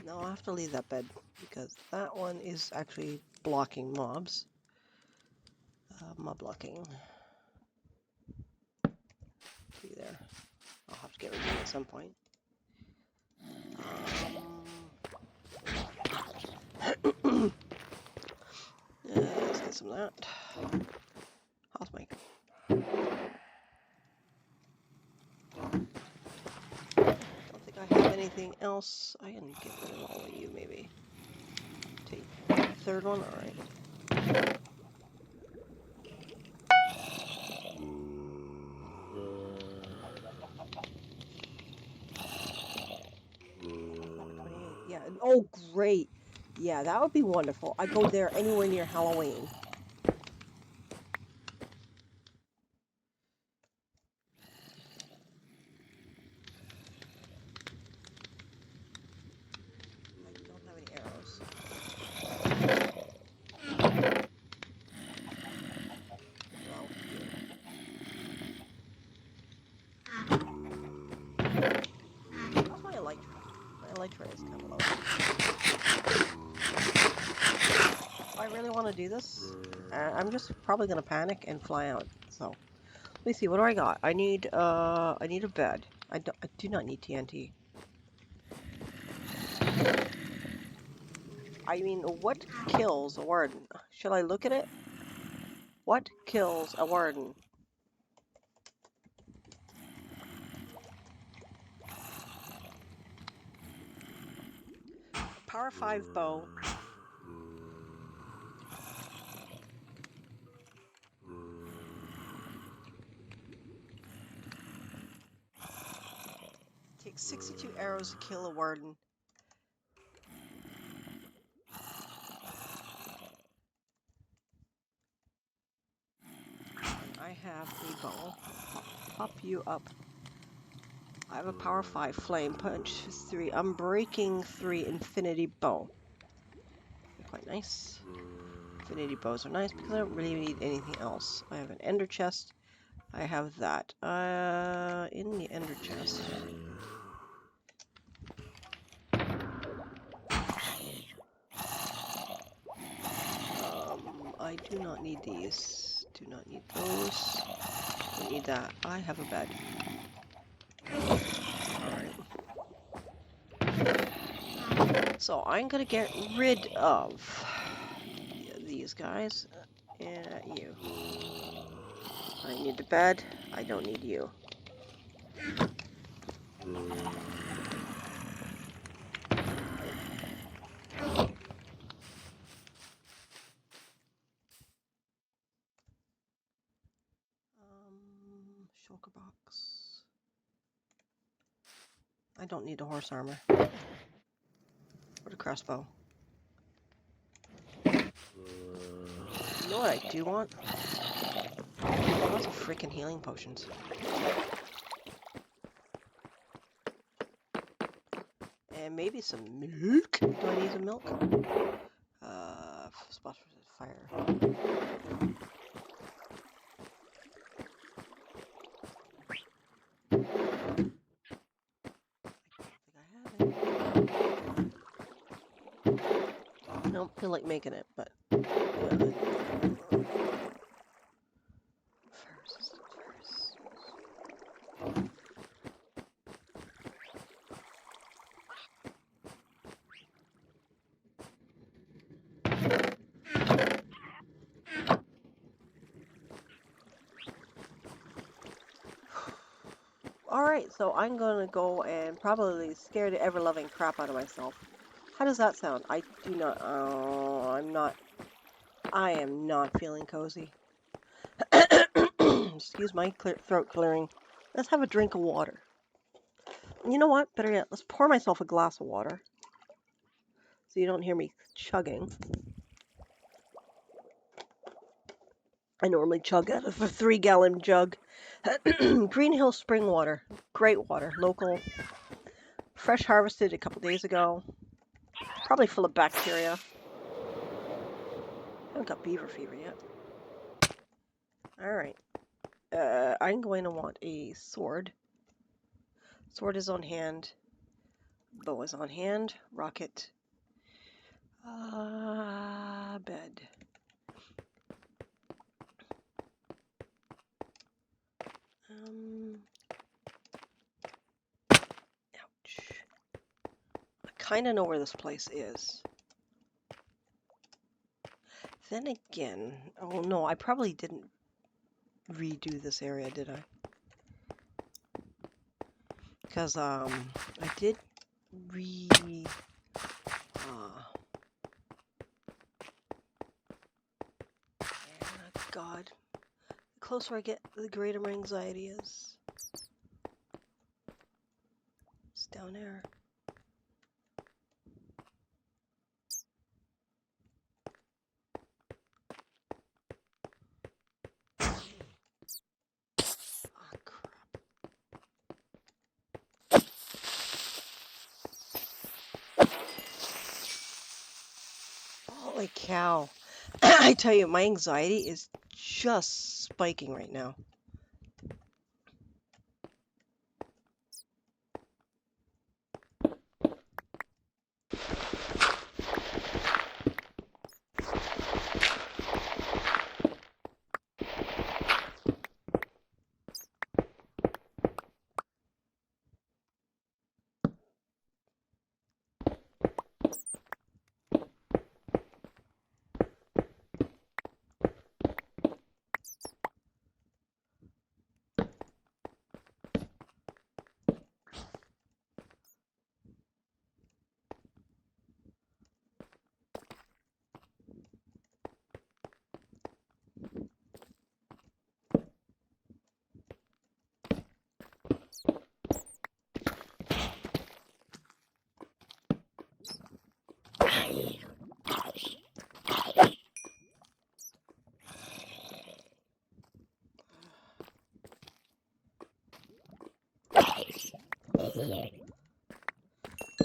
No, I'll have to leave that bed because that one is actually blocking mobs. Mob blocking. Be there. I'll have to get rid of it at some point. Let's get some of that. How's my... Don't think I have anything else. I can get rid of all of you, maybe. Take the third one, alright. Yeah. Oh, great. Yeah, that would be wonderful. I go there anywhere near Halloween. I don't have any arrows. How's my elytra? My elytra is kind of low. I really want to do this. I'm just probably gonna panic and fly out. So let me see. What do I got? I need a bed. I do not need TNT. I mean, what kills a warden? Should I look at it? What kills a warden? Power 5 bow. Takes 62 arrows to kill a warden. I have a bow. Pop you up. I have a power 5 flame punch 3 unbreaking 3 infinity bow. Quite nice. Infinity bows are nice because I don't really need anything else. I have an ender chest. I have that. In the ender chest. I do not need these. Do not need those. Don't need that. I have a bed. Alright. So I'm gonna get rid of these guys and you. I need the bed. I don't need you. Shulker box. I don't need a horse armor. Or a crossbow. You know what I do want? Lots of freaking healing potions. And maybe some milk. Do I need some milk? Spot for fire. I don't feel like making it, but Alright, so I'm gonna go and probably scare the ever-loving crap out of myself. How does that sound? I do not, I am not feeling cozy. Excuse my throat clearing. Let's have a drink of water. You know what? Better yet, let's pour myself a glass of water. So you don't hear me chugging. I normally chug out of a 3-gallon jug. Green Hill spring water. Great water. Local. Fresh harvested a couple days ago. Probably full of bacteria. Haven't got beaver fever yet. Alright. I'm going to want a sword. Sword is on hand. Bow is on hand. Rocket. Bed. Ouch. I kind of know where this place is. Then again, oh no, I probably didn't redo this area, did I? Because I did God, the closer I get, the greater my anxiety is. It's down there. Holy cow. I tell you, my anxiety is just spiking right now.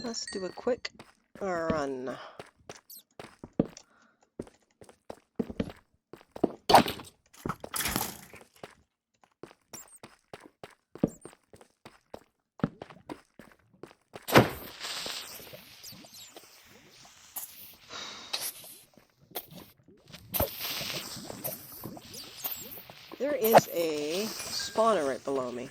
Let's do a quick run. There is a spawner right below me.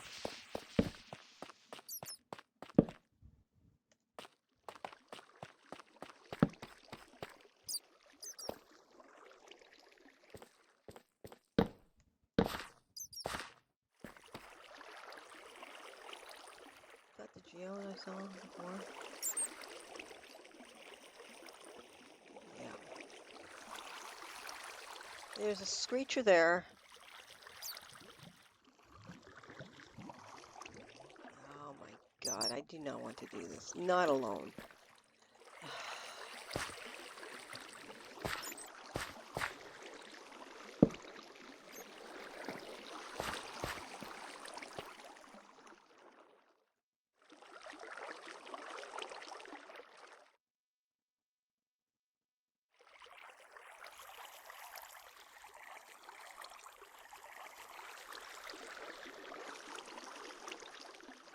Is that the geo that I saw before? Yeah. There's a screecher there. Oh my god, I do not want to do this. Not alone.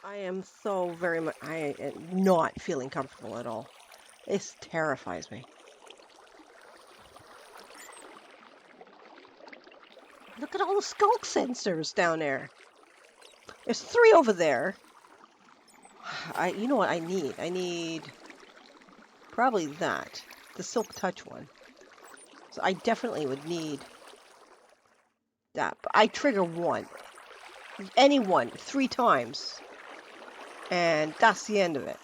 I am so very much, I am not feeling comfortable at all. This terrifies me. Look at all the skulk sensors down there. There's 3 over there. You know what I need? I need probably that, the Silk Touch one. So I definitely would need that. But I trigger one, any one, 3 times, and that's the end of it.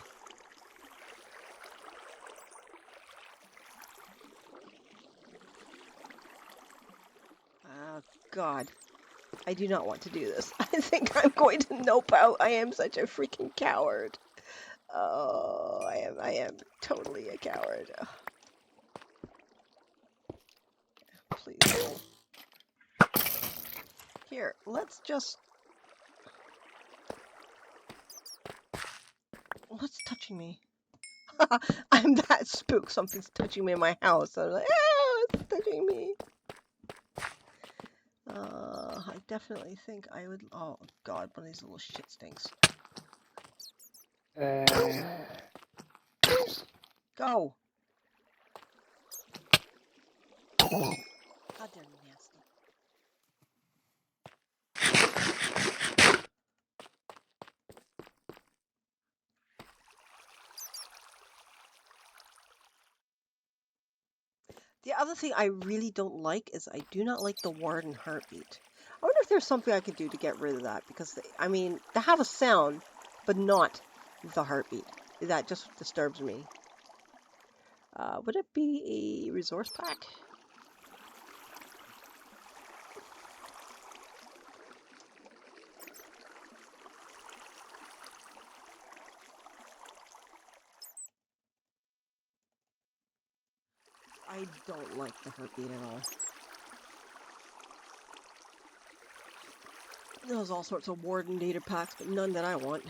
Oh God, I do not want to do this. I think I'm going to nope out. I am such a freaking coward. Oh, I am totally a coward. Please don't. Here, let's just... What's touching me? I'm that spooked. Something's touching me in my house. I'm like, ah, it's touching me. I definitely think I would... Oh, God, one of these little shit stinks. Go! God, they're nasty. The other thing I really don't like is I do not like the warden heartbeat. I wonder if there's something I could do to get rid of that because I mean, they have a sound, but not the heartbeat. That just disturbs me. Would it be a resource pack? I don't like the heartbeat at all. There's all sorts of warden data packs, but none that I want.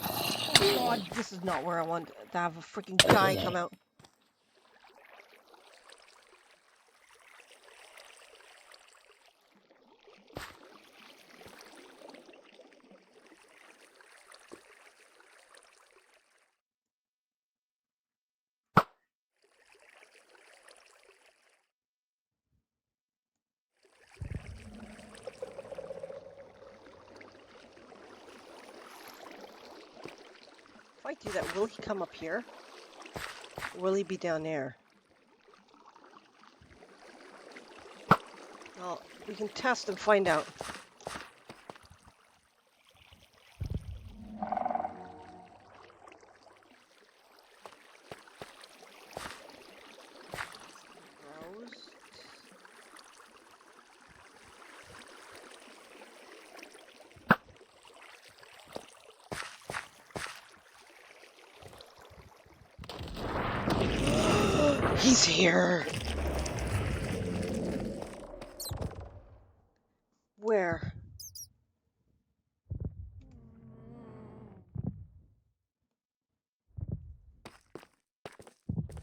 Oh God, this is not where I want to have a freaking guy come out. If I do that, will he come up here? Or will he be down there? Well, we can test and find out. Roast. He's here. Where?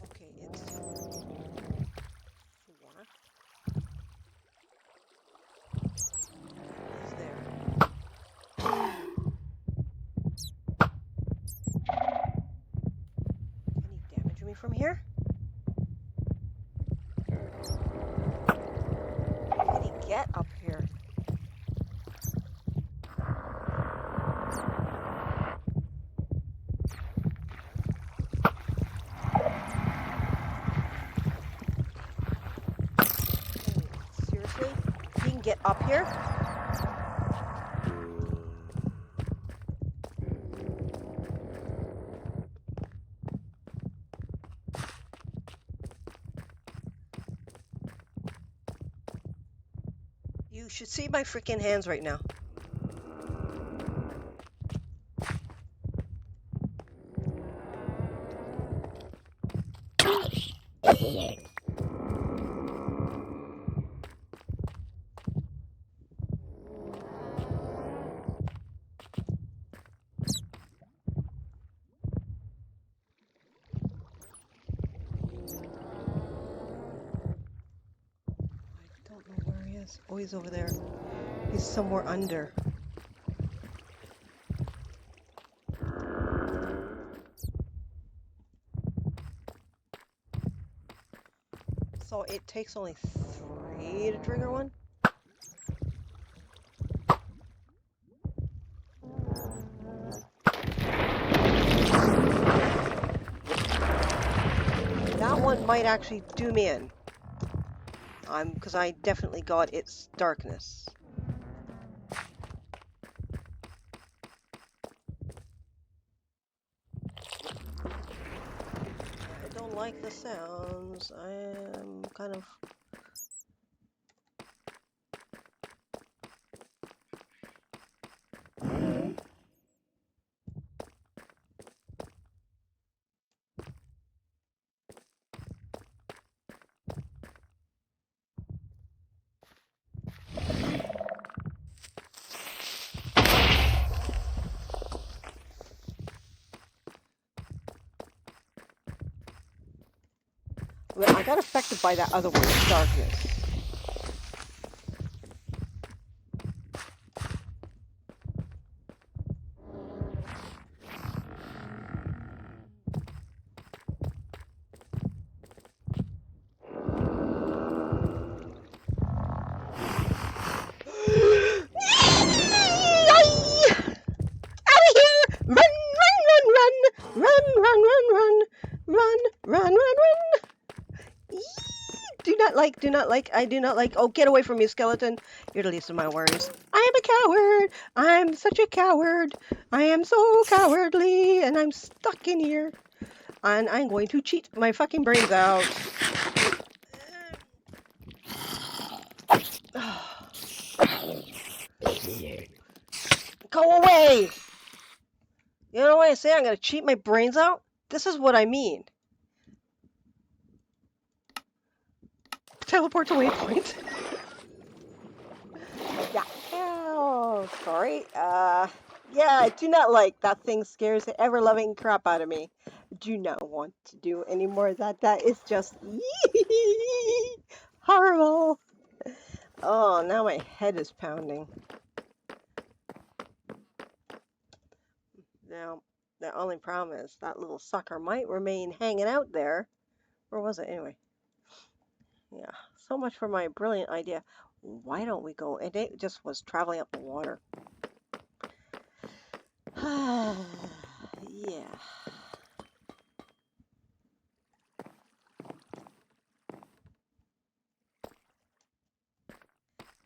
Okay, it's 4. He's there. Can he damage me from here? Can he get up here? Seriously? He can get up here? You should see my freaking hands right now. I don't know where he is. Oh, he's over there. He's somewhere under. So it takes only 3 to trigger one? That one might actually do me in. Because I definitely got its darkness. I don't like the sounds. I am kind of... Well, I got affected by that other one, darkness. do not like, I do not like. Oh, get away from me, skeleton. You're the least of my worries. I am a coward. I'm such a coward. I am so cowardly, and I'm stuck in here. And I'm going to cheat my fucking brains out. Go away! You know what I say? I'm gonna cheat my brains out? This is what I mean. Teleport to waypoint. Yeah. Oh, sorry. Yeah, I do not like that thing scares the ever-loving crap out of me. Do not want to do any more of that. That is just horrible. Oh, now my head is pounding. Now, the only problem is that little sucker might remain hanging out there. Where was it anyway? Yeah, so much for my brilliant idea. Why don't we go? And it just was traveling up the water. Yeah.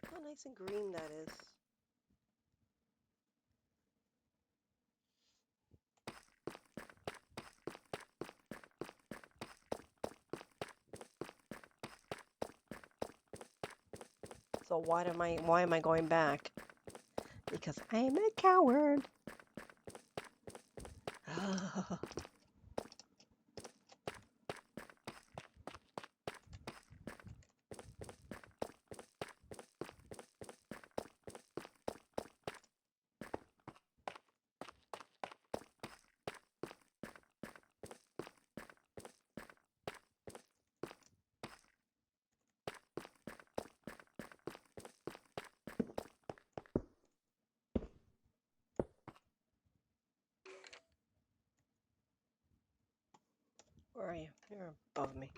How nice and green that is. So why am I going back? Because I'm a coward. Where are you? You're above me.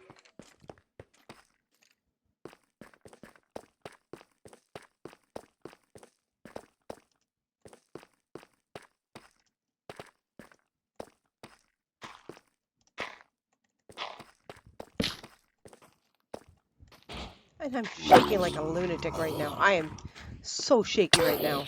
And I'm shaking like a lunatic right now. I am so shaky right now.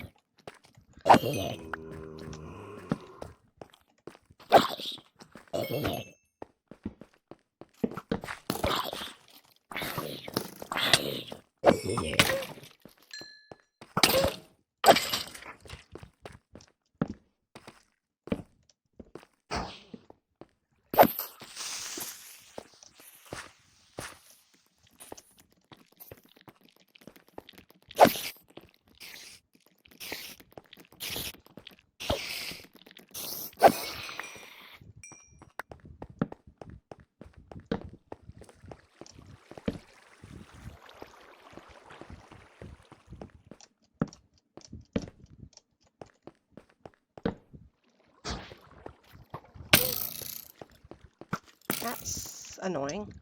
That's annoying.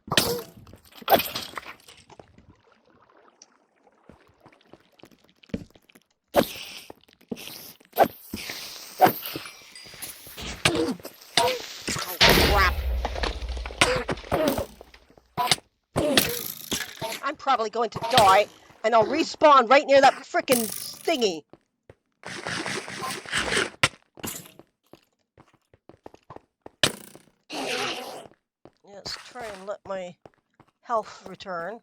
I'm probably going to die, and I'll respawn right near that frickin' thingy. Let's try and let my health return.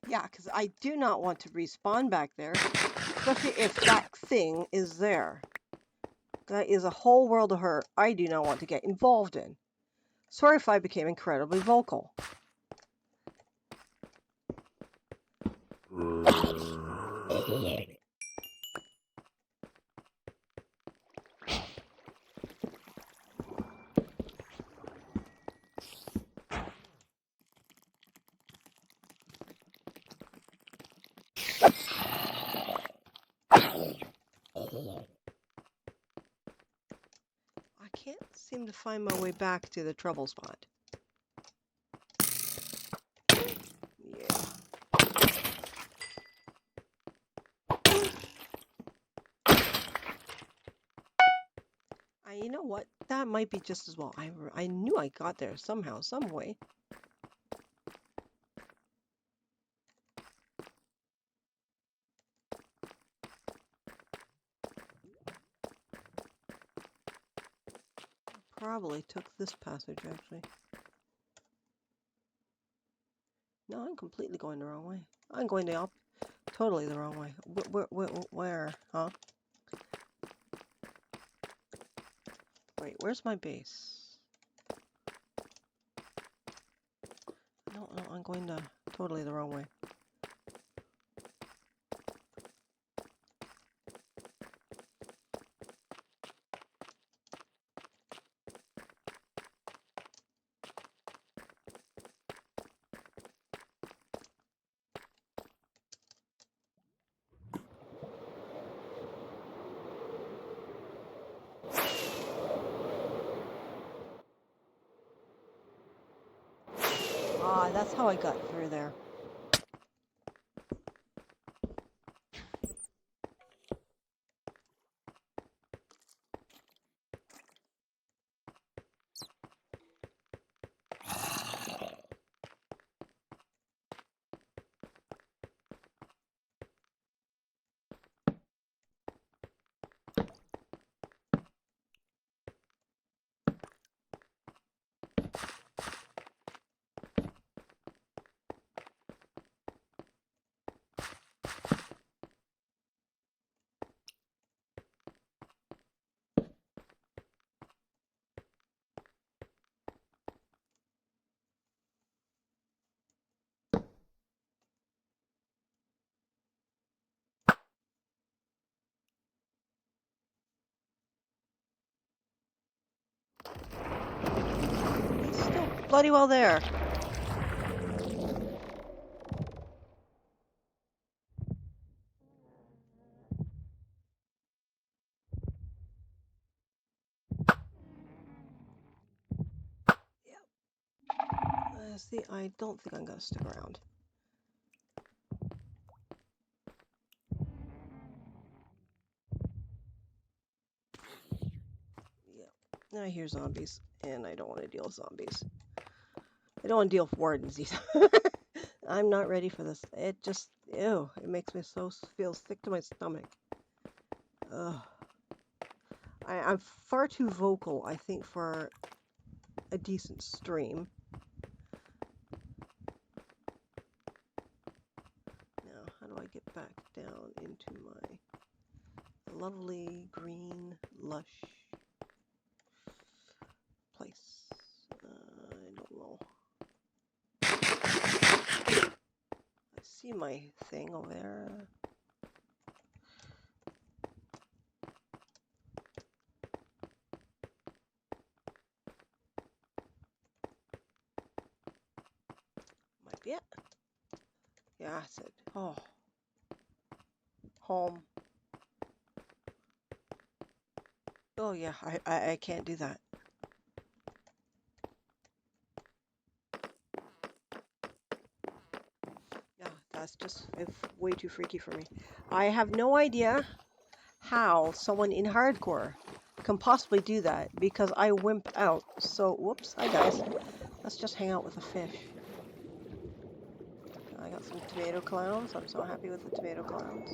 Yeah, because I do not want to respawn back there, especially if that thing is there. That is a whole world of hurt I do not want to get involved in. Sorry if I became incredibly vocal. I can't seem to find my way back to the trouble spot. know what? That might be just as well. I knew I got there somehow, some way. Probably took this passage, actually. No, I'm completely going the wrong way. I'm going totally the wrong way. Where? Huh? Wait, where's my base? No, I'm going totally the wrong way. Ah, that's how I got through there. He's still bloody well there. See, I don't think I'm gonna stick around. Yeah, I hear zombies, and I don't want to deal with zombies. I don't want to deal with wardens either. I'm not ready for this. It just, ew, it makes me feel sick to my stomach. Ugh. I'm far too vocal, I think, for a decent stream. Now, how do I get back down into my lovely, green, lush place? I don't know. I see my thing over there. Might be it. Yeah, that's it. Oh. Home. Oh yeah, I can't do that. Yeah, that's just way too freaky for me. I have no idea how someone in hardcore can possibly do that because I wimped out. So, whoops, hi guys. Let's just hang out with the fish. I got some tomato clowns. I'm so happy with the tomato clowns.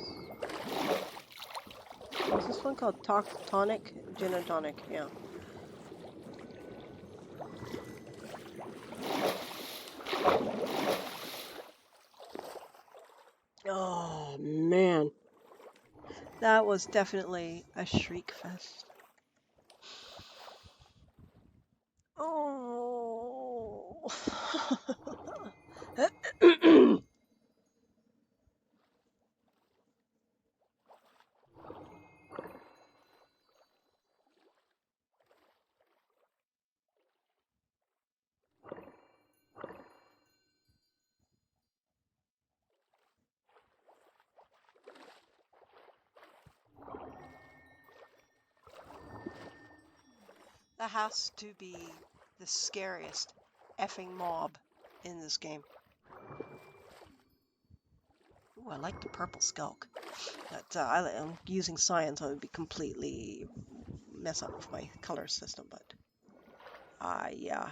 What's this one called? Tonic? Gin and tonic, yeah. Oh, man. That was definitely a shriek fest. Oh. That has to be the scariest effing mob in this game. Ooh, I like the purple skulk. But I'm using science, I would be completely mess up with my color system, but yeah,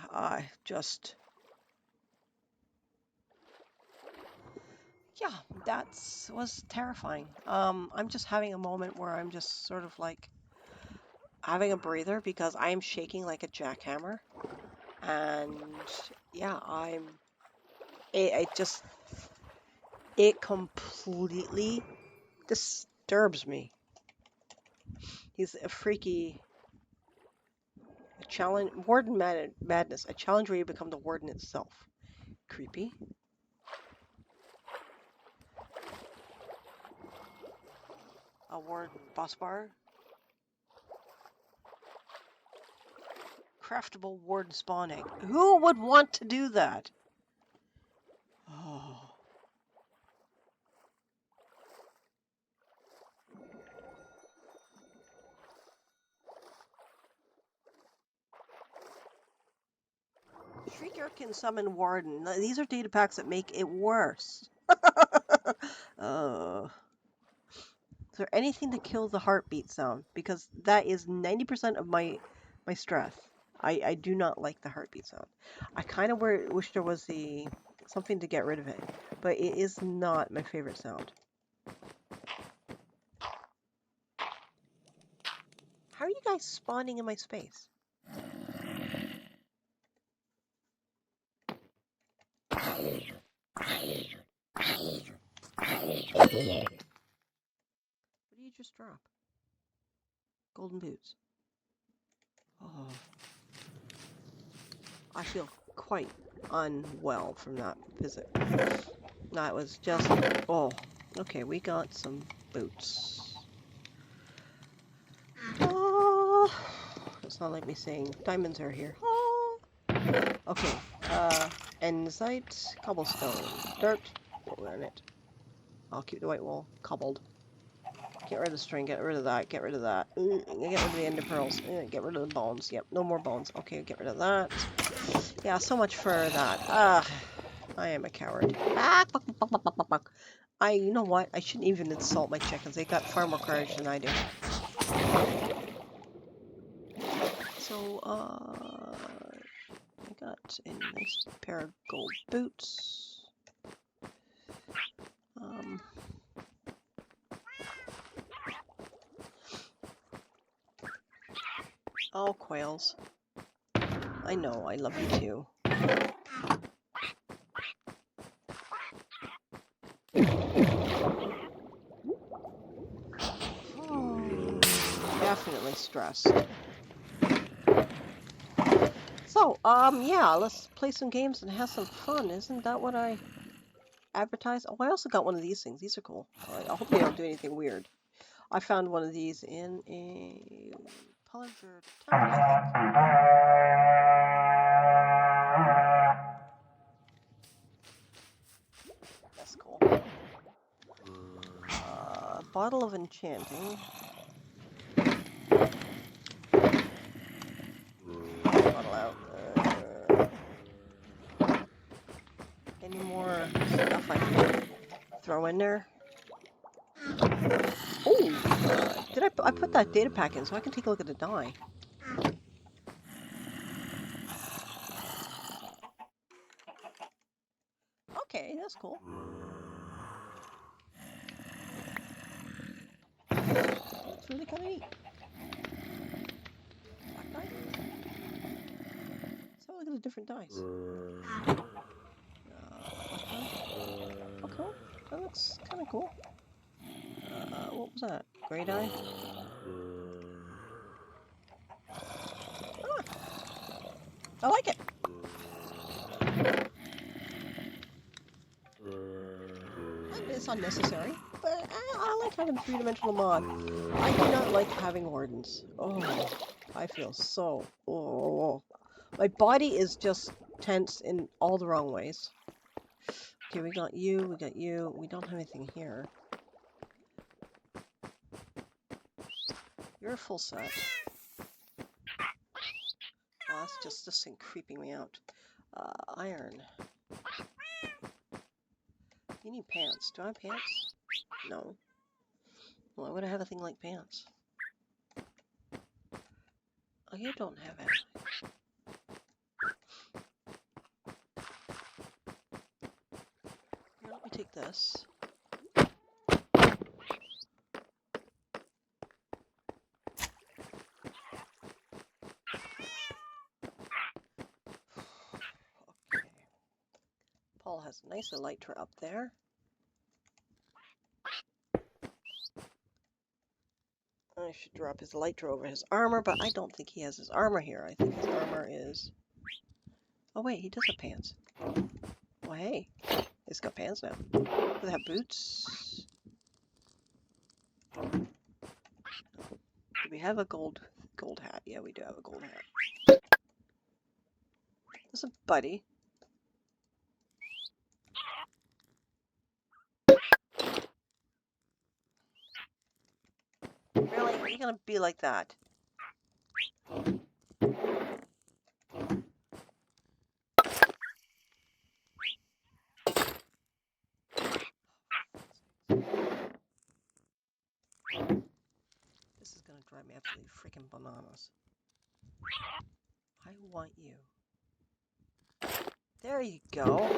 yeah, was terrifying. I'm just having a moment where I'm just sort of like having a breather because I am shaking like a jackhammer, and yeah, it completely disturbs me. He's a freaky challenge, madness, a challenge where you become the warden itself. Creepy. A warden boss bar. Craftable warden spawn egg. Who would want to do that? Oh. Shrieker can summon warden. These are data packs that make it worse. Is there anything to kill the heartbeat sound? Because that is 90% of my stress. I do not like the heartbeat sound. I kind of wish there was something to get rid of it, but it is not my favorite sound. How are you guys spawning in my space? What did you just drop? Golden boots. Oh. I feel quite unwell from that visit. That was just... Oh. Okay, we got some boots. Oh. It's not like me saying diamonds are here. Oh. Okay. Andesite, cobblestone, dirt, granite. I'll keep the white wool cobbled. Get rid of the string, get rid of that, get rid of that. Get rid of the ender pearls, get rid of the bones. Yep, no more bones. Okay, get rid of that. Yeah, so much for that. I am a coward. You know what? I shouldn't even insult my chickens. They got far more courage than I do. So, I got a nice pair of gold boots. Oh, quails. I know, I love you too. Oh, definitely stressed. So, yeah, let's play some games and have some fun. Isn't that what I advertised? Oh, I also got one of these things. These are cool. I hope they don't do anything weird. I found one of these in a Pillager temple, I think. That's cool. Bottle of enchanting. Bottle out. Any more stuff I can throw in there? Oh, I put that data pack in so I can take a look at the die. Okay, that's cool. It's really kind of neat. Black die? Let's have a look at the different dice. Black die? Oh, cool. That looks kind of cool. What was that? Gray die? Ah, I like it. It's unnecessary, but I like having a three-dimensional mod. I do not like having wardens. Oh, I feel so... Oh. My body is just tense in all the wrong ways. Okay, we got you, we got you. We don't have anything here. You're a full set. Oh, that's just this thing creeping me out. Iron. You need pants. Do I have pants? No. Why would I have a thing like pants? Oh, you don't have it. Here, let me take this. Okay. Paul has a nice elytra up there. I should drop his elytra over his armor, but I don't think he has his armor here. I think his armor is... Oh wait, he does have pants. Well, hey, he's got pants now. Do they have boots? Do we have a gold hat? Yeah, we do have a gold hat. Listen, buddy. Really? Are you gonna be like that? This is gonna drive me absolutely freaking bananas. I want you. There you go.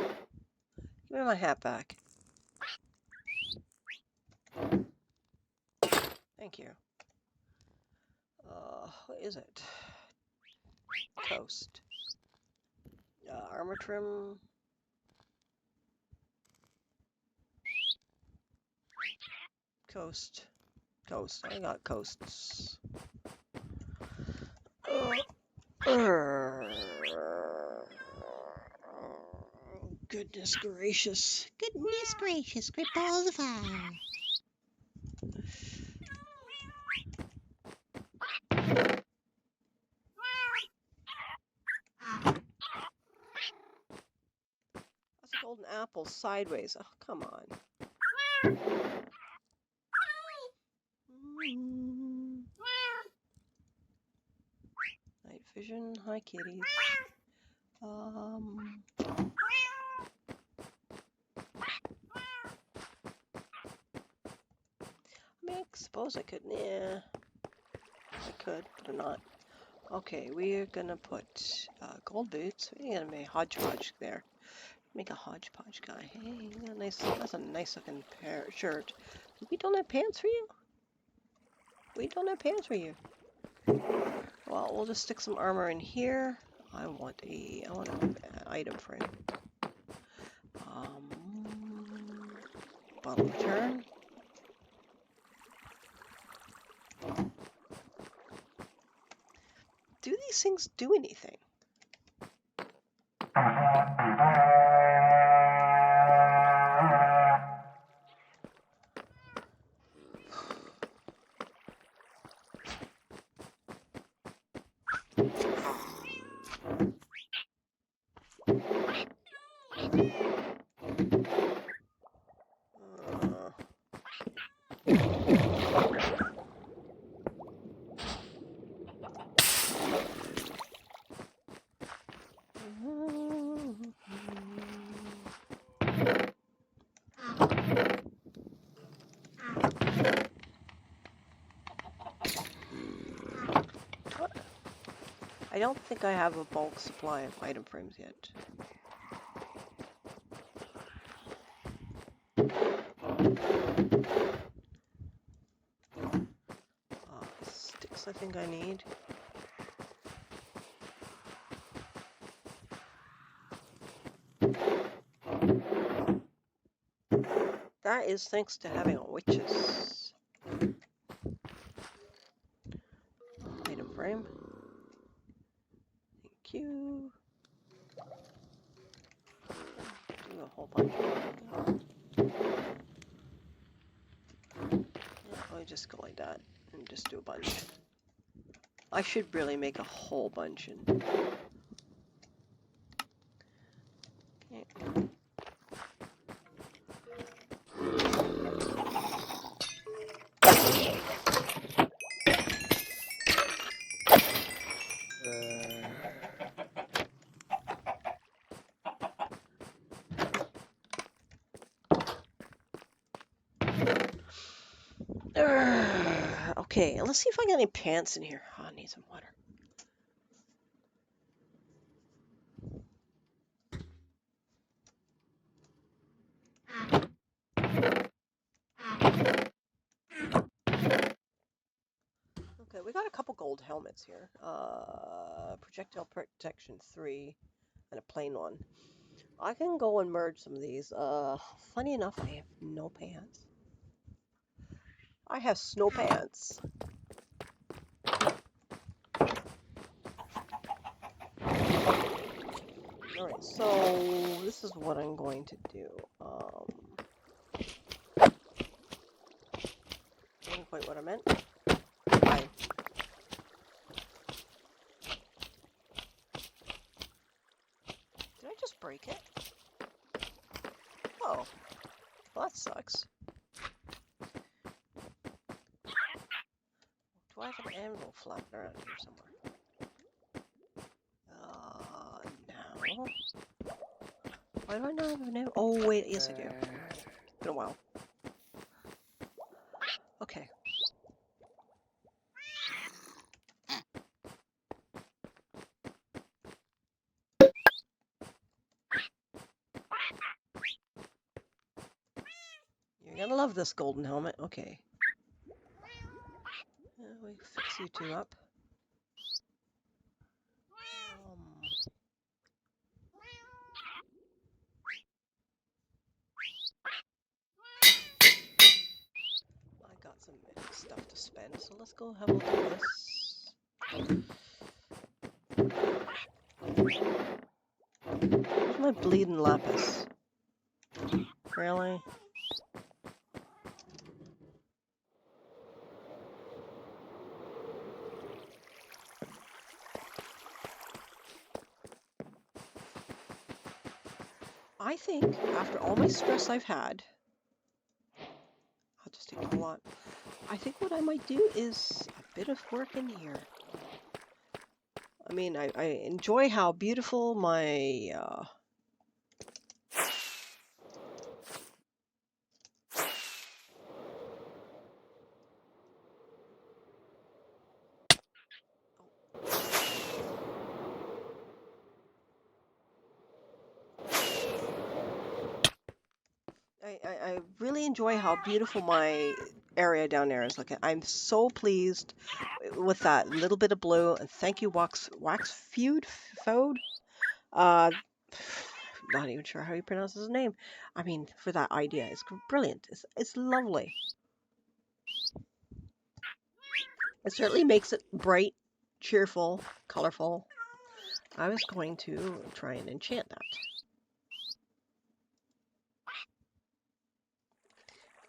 Give me my hat back. Thank you. What is it? Toast. Armor trim. Coast. Coast. I got coasts. Goodness gracious. Goodness gracious, grip balls of fire. That's a golden apple sideways. Oh, come on. Night vision. Hi, kitties. I mean, I suppose I could. Yeah, I could, but I'm not. Okay, we're gonna put gold boots. We're gonna make a hodgepodge there. Make a hodgepodge guy. Hey, you got a nice. That's a nice looking shirt. We don't have pants for you. We don't have pants for you. Well, we'll just stick some armor in here. I want an item frame. Bottle return. Do these things do anything? I don't think I have a bulk supply of item frames yet. Sticks I think I need. That is thanks to having a witches. Item frame. Thank you. Do a whole bunch. I'll just go like that and just do a bunch. I should really make a whole bunch. And okay. Okay, let's see if I got any pants in here. Oh, I need some water. Okay, we got a couple gold helmets here. Projectile protection 3 and a plain one. I can go and merge some of these. Funny enough, I have no pants. I have snow pants. Alright, so this is what I'm going to do. Wasn't quite what I meant. Fine. Did I just break it? Oh, well, that sucks. Do I have an anvil flapping around here somewhere? No. Why do I not have an anvil? Oh, wait, yes I do. It's been a while. Okay. You're gonna love this golden helmet. Okay. We fix you two up. I got some stuff to spend, so let's go have a look at this. Where's my bleeding lapis? Really? I think after all my stress I've had, I'll just take a lot. I think what I might do is a bit of work in here. I mean, I enjoy how beautiful my I really enjoy how beautiful my area down there is looking. I'm so pleased with that little bit of blue. And thank you, Fode. Uh, not even sure how you pronounce his name. I mean, for that idea, it's brilliant. It's lovely. It certainly makes it bright, cheerful, colorful. I was going to try and enchant that.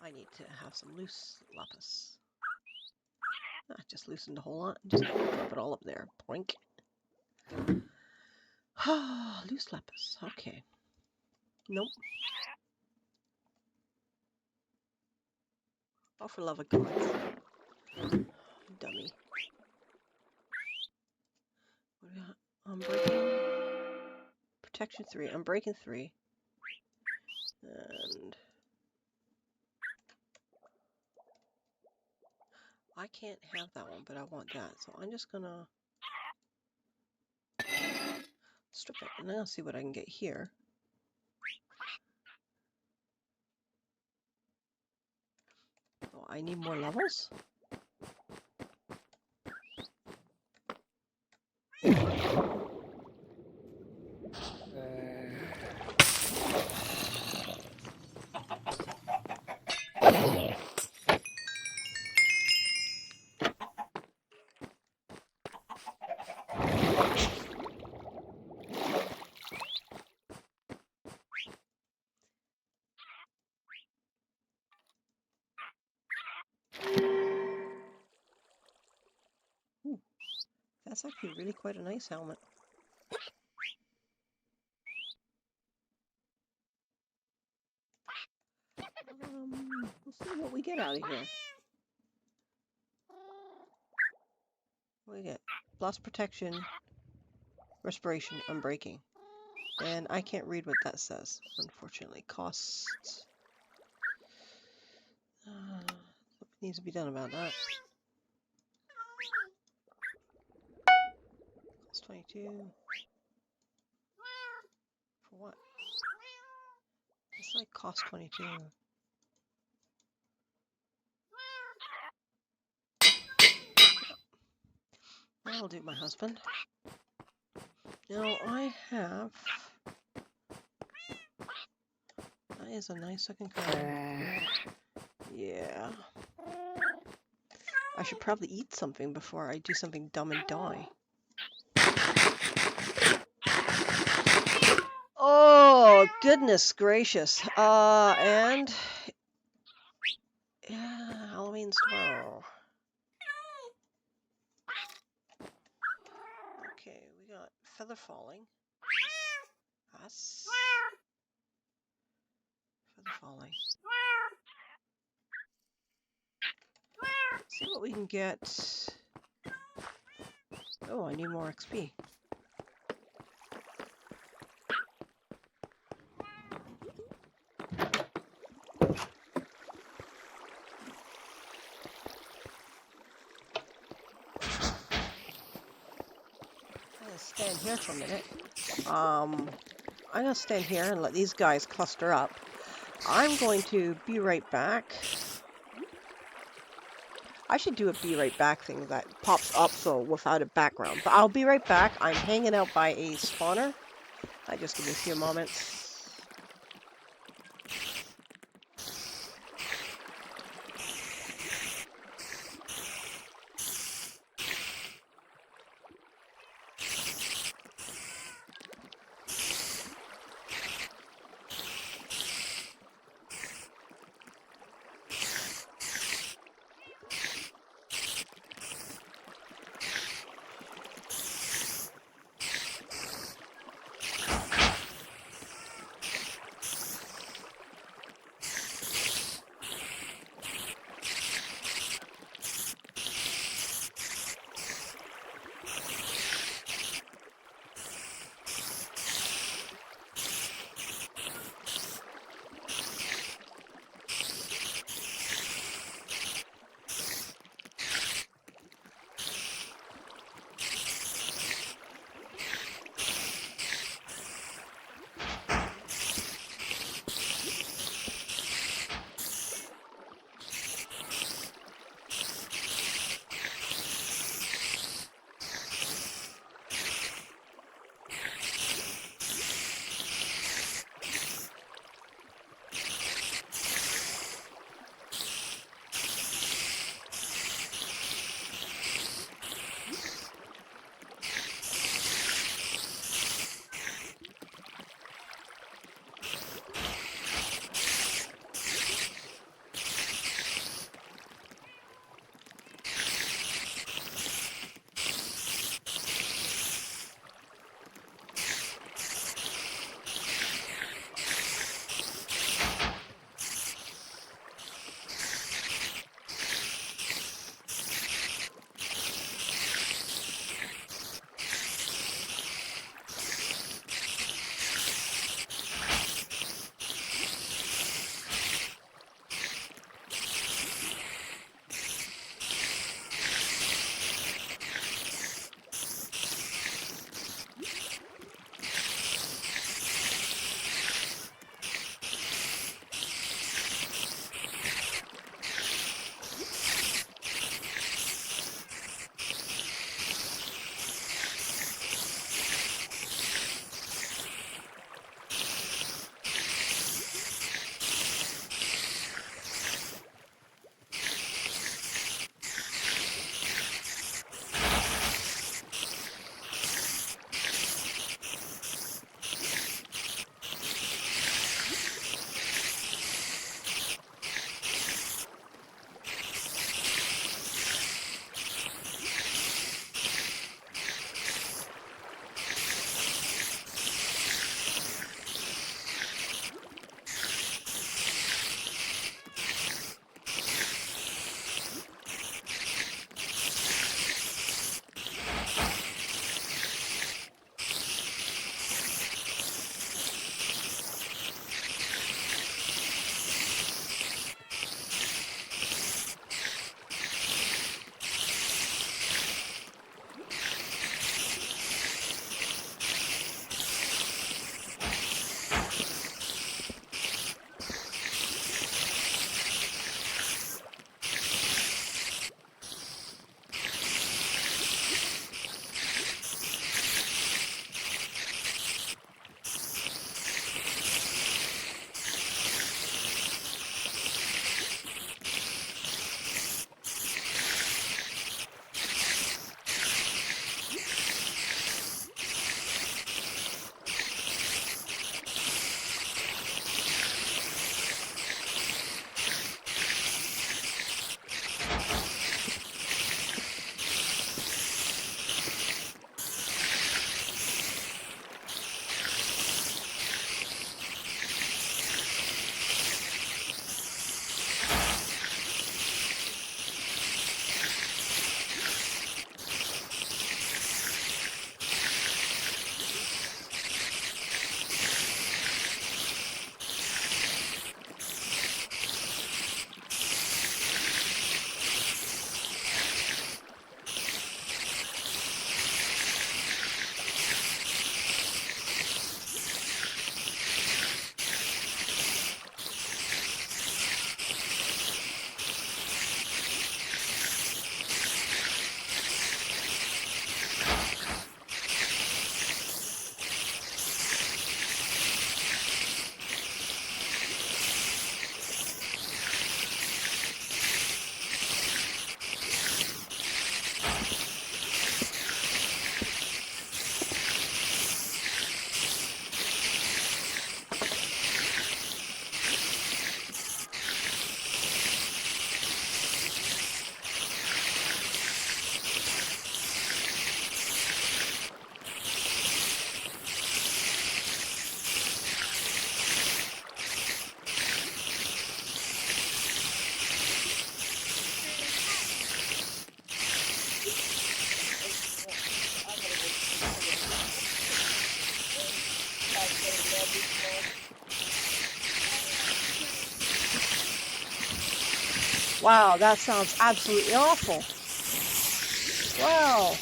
I need to have some loose lapis. Just loosened a whole lot. Just drop it all up there. Boink. Loose lapis. Okay. Nope. Oh, for love of God. Dummy. What do we got? I'm breaking... Protection 3. I'm breaking 3. And... I can't have that one, but I want that. So I'm just gonna... strip it. And then I'll see what I can get here. Oh, I need more levels? Ooh, that's actually really quite a nice helmet. Let's see what we get out of here. What do we get? Blast protection, respiration, unbreaking. And I can't read what that says, unfortunately. Costs. Something needs to be done about that. Cost 22. For what? It's like cost 22. That'll do, my husband. Now I have... That is a nice looking car. Yeah. I should probably eat something before I do something dumb and die. Oh, goodness gracious. And... Yeah, Halloween's tomorrow. Okay, we got feather falling. Us. Feather falling. See what we can get. Oh, I need more XP. I'm gonna stand here for a minute. I'm gonna stand here and let these guys cluster up. I'm going to be right back. I should do a be right back thing that pops up so without a background. But I'll be right back. I'm hanging out by a spawner. Just give me a few moments. Wow, that sounds absolutely awful. Wow.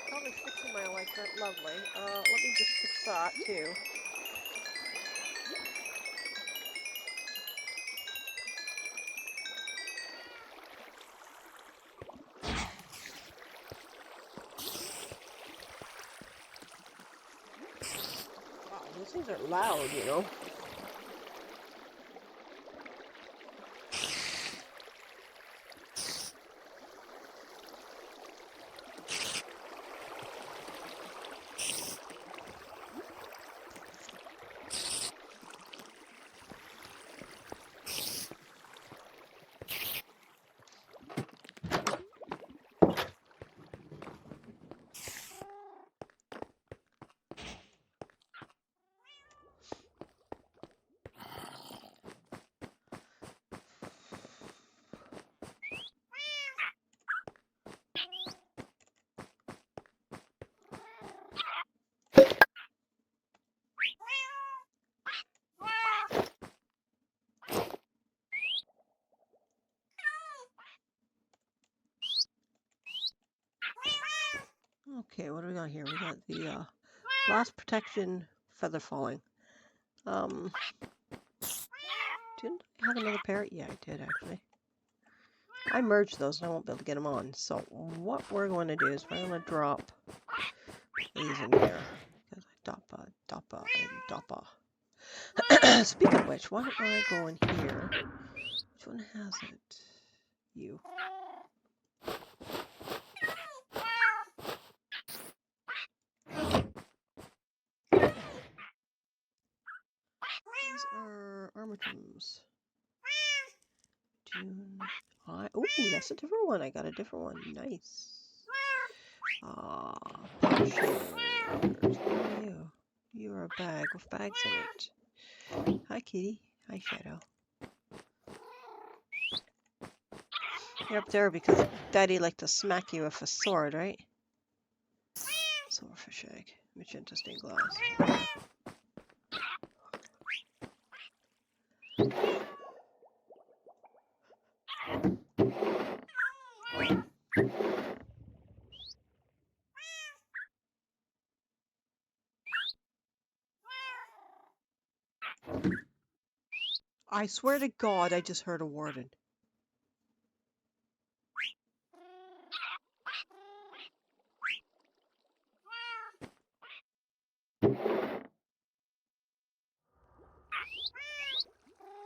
Probably fixing my electric. Lovely. Let me just fix that too. Wow, those things are loud, you know. Okay, what do we got here? We got the blast protection feather falling. Didn't I have another parrot? Yeah, I did actually. I merged those and I won't be able to get them on. So what we're going to do is we're going to drop these in here. Because I doppa, and doppa. Speaking of which, why don't I go in here? Which one has it? You. These are armatums. June. Ooh, that's a different one. I got a different one. Nice. Poshers. Where are you? You are a bag with bags in it. Hi, kitty. Hi, Shadow. You're up there because Daddy liked to smack you with a sword, right? Silverfish egg. Magenta stained glass. I swear to God, I just heard a warden.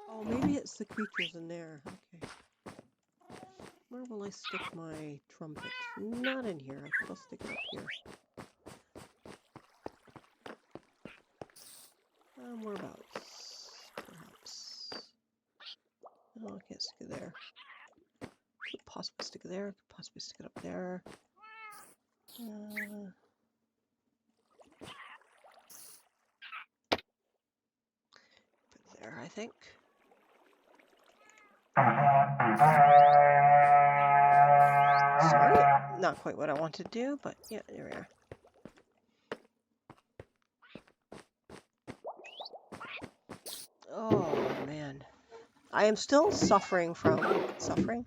Oh, maybe it's the creatures in there. Okay. Where will I stick my trumpet? Not in here. I think I'll stick it up here. Whereabouts? Perhaps. Oh, I can't stick it there. Could possibly stick it there. Could possibly stick it up there. Put it there, I think. Sorry, not quite what I wanted to do, but yeah, there we are. Oh man, I am still suffering from suffering.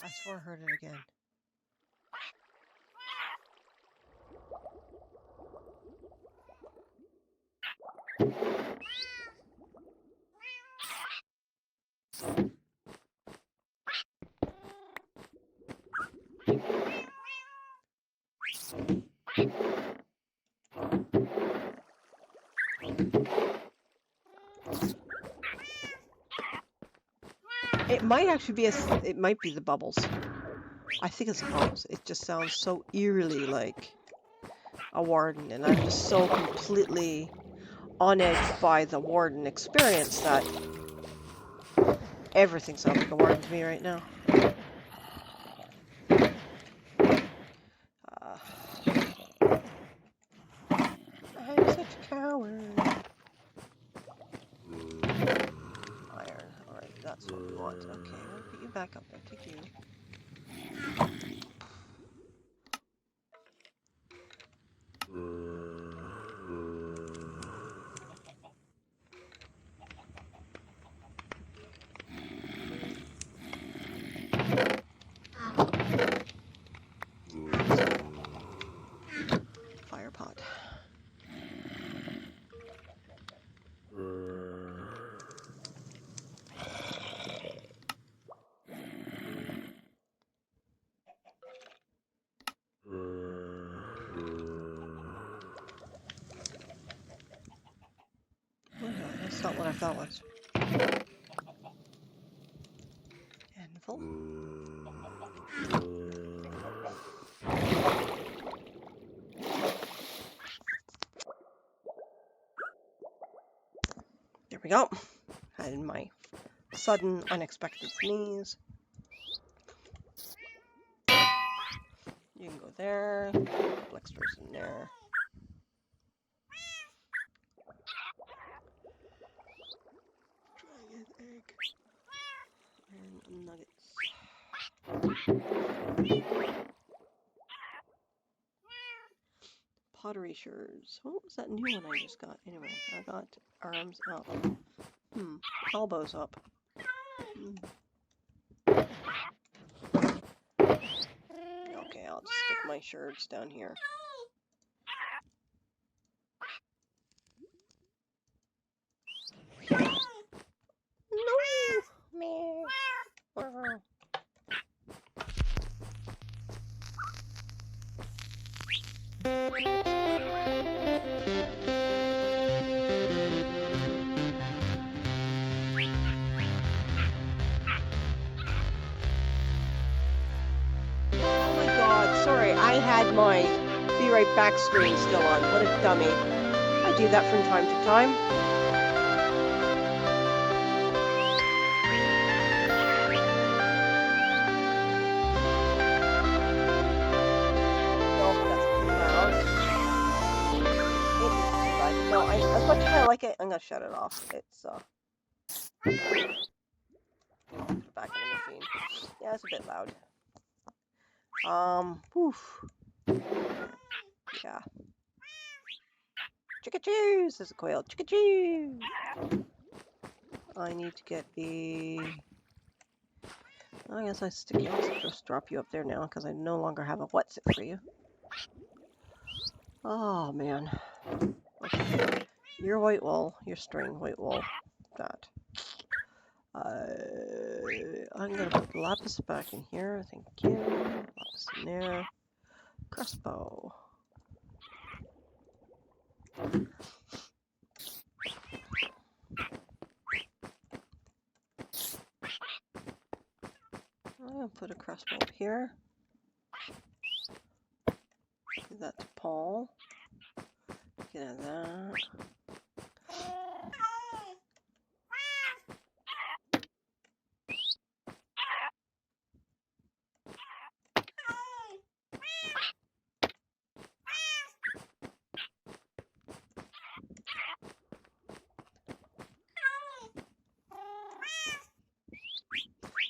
I swore I heard it again. It might actually be it might be the bubbles. I think it's the bubbles. It just sounds so eerily like a warden, and I'm just so completely on edge by the warden experience that everything sounds like a warden to me right now. I'm such a coward. Iron. Alright, that's what we want. Okay, we'll put you back up there. Take you. Fire pot. Oh, no, that's not what I thought was. Anvil. There we go. Had my sudden, unexpected sneeze. You can go there. Blixter's in there. Dragon egg. And nuggets. Pottery shards. What was that new one I just got? Anyway, I got arms up. Elbows up. Okay, I'll just stick my shards down here. No! Meh. Oh my god, sorry, I had my Be Right Back screen still on. What a dummy. I do that from time to time. No, as much as I like it, I'm gonna shut it off. It's put it back in the machine. Yeah, it's a bit loud. Woof. Yeah. Chicka-choos! There's a quail. Chicka-choo! I need to get the... I guess I'll just drop you up there now, because I no longer have a what's it for you. Oh, man. Okay. Your white wool, your string white wool. That. I'm going to put lapis back in here. Thank you. Lapis in there. Crossbow. I'm going to put a crossbow up here. Give that to Paul. Get that.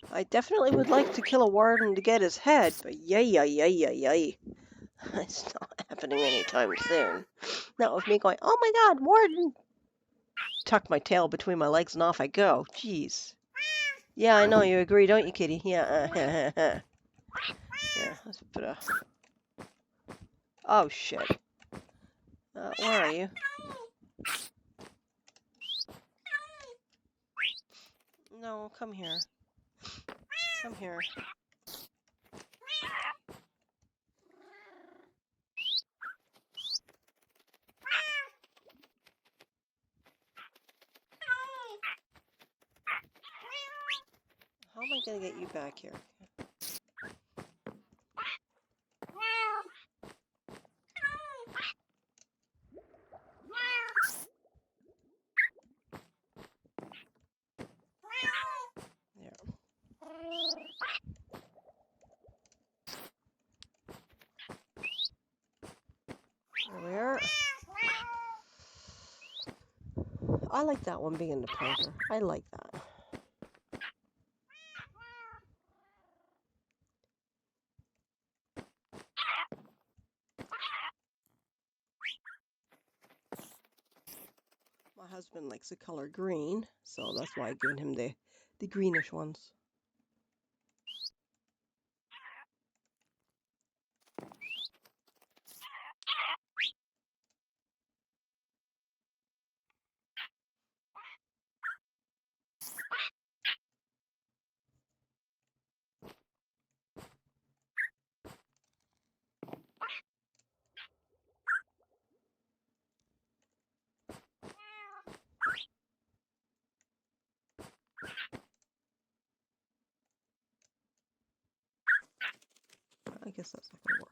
I definitely would like to kill a warden to get his head, but yay. It's not happening anytime soon. Not with me going, oh my god, warden! Tuck my tail between my legs and off I go. Jeez. Yeah, I know, you agree, don't you, kitty? Yeah, yeah, let's put a... Oh, shit. Where are you? No, come here. Come here. How am I gonna get you back here? There we are. I like that one being the planter. I like that. husband likes the color green, so that's why I've given him the greenish ones. I guess that's not going to work.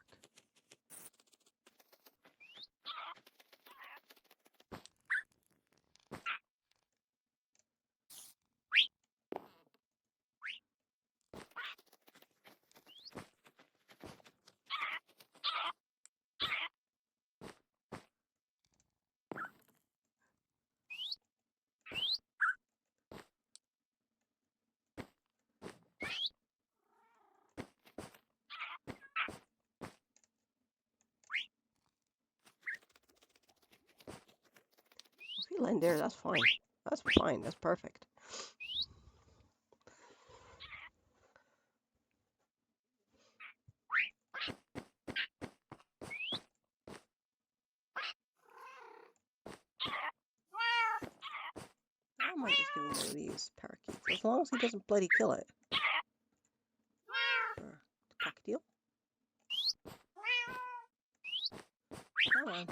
If you land there, that's fine. That's fine. That's perfect. I might just give him one of these parakeets, as long as he doesn't bloody kill it. Or cockatiel. Come on.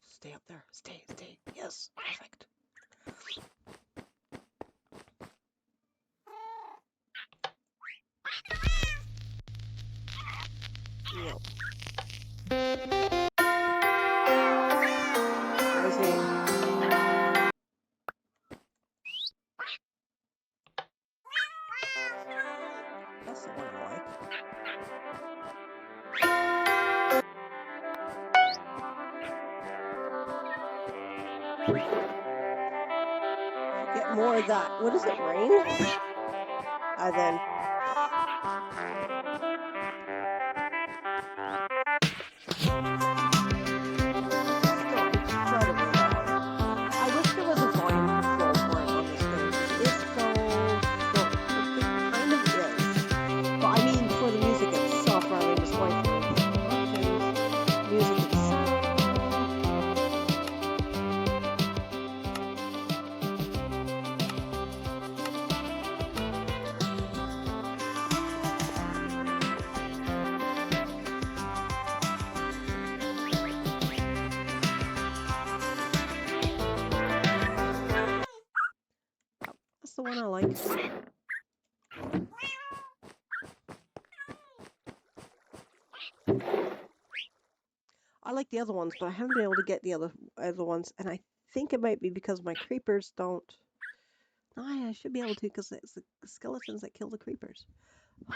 Stay up there. Stay. Yes, perfect. Yep. Rising. That's the one I like. Get more of that. What is it, rain? Then. Still incredibly loud. I wish there was a volume control for it on this thing. It's so it kind of is. But I mean for the music itself rather than just going through options, music itself. That's the one I like. I like the other ones, but I haven't been able to get the other ones, and I think it might be because my creepers don't. No, I should be able to because it's the skeletons that kill the creepers.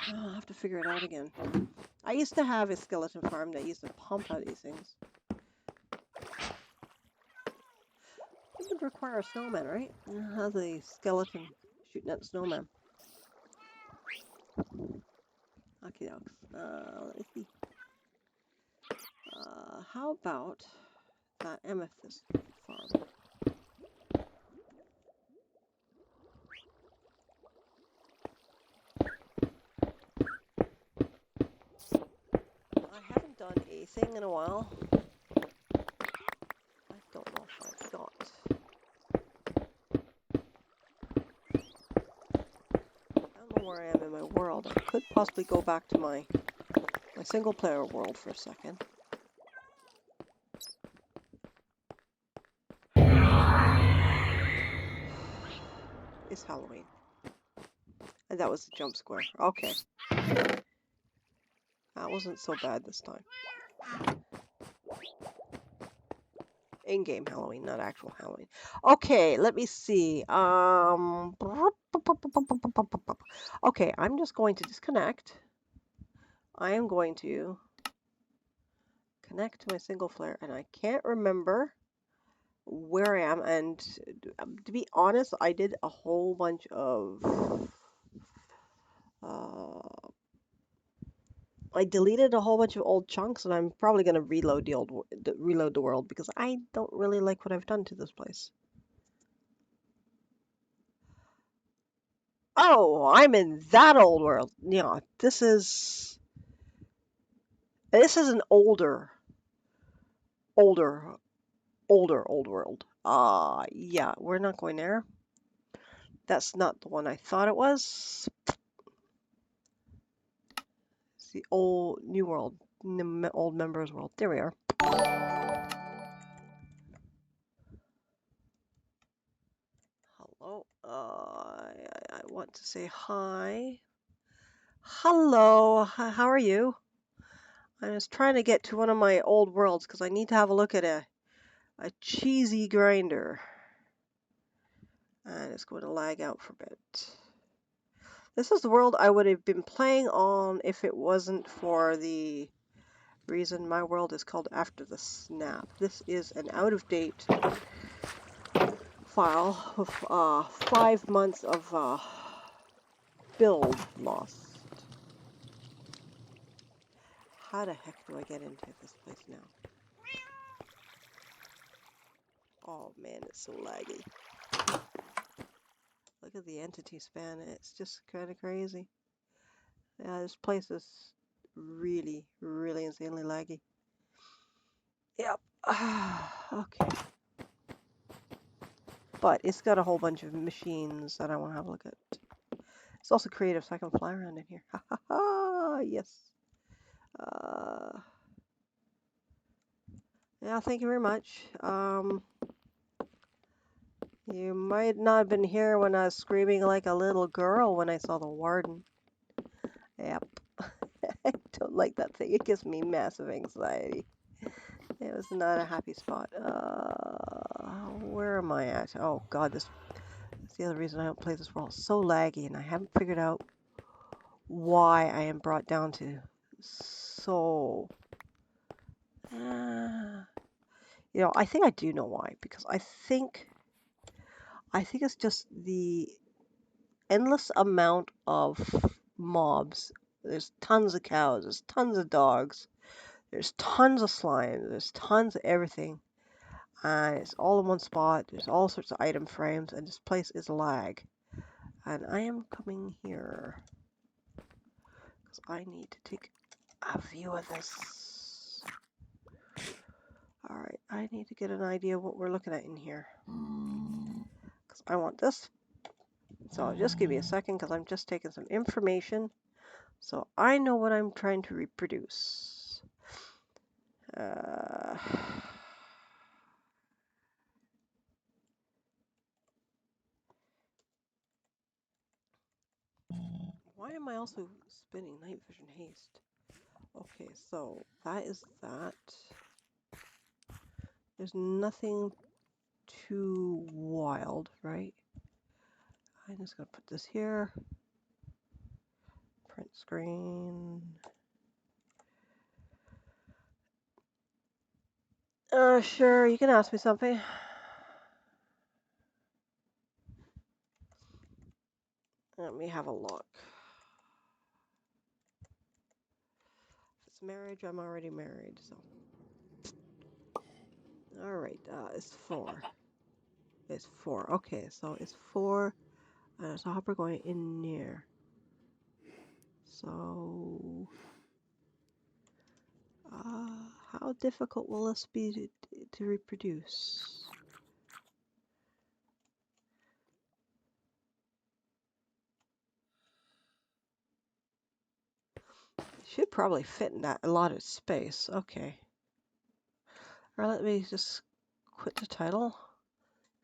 I'll have to figure it out again. I used to have a skeleton farm that used to pump out these things. It would require a snowman, right? Have a skeleton shooting at the snowman. Okay, let me see. How about that amethyst farm? I haven't done a thing in a while. I don't know if I've got. I don't know where I am in my world. I could possibly go back to my single player world for a second. It's Halloween. And that was the jump square. Okay. That wasn't so bad this time. In-game Halloween, not actual Halloween. Okay, let me see. Okay, I'm just going to disconnect. I am going to connect to my single flare, and I can't remember where I am, and to be honest, I did a whole bunch of I deleted a whole bunch of old chunks, and I'm probably gonna reload reload the world because I don't really like what I've done to this place. Oh, I'm in that old world. Yeah, this is an older, old world. Yeah, we're not going there. That's not the one I thought it was. It's the old new world, old members world. There we are. Hello. I want to say hi. Hello. How are you? I was trying to get to one of my old worlds because I need to have a look at a cheesy grinder. And it's going to lag out for a bit. This is the world I would have been playing on if it wasn't for the reason my world is called After the Snap. This is an out-of-date file with 5 months of build lost. How the heck do I get into this place now? Oh man, it's so laggy. Look at the entity span. It's just kind of crazy. Yeah, this place is really, really insanely laggy. Yep. Okay. But it's got a whole bunch of machines that I want to have a look at. It's also creative, so I can fly around in here. Ha ha ha! Yes. Yeah, thank you very much. You might not have been here when I was screaming like a little girl when I saw the warden. Yep. I don't like that thing. It gives me massive anxiety. It was not a happy spot. Where am I at? Oh god, that's the other reason I don't play this world. It's so laggy, and I haven't figured out why I am brought down to so... you know, I think I do know why, because I think it's just the endless amount of mobs. There's tons of cows, there's tons of dogs, there's tons of slime, there's tons of everything. And it's all in one spot. There's all sorts of item frames, and this place is lag. And I am coming here because I need to take a view of this. Alright, I need to get an idea of what we're looking at in here. Because I want this. So just give me a second because I'm just taking some information so I know what I'm trying to reproduce. Why am I also spinning night vision haste? Okay, so that is that. There's nothing too wild, right? I'm just gonna put this here. Print screen. Sure, you can ask me something. Let me have a look. If it's marriage, I'm already married, so. Alright, it's 4. It's 4. Okay, so it's 4. So hopper going in near. So, how difficult will this be to reproduce? Should probably fit in that allotted space. Okay. Alright, let me just quit the title.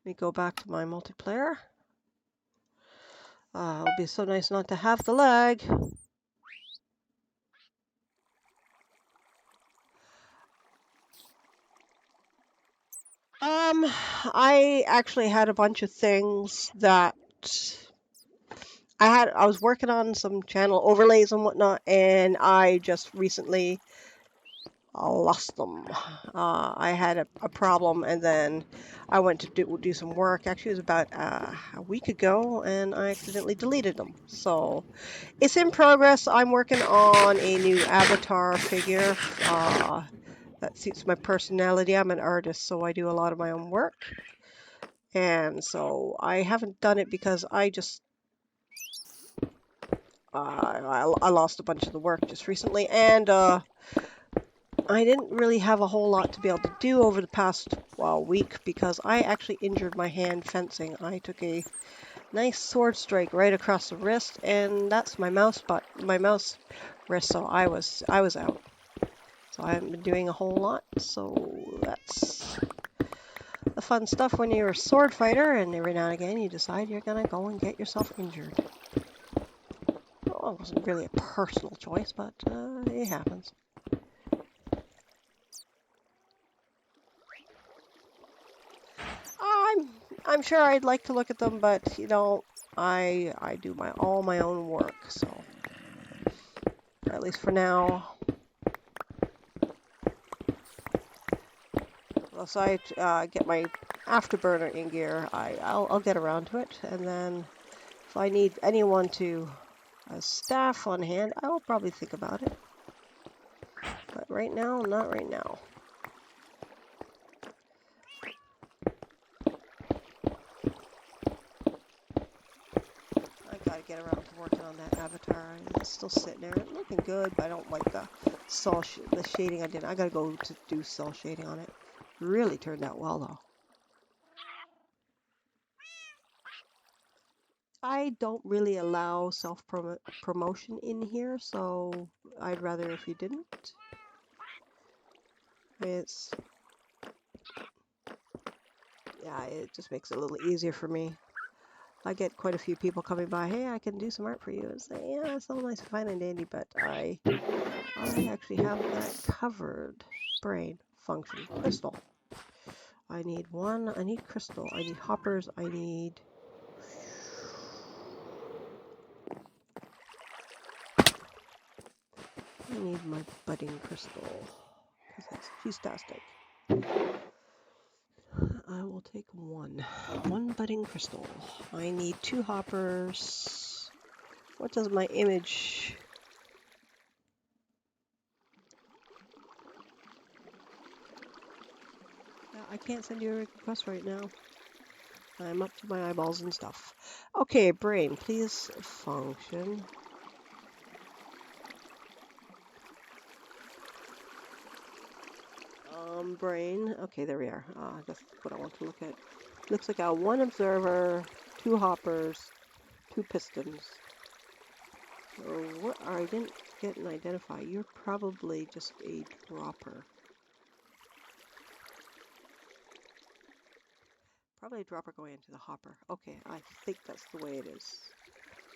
Let me go back to my multiplayer. It'll be so nice not to have the lag. I actually had a bunch of things that I was working on some channel overlays and whatnot, and I just recently I lost them. I had a problem, and then I went to do some work. Actually, it was about a week ago, and I accidentally deleted them. So it's in progress. I'm working on a new avatar figure that suits my personality. I'm an artist, so I do a lot of my own work. And so I haven't done it because I just I lost a bunch of the work just recently, and I didn't really have a whole lot to be able to do over the past week because I actually injured my hand fencing. I took a nice sword strike right across the wrist, and that's my mouse wrist. So I was out. So I haven't been doing a whole lot. So that's the fun stuff when you're a sword fighter, and every now and again you decide you're gonna go and get yourself injured. Well, it wasn't really a personal choice, but it happens. I'm sure I'd like to look at them, but you know, I do all my own work, so at least for now. Unless I get my afterburner in gear, I'll get around to it, and then if I need anyone to as staff on hand, I will probably think about it. But right now, not right now. I gotta get around to working on that avatar. It's still sitting there, looking good, but I don't like the the shading I did. I gotta go to do cell shading on it. Really turned out well though. I don't really allow self-promotion in here, so I'd rather if you didn't. Yeah, it just makes it a little easier for me. I get quite a few people coming by, hey, I can do some art for you. And say, yeah, it's all nice and fine and dandy, but I actually have that covered. Brain function crystal. I need crystal. I need hoppers. I need my budding crystal. Because she's fantastic. I will take one budding crystal. I need 2 hoppers. What does my image? I can't send you a request right now. I'm up to my eyeballs and stuff. Okay, brain, please function. Brain. Okay, there we are. That's what I want to look at. Looks like I got 1 observer, 2 hoppers, 2 pistons. So what I didn't get and identify. You're probably just a dropper. Probably a dropper going into the hopper. Okay, I think that's the way it is.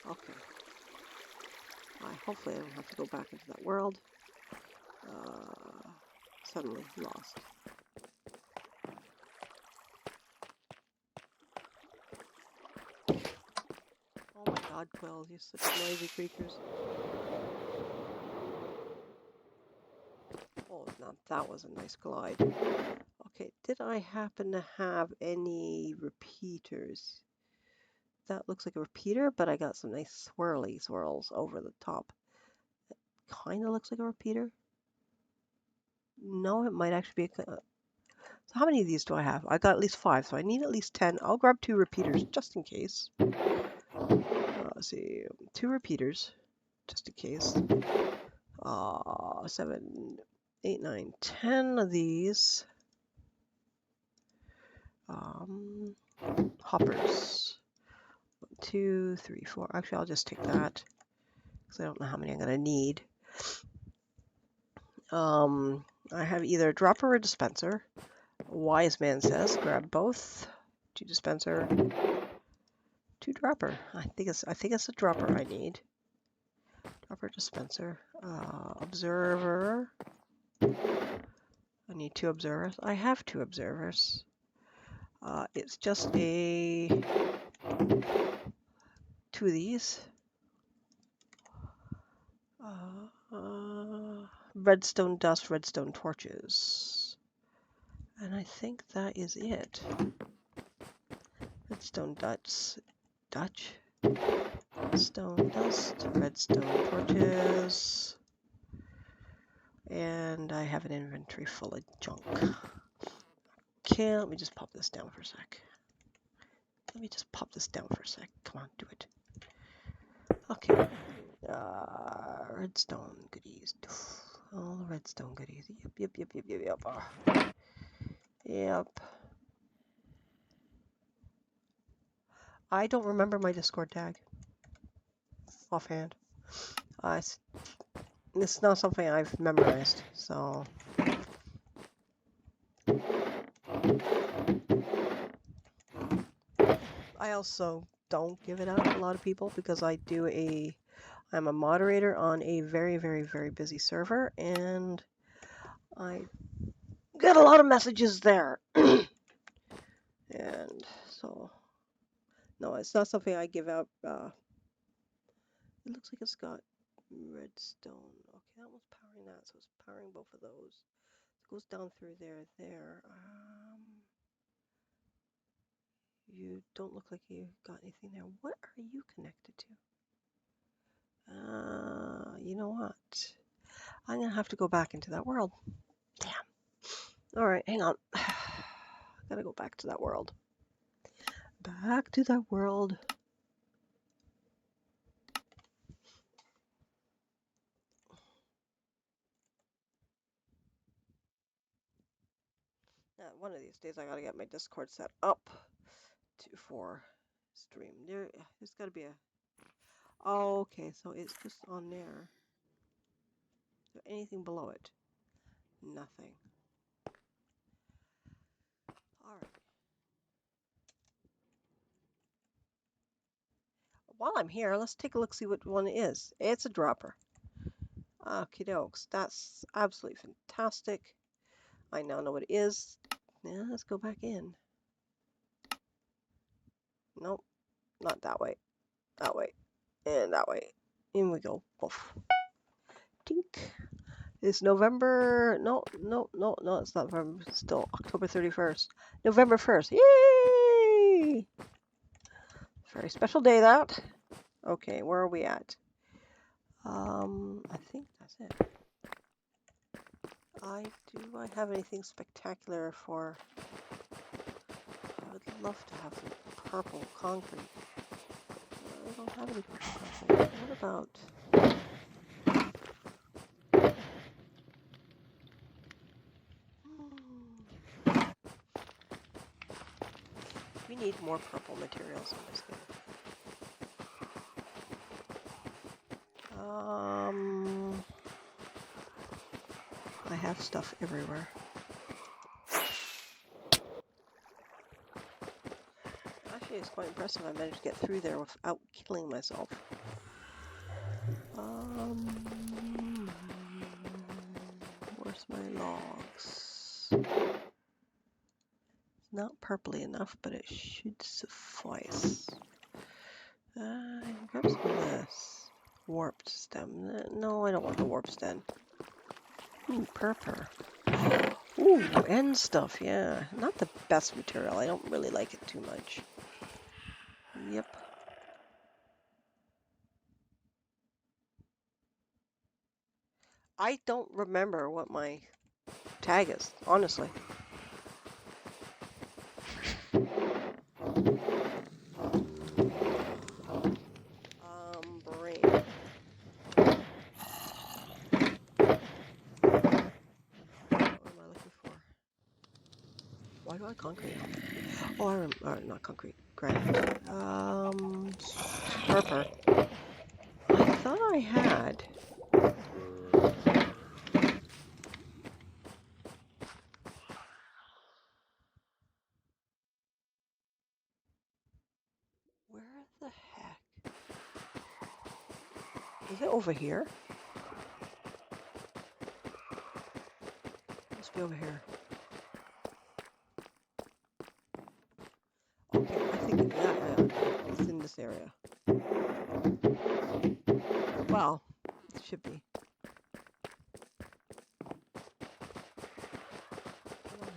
Okay. Hopefully I don't have to go back into that world. Suddenly lost. Oh my god, quills, you're such noisy creatures. Oh, now that was a nice glide. Okay, did I happen to have any repeaters? That looks like a repeater, but I got some nice swirly swirls over the top. It kind of looks like a repeater. No, it might actually be a... So how many of these do I have? I got at least 5, so I need at least 10. I'll grab 2 repeaters just in case. Let's see, 2 repeaters just in case. 7, 8, 9, 10 of these. Hoppers. 1, 2, 3, 4. Actually, I'll just take that because I don't know how many I'm going to need. I have either a dropper or a dispenser. Wise man says grab both. 2 dispenser, 2 dropper. I think it's a dropper I need. Dropper, dispenser, observer. I need 2 observers. I have 2 observers. It's just 2 of these. redstone dust, redstone torches. And I think that is it. Redstone Dutch. Redstone dust, redstone torches. And I have an inventory full of junk. Okay, let me just pop this down for a sec. Come on, do it. Okay. Redstone goodies. All the redstone goodies. Yep. Yep. I don't remember my Discord tag offhand. It's not something I've memorized, so. I also don't give it out to a lot of people because I'm a moderator on a very, very, very busy server, and I get a lot of messages there. And so, no, it's not something I give out. It looks like it's got redstone. Okay, that one's powering that, so it's powering both of those. It goes down through there. You don't look like you got anything there. What are you connected to? You know what? I'm gonna have to go back into that world. Damn. All right, hang on. Gotta go back to that world. Back to that world. One of these days I gotta get my Discord set up for stream. There's gotta be a. Oh, okay, so it's just on there. Is there anything below it? Nothing. All right. While I'm here, let's take a look, see what one it is. It's a dropper. Okie dokes. That's absolutely fantastic. I now know what it is. Now let's go back in. Nope, not that way. That way. And that way. In we go. Poof. Tink. It's November. No, it's not November. It's still October 31st. November 1st. Yay! Very special day, that. Okay, where are we at? I think that's it. Do I have anything spectacular for... I would love to have some purple concrete. I don't have any purple concrete. What about... We need more purple materials in this game. I have stuff everywhere. Actually, it's quite impressive I managed to get through there without killing myself. Where's my logs? It's not purpley enough, but it should suffice. Grab some of this. Warped stem. No, I don't want the warped stem. Ooh, purple. Ooh, end stuff, yeah. Not the best material. I don't really like it too much. Yep. I don't remember what my tag is, honestly. Brain. What am I looking for? Why do I concrete? Oh, I remember. Not concrete. Granite. Purple. I thought I had. Where the heck? Is it over here? It must be over here. Okay, I think it's in this area. Well, it should be.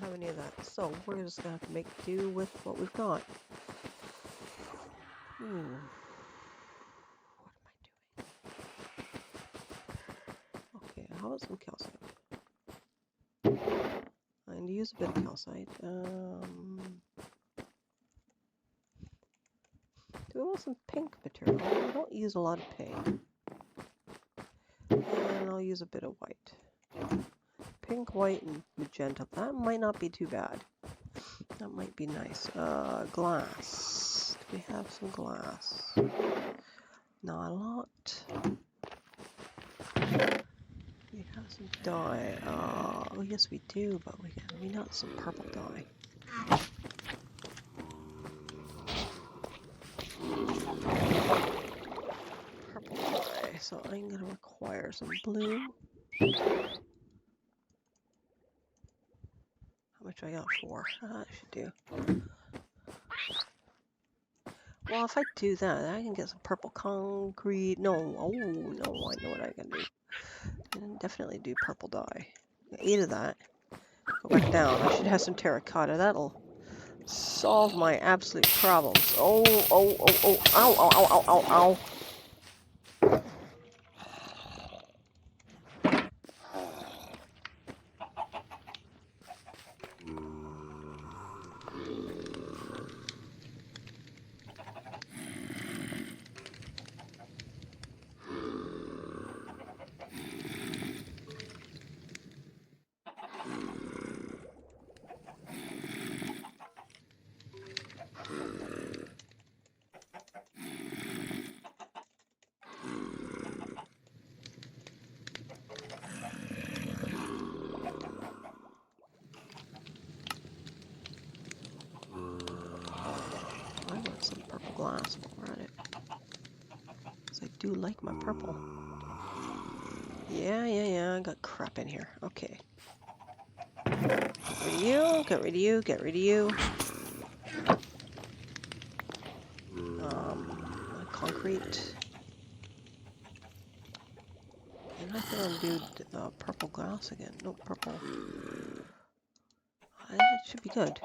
have any of that. So we're just gonna have to make do with what we've got. What am I doing? Okay, how about some calcite? I need to use a bit of calcite. Do I want some pink material? I don't use a lot of pink. And I'll use a bit of white. Pink, white, and magenta. That might not be too bad. That might be nice. Glass. Do we have some glass? Not a lot. We have some dye. Oh yes we do, but we not some purple dye. Purple dye. So I'm gonna require some blue. How much I got? 4. That should do. Well, if I do that, I can get some purple concrete. No, oh no, I know what I can do. I can definitely do purple dye. 8 of that. Go back down. I should have some terracotta. That'll solve my absolute problems. Oh, oh, oh, oh, ow, ow, ow, ow, ow, ow. I want some purple glass while we're at it. Because I do like my purple. Yeah, I got crap in here. Okay. Get rid of you, get rid of you, get rid of you. Concrete. And I think I'll do purple glass again. No, purple. It should be good.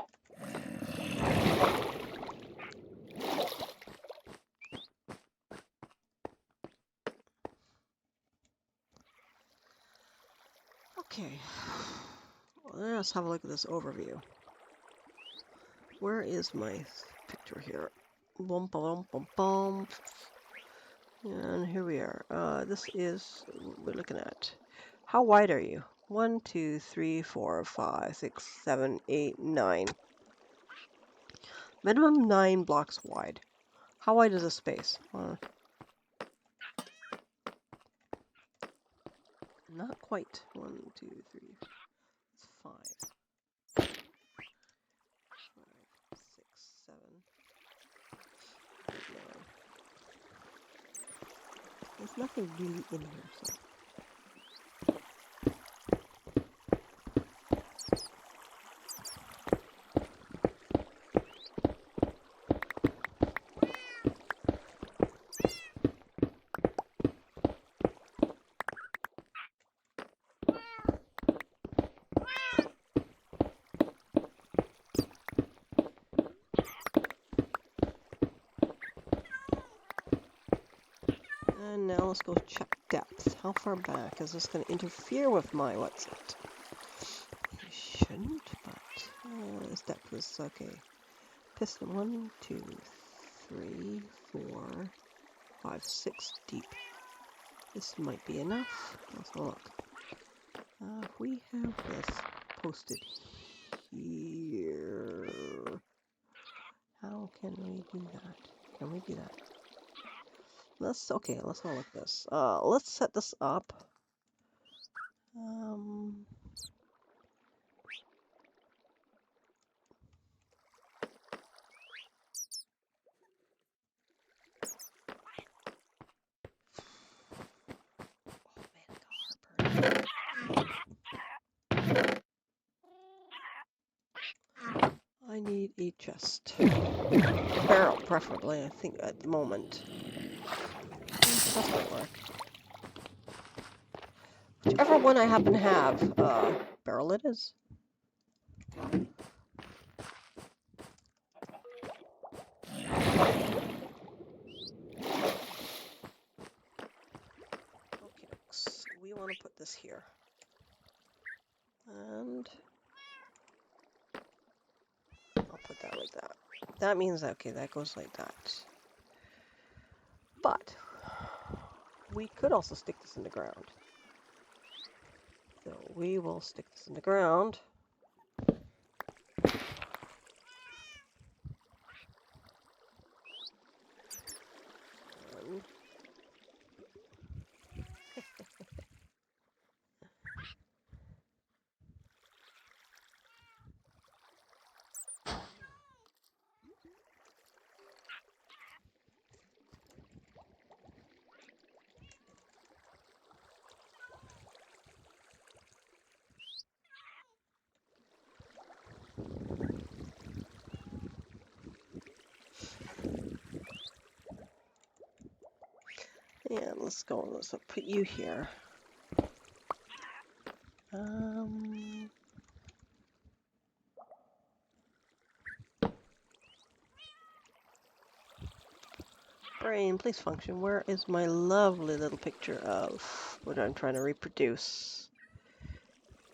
Okay. Well, let's have a look at this overview. Where is my picture here? Bum, bum, bum, bum. And here we are. This is what we're looking at. How wide are you? 1, 2, 3, 4, 5, 6, 7, 8, 9. Minimum 9 blocks wide. How wide is the space? Not quite. 1, 2, 3, 5. 5, 6, 7, 8, 9. There's nothing really in here, so. And now let's go check depth. How far back? Is this going to interfere with my what's it? It shouldn't, but this depth is okay. Piston 1, 2, 3, 4, 5, 6 deep. This might be enough. Let's have a look. We have this posted here. How can we do that? Can we do that? Let's have a look at this. Let's set this up. I need a chest. Barrel, preferably, I think, at the moment. That might work. Whichever one I happen to have, barrel it is. Okay, so we want to put this here. And I'll put that like that. That means, okay, that goes like that. But we could also stick this in the ground. So we will stick this in the ground. And let's go, let's put you here. Brain, please function. Where is my lovely little picture of what I'm trying to reproduce?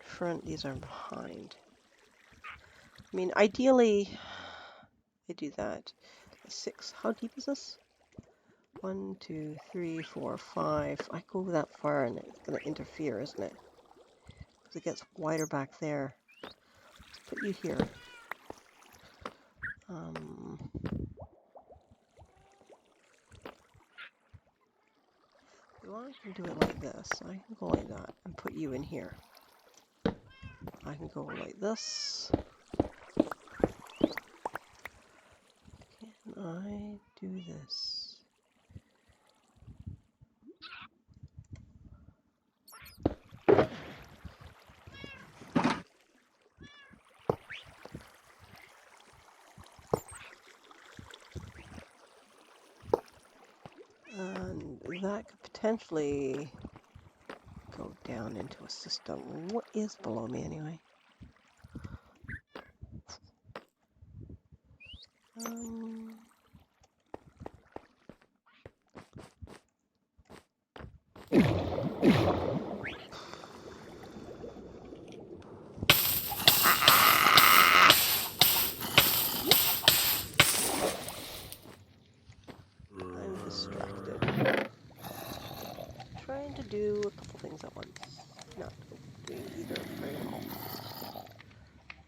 Front, these are behind. I mean, ideally, I do that. 6, how deep is this? 1, 2, 3, 4, 5. I go that far and it's going to interfere, isn't it? Because it gets wider back there. Let's put you here. Well, I can do it like this. I can go like that and put you in here. I can go like this. Can I do this? And that could potentially go down into a system. What is below me anyway? I'm distracted. Trying to do a couple things at once. Not doing either very well.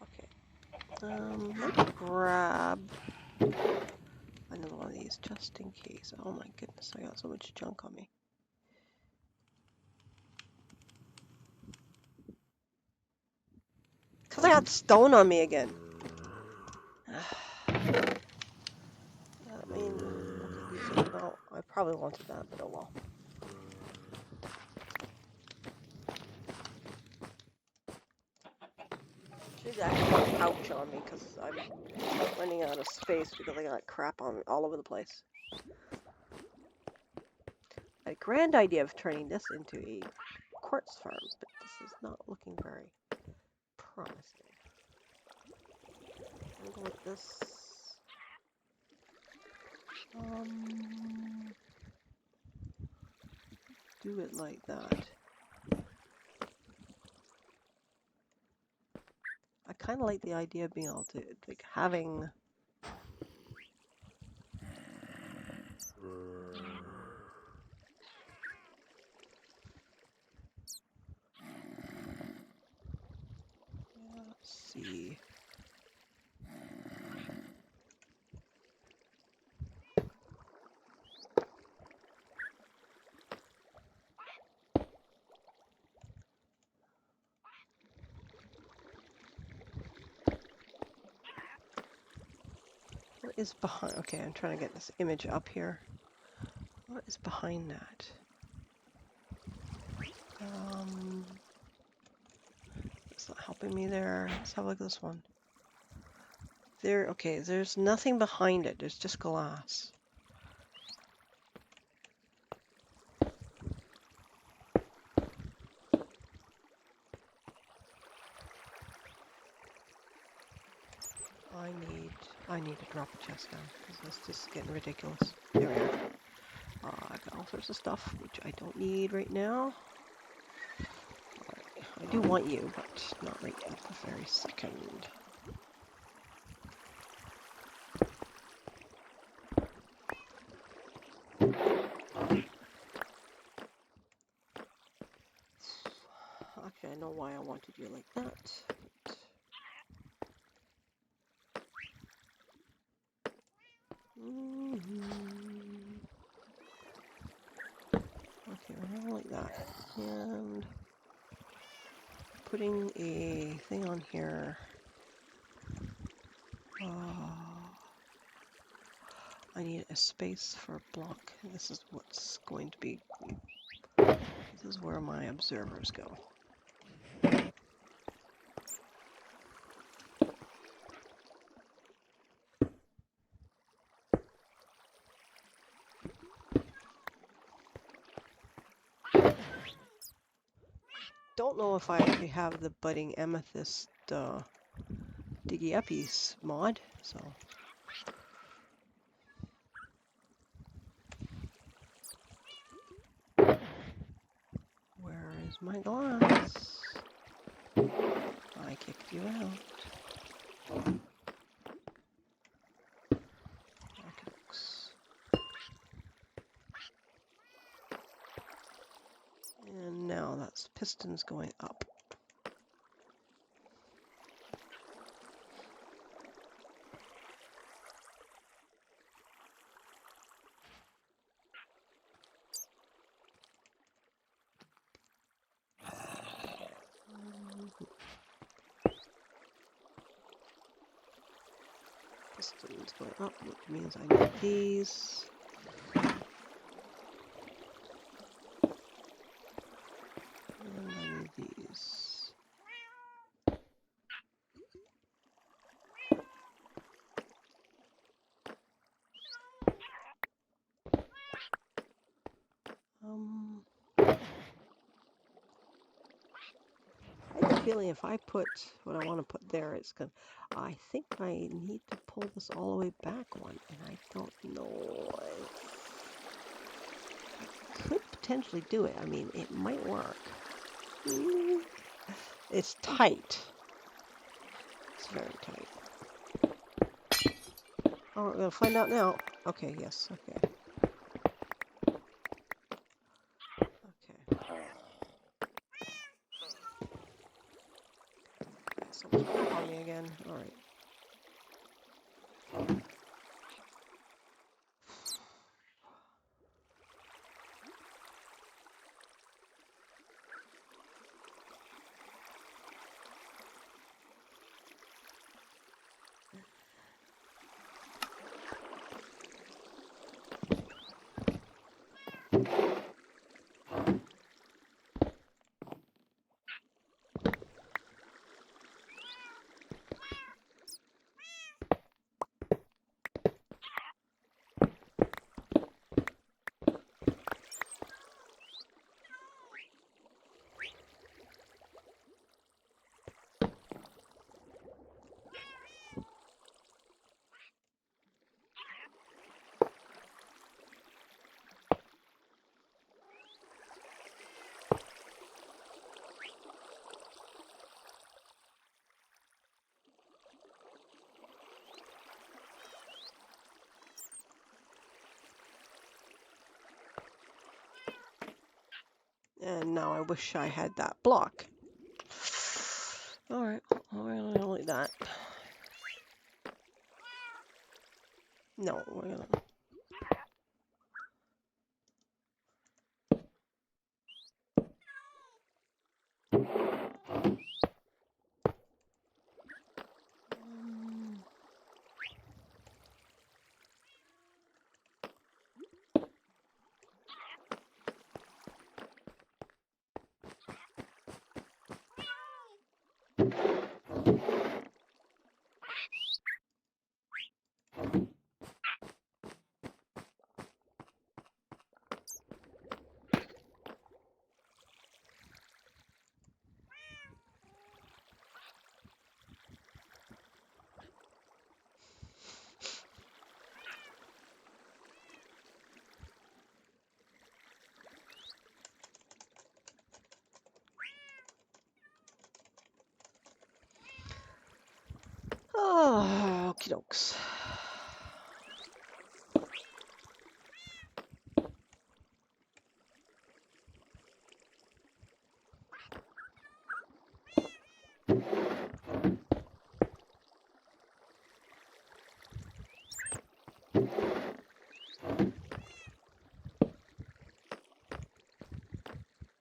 Okay. Let me grab another one of these just in case. Oh my goodness, I got so much junk on me. Because I got stone on me again. I mean, okay, well, I probably wanted that, but oh well. Should actually have a pouch on me because I'm running out of space because I got crap on all over the place. I had a grand idea of turning this into a quartz farm, but this is not looking very promising. I'm going to go with this. Do it like that. I kind of like the idea of being able to, like, having... Let's see. What is behind? Okay, I'm trying to get this image up here. What is behind that? It's not helping me there. Let's have a look at this one. There, okay, there's nothing behind it. There's just glass. I need to drop a chest down because this is just getting ridiculous. There we are. I've got all sorts of stuff which I don't need right now. I do want you, but not right at the very second. Actually, I know why I wanted you like that. Okay, we're not like that. And putting a thing on here. I need a space for a block. This is what's going to be. This is where my observers go. Don't know if I actually have the budding amethyst diggy uppies mod, so. Where is my glass? I kicked you out. And now that's pistons going up. Pistons going up, which means I need these. And I need these. I have a feeling if I put what I want to put there, it's gonna. I think I need to pull this all the way back one, and I don't know. I could potentially do it. I mean, it might work. It's tight. It's very tight. Oh, we're gonna find out now. Okay, yes, okay. Okay. Someone's crap on me again. Alright. And now I wish I had that block. Alright, we're gonna like that. No, we're gonna. Oh, okie dokes.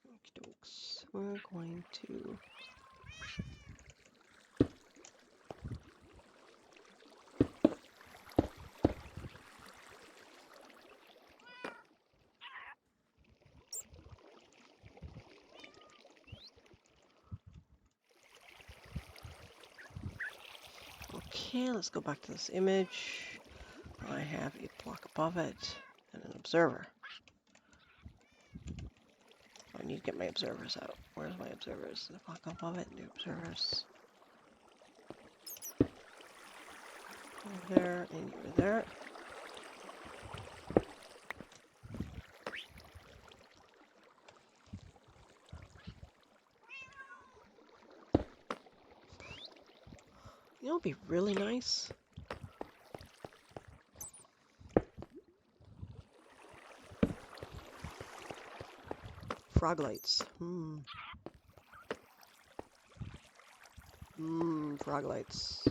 Okie dokes. We're going to. Okay, let's go back to this image. I have a block above it and an observer. I need to get my observers out. Where's my observers? The block above it, new observers. Over there, and you're there. You know, it'd be really nice. Frog lights. Frog lights.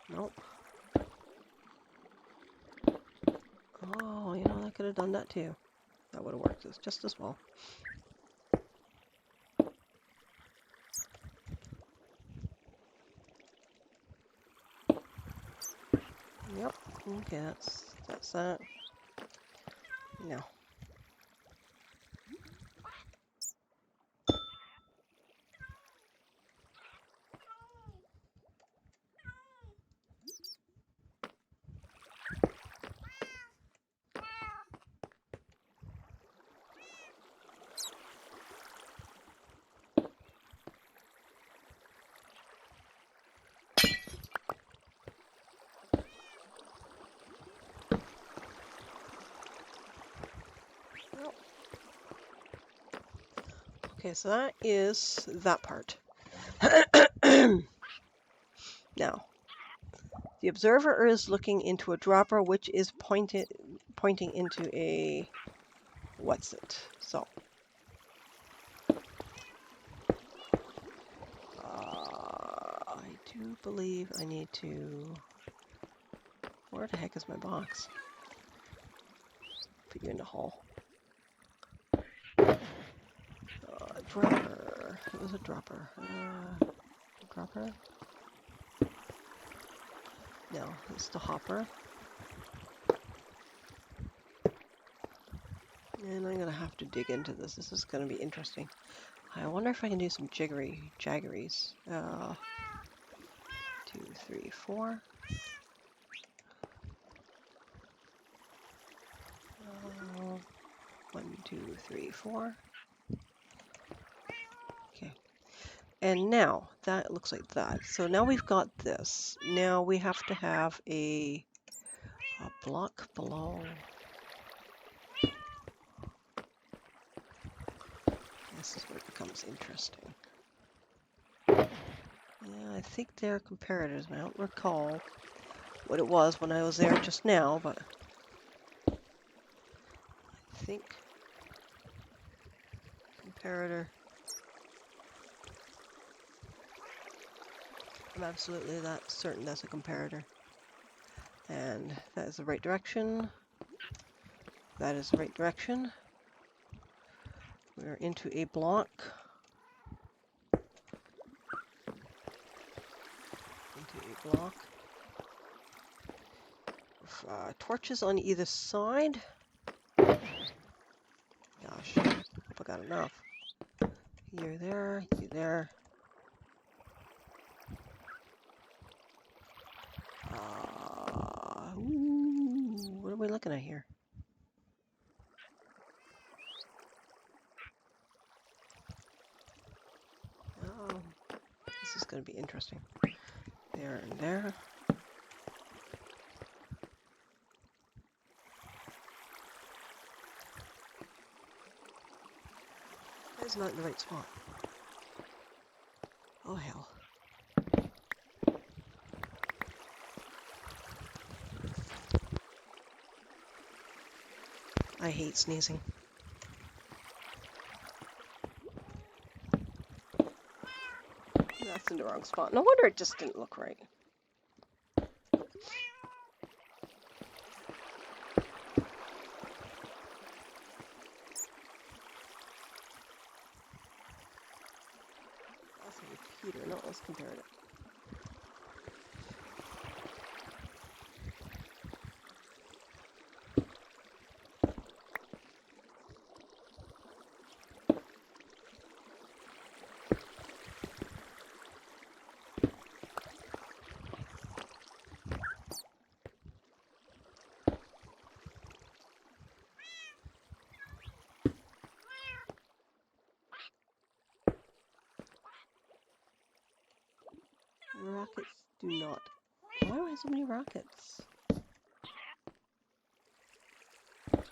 Nope. Oh, you know, I could have done that too. That would have worked just as well. Yep. Okay, that's that. No. Okay, so that is that part. Now, the observer is looking into a dropper which is pointing into a what's it? So, I do believe I need to. Where the heck is my box? Put you in the hole. Dropper. It was a dropper. Dropper? No, it's the hopper. And I'm gonna have to dig into this. This is gonna be interesting. I wonder if I can do some jaggeries. 2, 3, 4. 1, 2, 3, 4. Okay. And now that looks like that. So now we've got this. Now we have to have a block below. This is where it becomes interesting. Yeah, I think they're comparators. I don't recall what it was when I was there just now, but I think comparator. I'm absolutely that certain that's a comparator. And that is the right direction. That is the right direction. We're into a block. Into a block. Torches on either side. Gosh, hope I got enough. You're there, you're there. Ooh, what are we looking at here? Oh, this is going to be interesting. There and there. That is not in the right spot. Oh, hell. I hate sneezing. That's in the wrong spot. No wonder it just didn't look right. That's a repeater. No, let's compare it. Rockets do not. Why do I have so many rockets? Oh,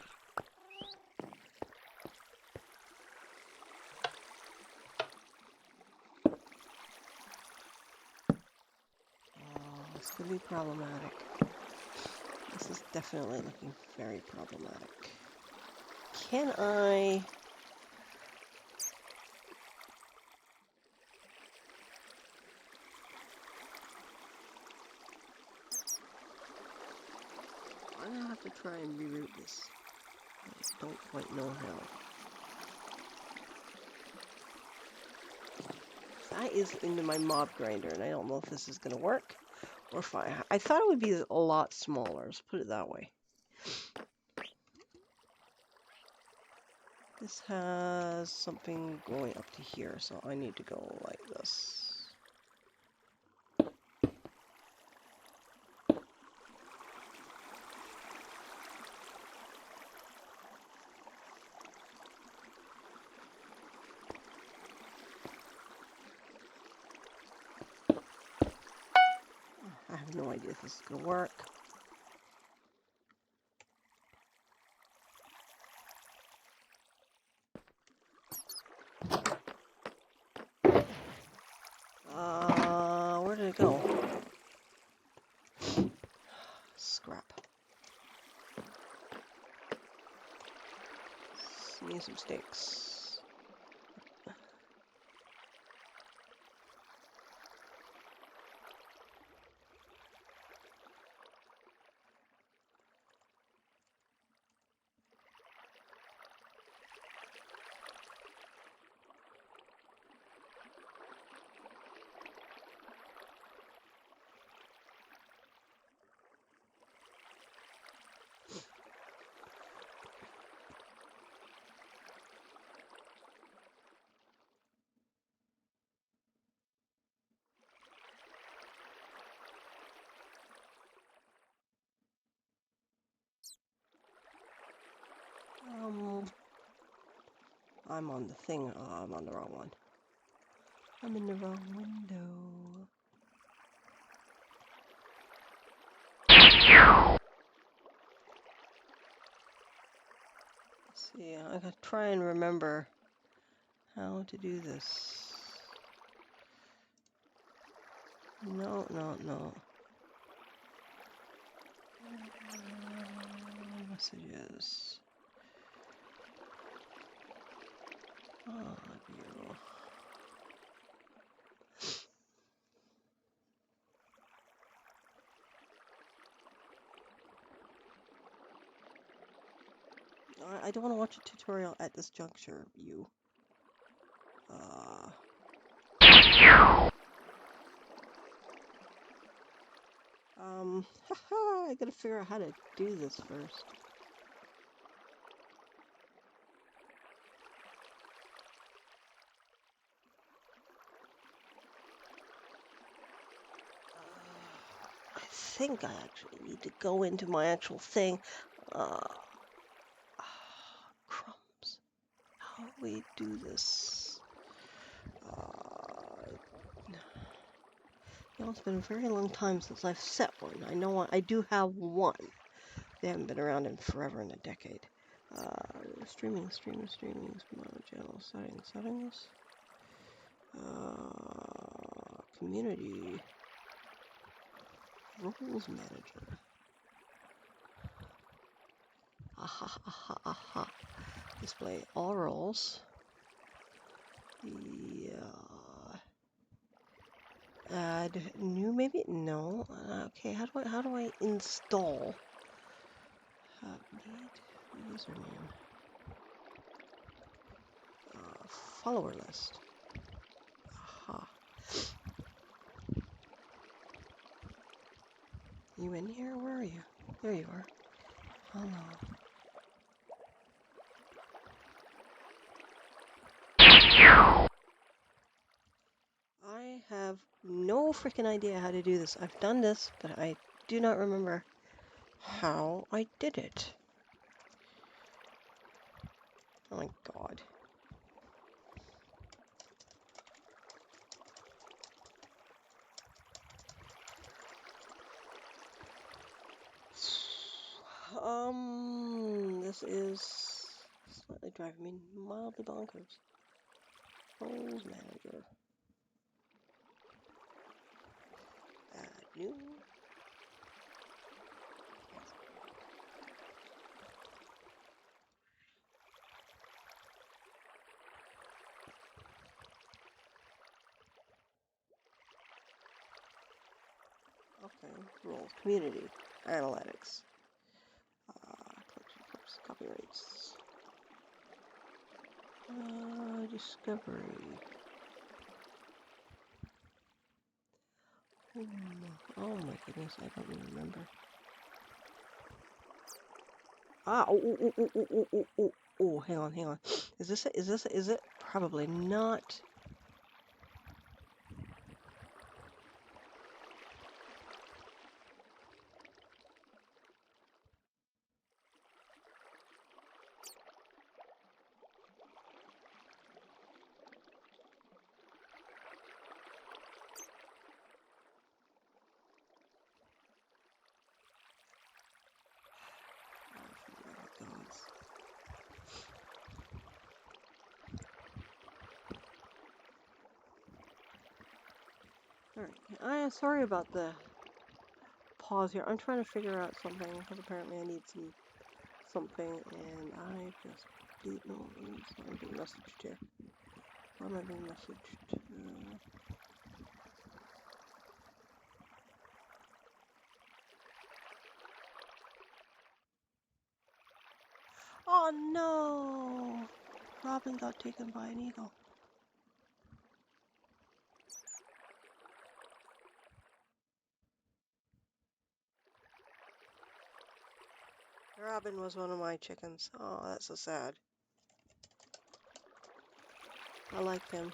this could be problematic. This is definitely looking very problematic. Can I... I'm gonna have to try and reroute this. I don't quite know how. That is into my mob grinder, and I don't know if this is gonna work or if I thought it would be a lot smaller. Let's put it that way. This has something going up to here, so I need to go like this. I have no idea if this is going to work. Where did it go? Scrap. Need some sticks. I'm on the thing. I'm on the wrong one. I'm in the wrong window. Let's see, I gotta try and remember how to do this. No. Messages. View. I don't want to watch a tutorial at this juncture, you. Haha, I gotta figure out how to do this first. I think I actually need to go into my actual thing. Crumbs. How do we do this? You know, it's been a very long time since I've set one. I know I do have one. They haven't been around in forever and a decade. Streaming, channel settings. Community. Roles manager. Aha, aha, aha. Display all roles. Yeah. Add new, maybe? No. Okay, how do I install? Need username. Follower list. Aha. You in here? Where are you? There you are. Hello. I have no freaking idea how to do this. I've done this, but I do not remember how I did it. Oh my god. This is slightly driving me mildly bonkers. Roles manager. Add new. Okay, roles, community, analytics, collection, copyrights, discovery. Oh my goodness, I don't even remember. Oh, hang on. Is this it? Is it? Probably not. Alright, sorry about the pause here. I'm trying to figure out something because apparently I need something, and I just it's not being messaged here. Why am I being messaged? Oh no! Robin got taken by an eagle. Robin was one of my chickens. Oh, that's so sad. I liked him.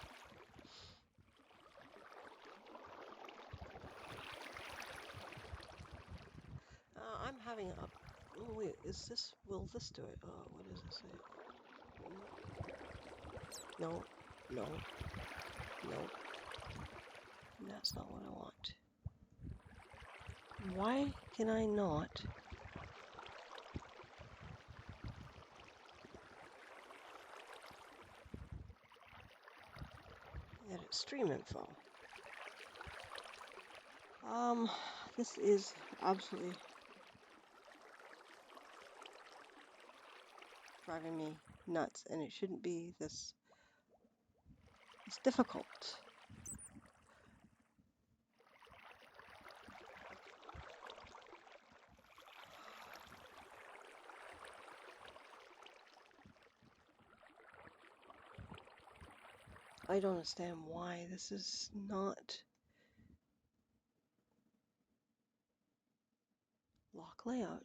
I'm having a... Oh, wait, is this... Will this do it? What does it say? No. No. No. That's not what I want. Why can I not... Edit stream info. This is absolutely driving me nuts, and it shouldn't be this. It's difficult. I don't understand why this is not lock layout.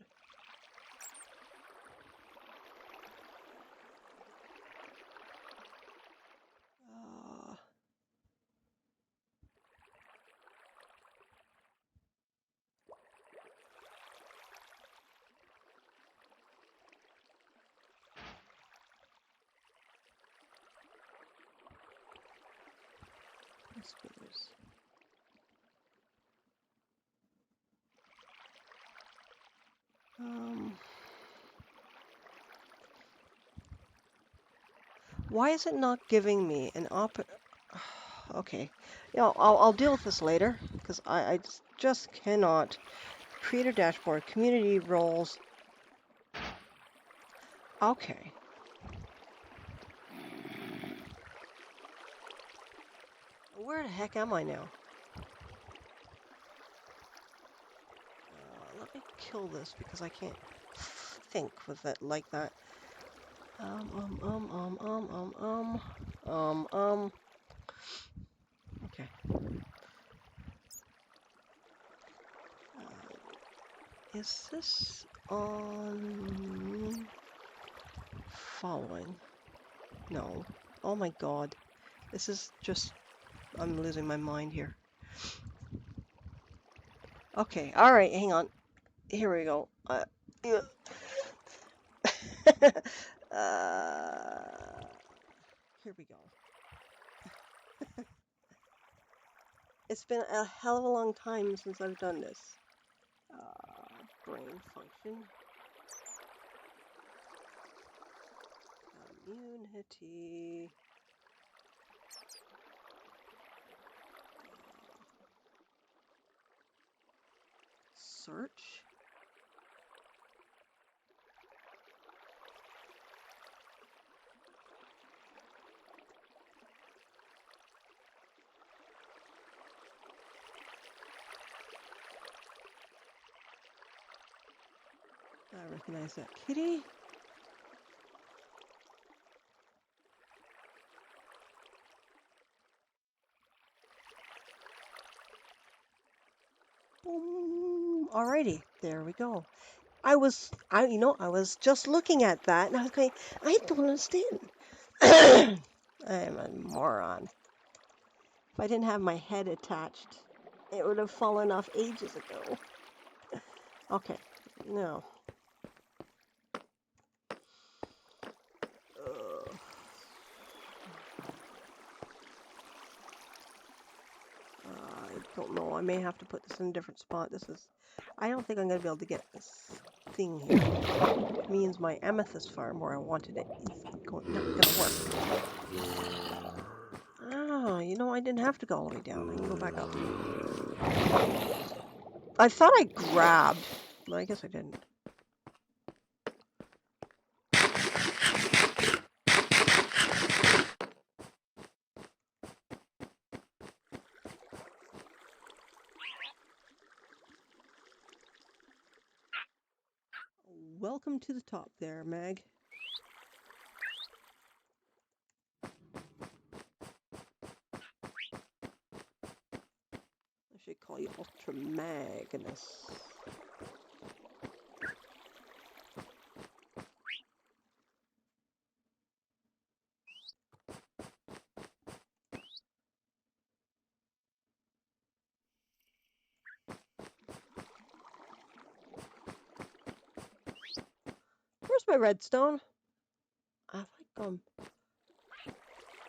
Speakers. Why is it not giving me an Okay, I'll deal with this later because I just cannot create a dashboard, community roles. Okay. Where the heck am I now? Let me kill this because I can't think with it like that. Okay. Is this on following? No. Oh my god. This is just, I'm losing my mind here. Okay, alright, hang on. Here we go. Yeah. Here we go. It's been a hell of a long time since I've done this. Brain function. Immunity. Search. I recognize that kitty. Boom. Alrighty, there we go. I was just looking at that and I was going, I don't understand. I am a moron. If I didn't have my head attached, it would have fallen off ages ago. Okay, now. I don't know. I may have to put this in a different spot. I don't think I'm going to be able to get this thing here. It means my amethyst farm where I wanted it is not going to work. Oh, I didn't have to go all the way down. I can go back up. I thought I grabbed, but I guess I didn't. Welcome to the top there, Mag. I should call you Ultra Magnus. Where's my redstone? Have I gone?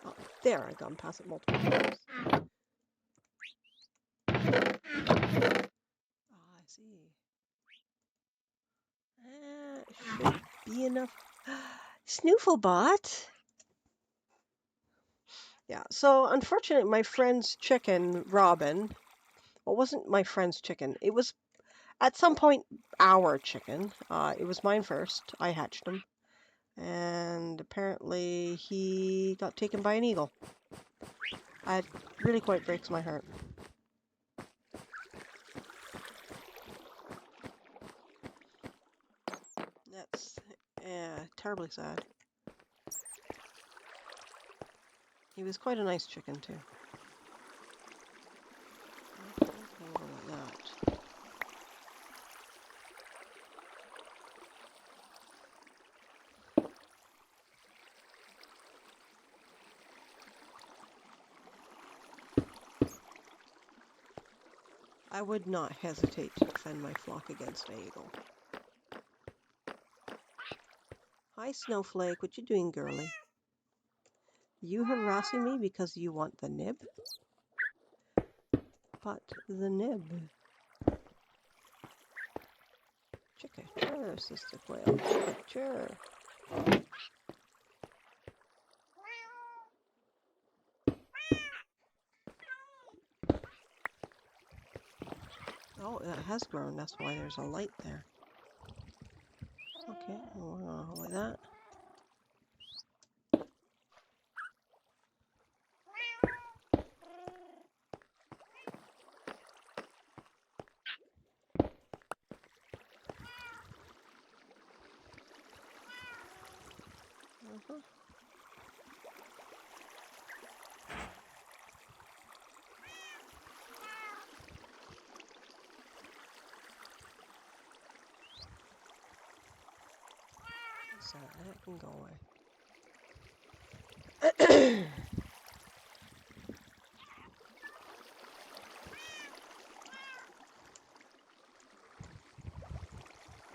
Oh, there, I've gone past it multiple times. Oh, I see. Should be enough. Snooflebot. Yeah, so unfortunately, my friend's chicken, Robin, well, it wasn't my friend's chicken. It was at some point our chicken. It was mine first. I hatched him. And apparently he got taken by an eagle. It really quite breaks my heart. That's terribly sad. He was quite a nice chicken too. Like that. I would not hesitate to defend my flock against an eagle. Hi, Snowflake. What you doing, girly? You harassing me because you want the nib? But the nib. Chicka-chur, sister quail. Chicka-chur. Oh, it has grown. That's why there's a light there. Okay, like that. Huh. So that can go away.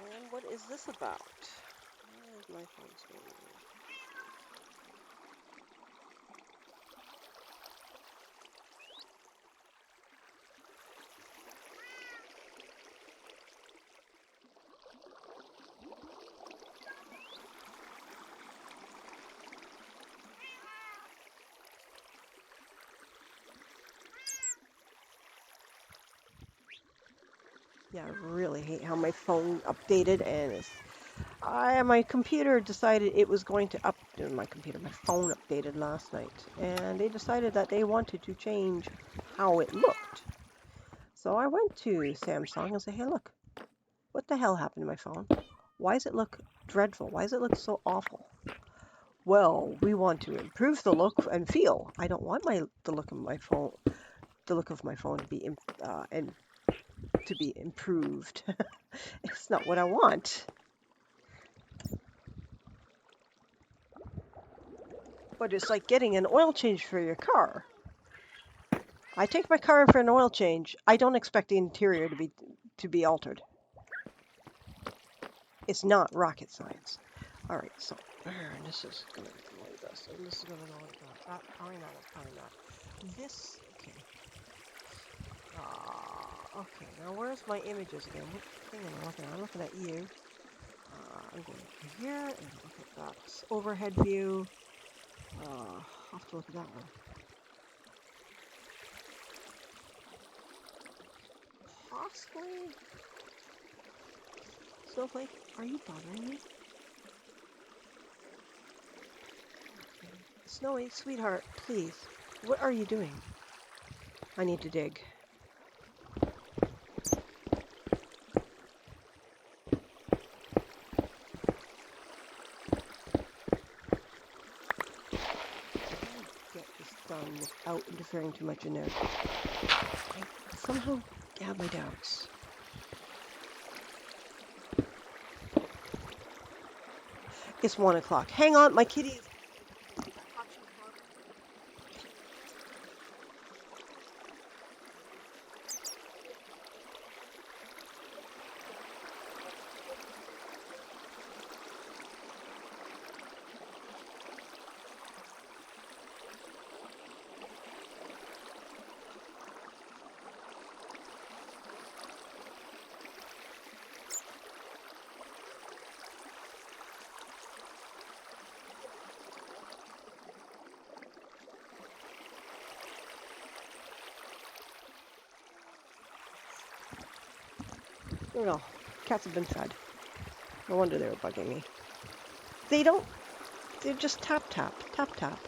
And what is this about? Why is my phone screen? Yeah, I really hate how my phone updated and my computer decided it was going to my phone updated last night and they decided that they wanted to change how it looked. So I went to Samsung and said, hey, look, what the hell happened to my phone? Why does it look dreadful? Why does it look so awful? Well, we want to improve the look and feel. I don't want the look of my phone to be improved. It's not what I want. But it's like getting an oil change for your car. I take my car in for an oil change. I don't expect the interior to be altered. It's not rocket science. All right, so this is going to go like this, and this is going to go like that. Probably not. Probably not. This, okay. Okay, now where's my images again? What thing am I looking at? I'm looking at you. I'm going over here and look at that overhead view. I'll have to look at that one. Possibly. Snowflake, are you bothering me? Snowy, sweetheart, please. What are you doing? I need to dig. Get this done without interfering too much in there. I somehow have my doubts. It's 1 o'clock. Hang on, my kitty. There we go. Cats have been fed. No wonder they were bugging me. They're just tap tap, tap tap.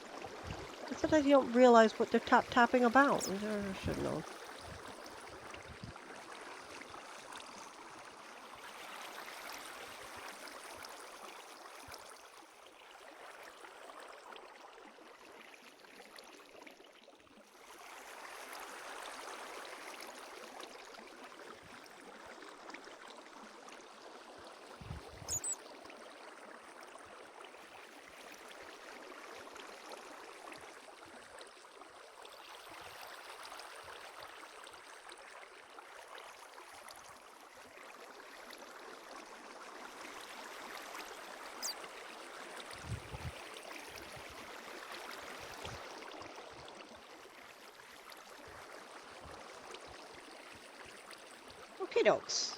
And sometimes you don't realize what they're tap tapping about. I should have known. Okay, dokes.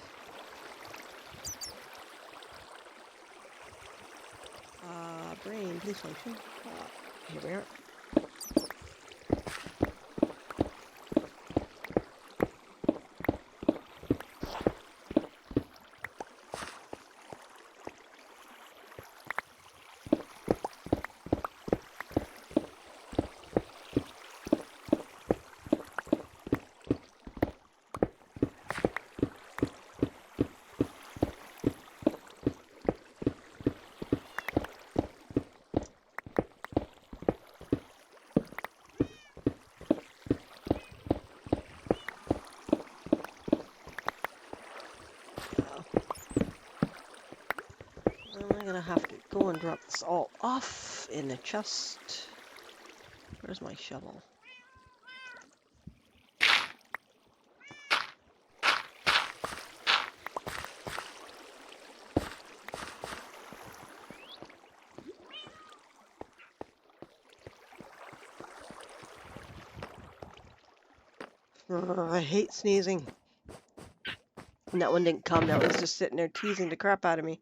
Brain, please function. Here we are. gonna have to go and drop this all off in the chest. Where's my shovel? I hate sneezing. And that one didn't come. That was just sitting there teasing the crap out of me.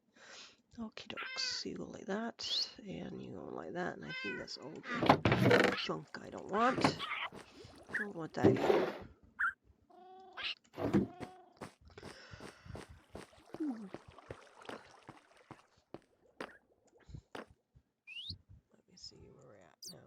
Okie dokes. You go like that, and you go like that, and I think that's all the junk I don't want. Don't want that either. Let me see where we're at now.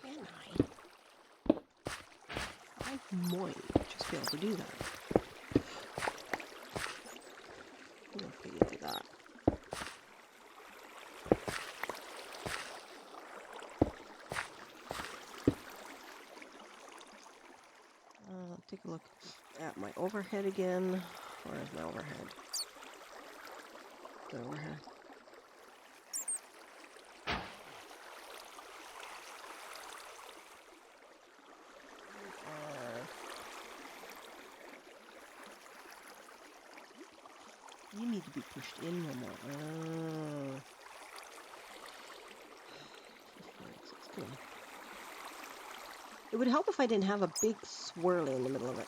Can I might just be able to do that. I'll put it like that. Take a look at my overhead again. Where's my overhead? The overhead. You need to be pushed in no more. It would help if I didn't have a big swirl in the middle of it.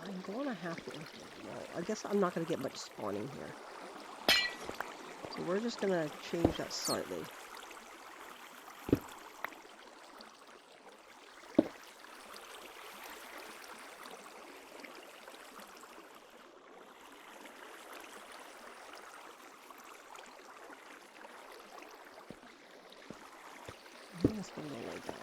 I'm going to have to, well, I guess I'm not going to get much spawning here. So we're just going to change that slightly. I think that's going to go like that.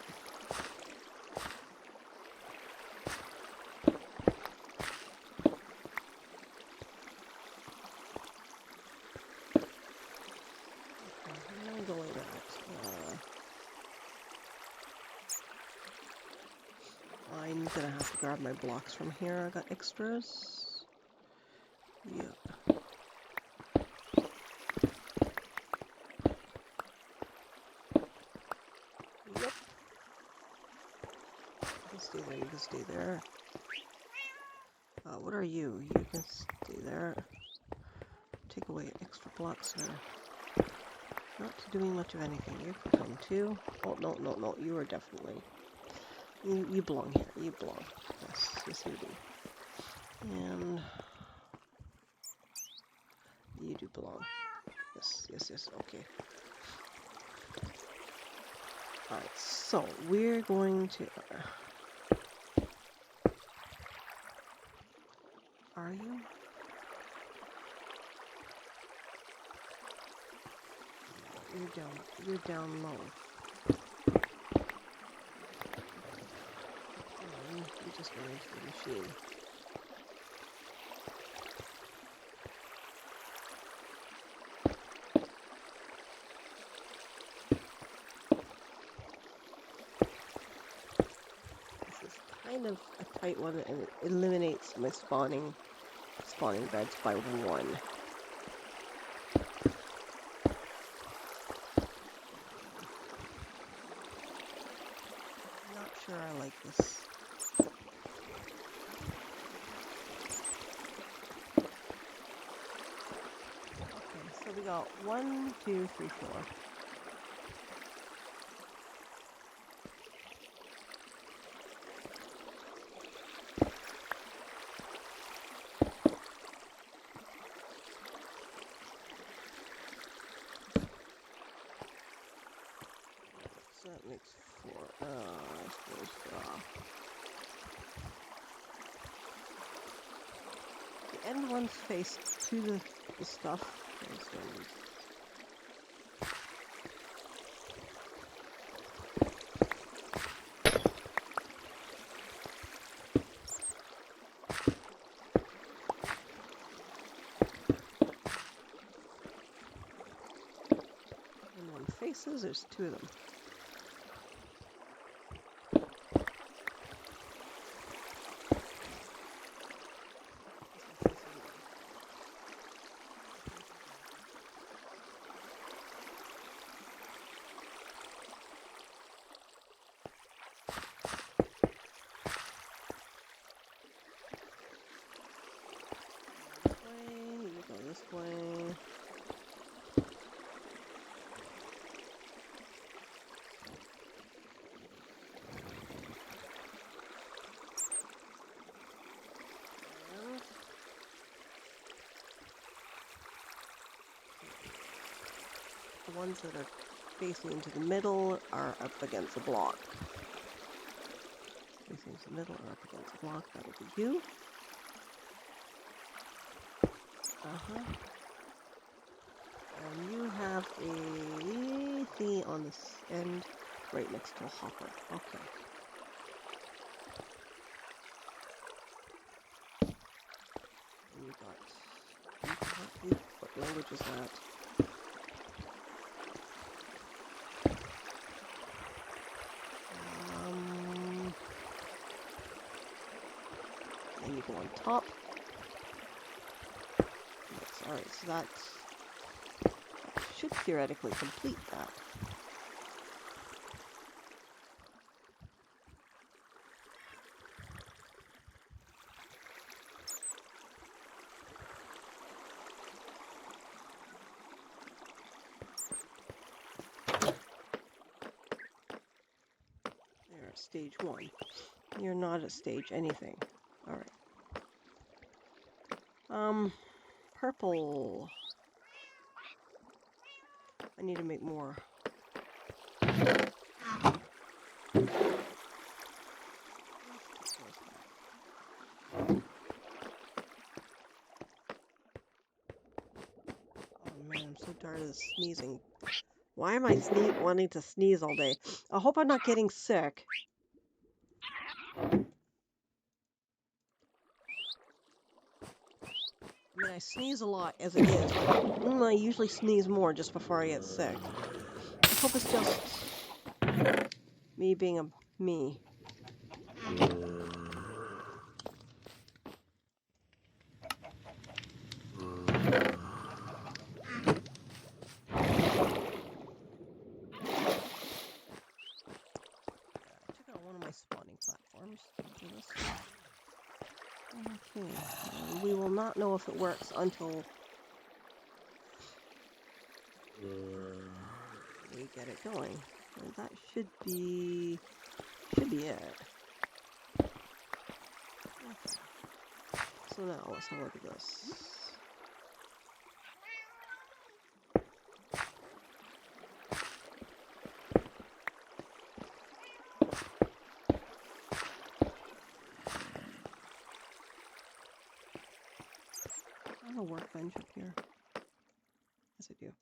Go like that. gonna have to grab my blocks from here. I got extras. Yep. Yep. You can stay there, you can stay there. What are you? You can stay there. Take away extra blocks there. Not doing much of anything. You can come too. Oh, no, no, no. You are definitely... You belong here. You belong. Yes, yes you do. And... you do belong. Yes, yes, yes. Okay. Alright, so we're going to... are you? You're down low. Oh, you just went into the machine. This is kind of a tight one, and it eliminates my spawning beds by one. Not sure I like this. Okay, so we got 1, 2, 3, 4. So that makes 4. I suppose. The end one's face to the stuff. And one faces, there's 2 of them. This way. The ones that are facing into the middle are up against the block. Facing into the middle are up against the block. That'll be you. And you have a thingy on this end right next to a hopper. Okay. And you got... what language is that? And you go on top. Alright, so that should theoretically complete that. There, stage 1. You're not at stage anything. Alright. Purple. I need to make more. Oh man, I'm so tired of sneezing. Why am I wanting to sneeze all day? I hope I'm not getting sick. I mean, I sneeze a lot as it is, but I usually sneeze more just before I get sick. I hope it's just me being a me. Okay, and we will not know if it works until we get it going. And that should be it. Okay. So now let's have a look at this. I have a workbench up here. Yes, I do.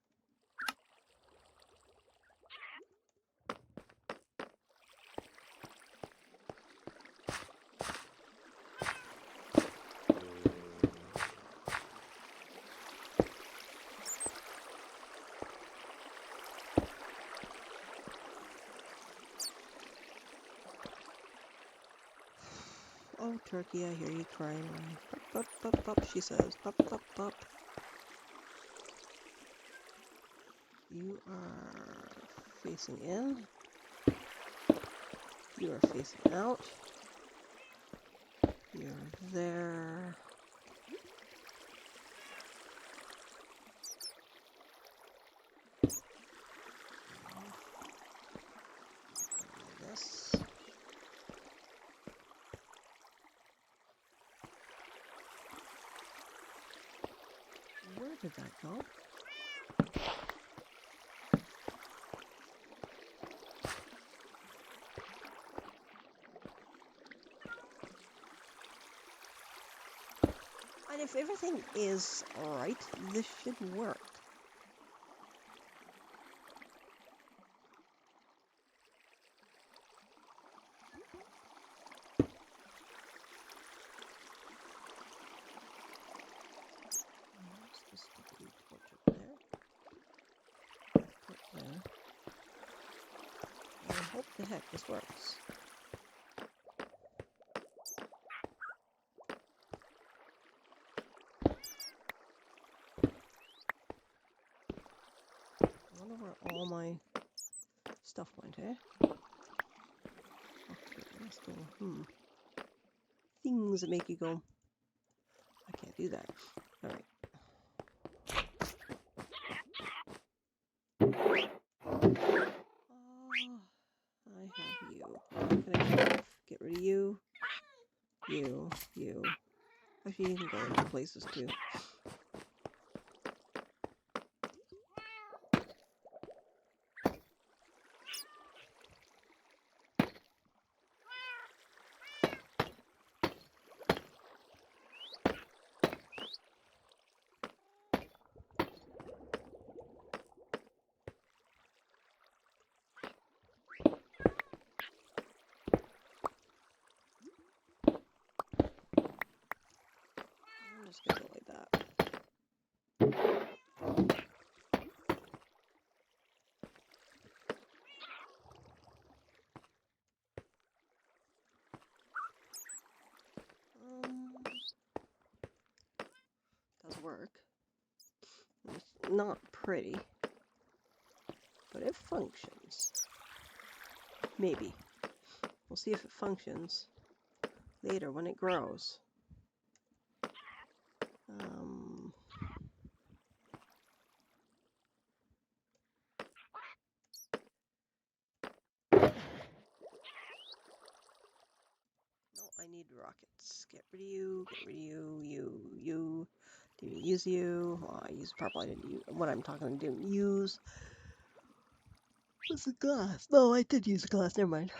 Oh, turkey, I hear you crying. Bup, bup, bup, bup, she says. Bup, bup, bup. You are facing in. You are facing out. You're there. This. Where did that go? And if everything is alright, this should work. There's the stupid torch up there. Put there. And I hope the heck this works. I wonder where all my stuff went, eh? Okay, let's go. Things that make you go, I can't do that. Alright. I have you. Can I get rid of you? You. Actually, you can go into places too. I'm just gonna go like that. Does work. It's not pretty, but it functions. Maybe. We'll see if it functions later when it grows. No, I need rockets. Get rid of you, you. Didn't use you. Oh, I used purple. I didn't use what I'm talking. I didn't use. What's the glass? No, I did use the glass. Never mind.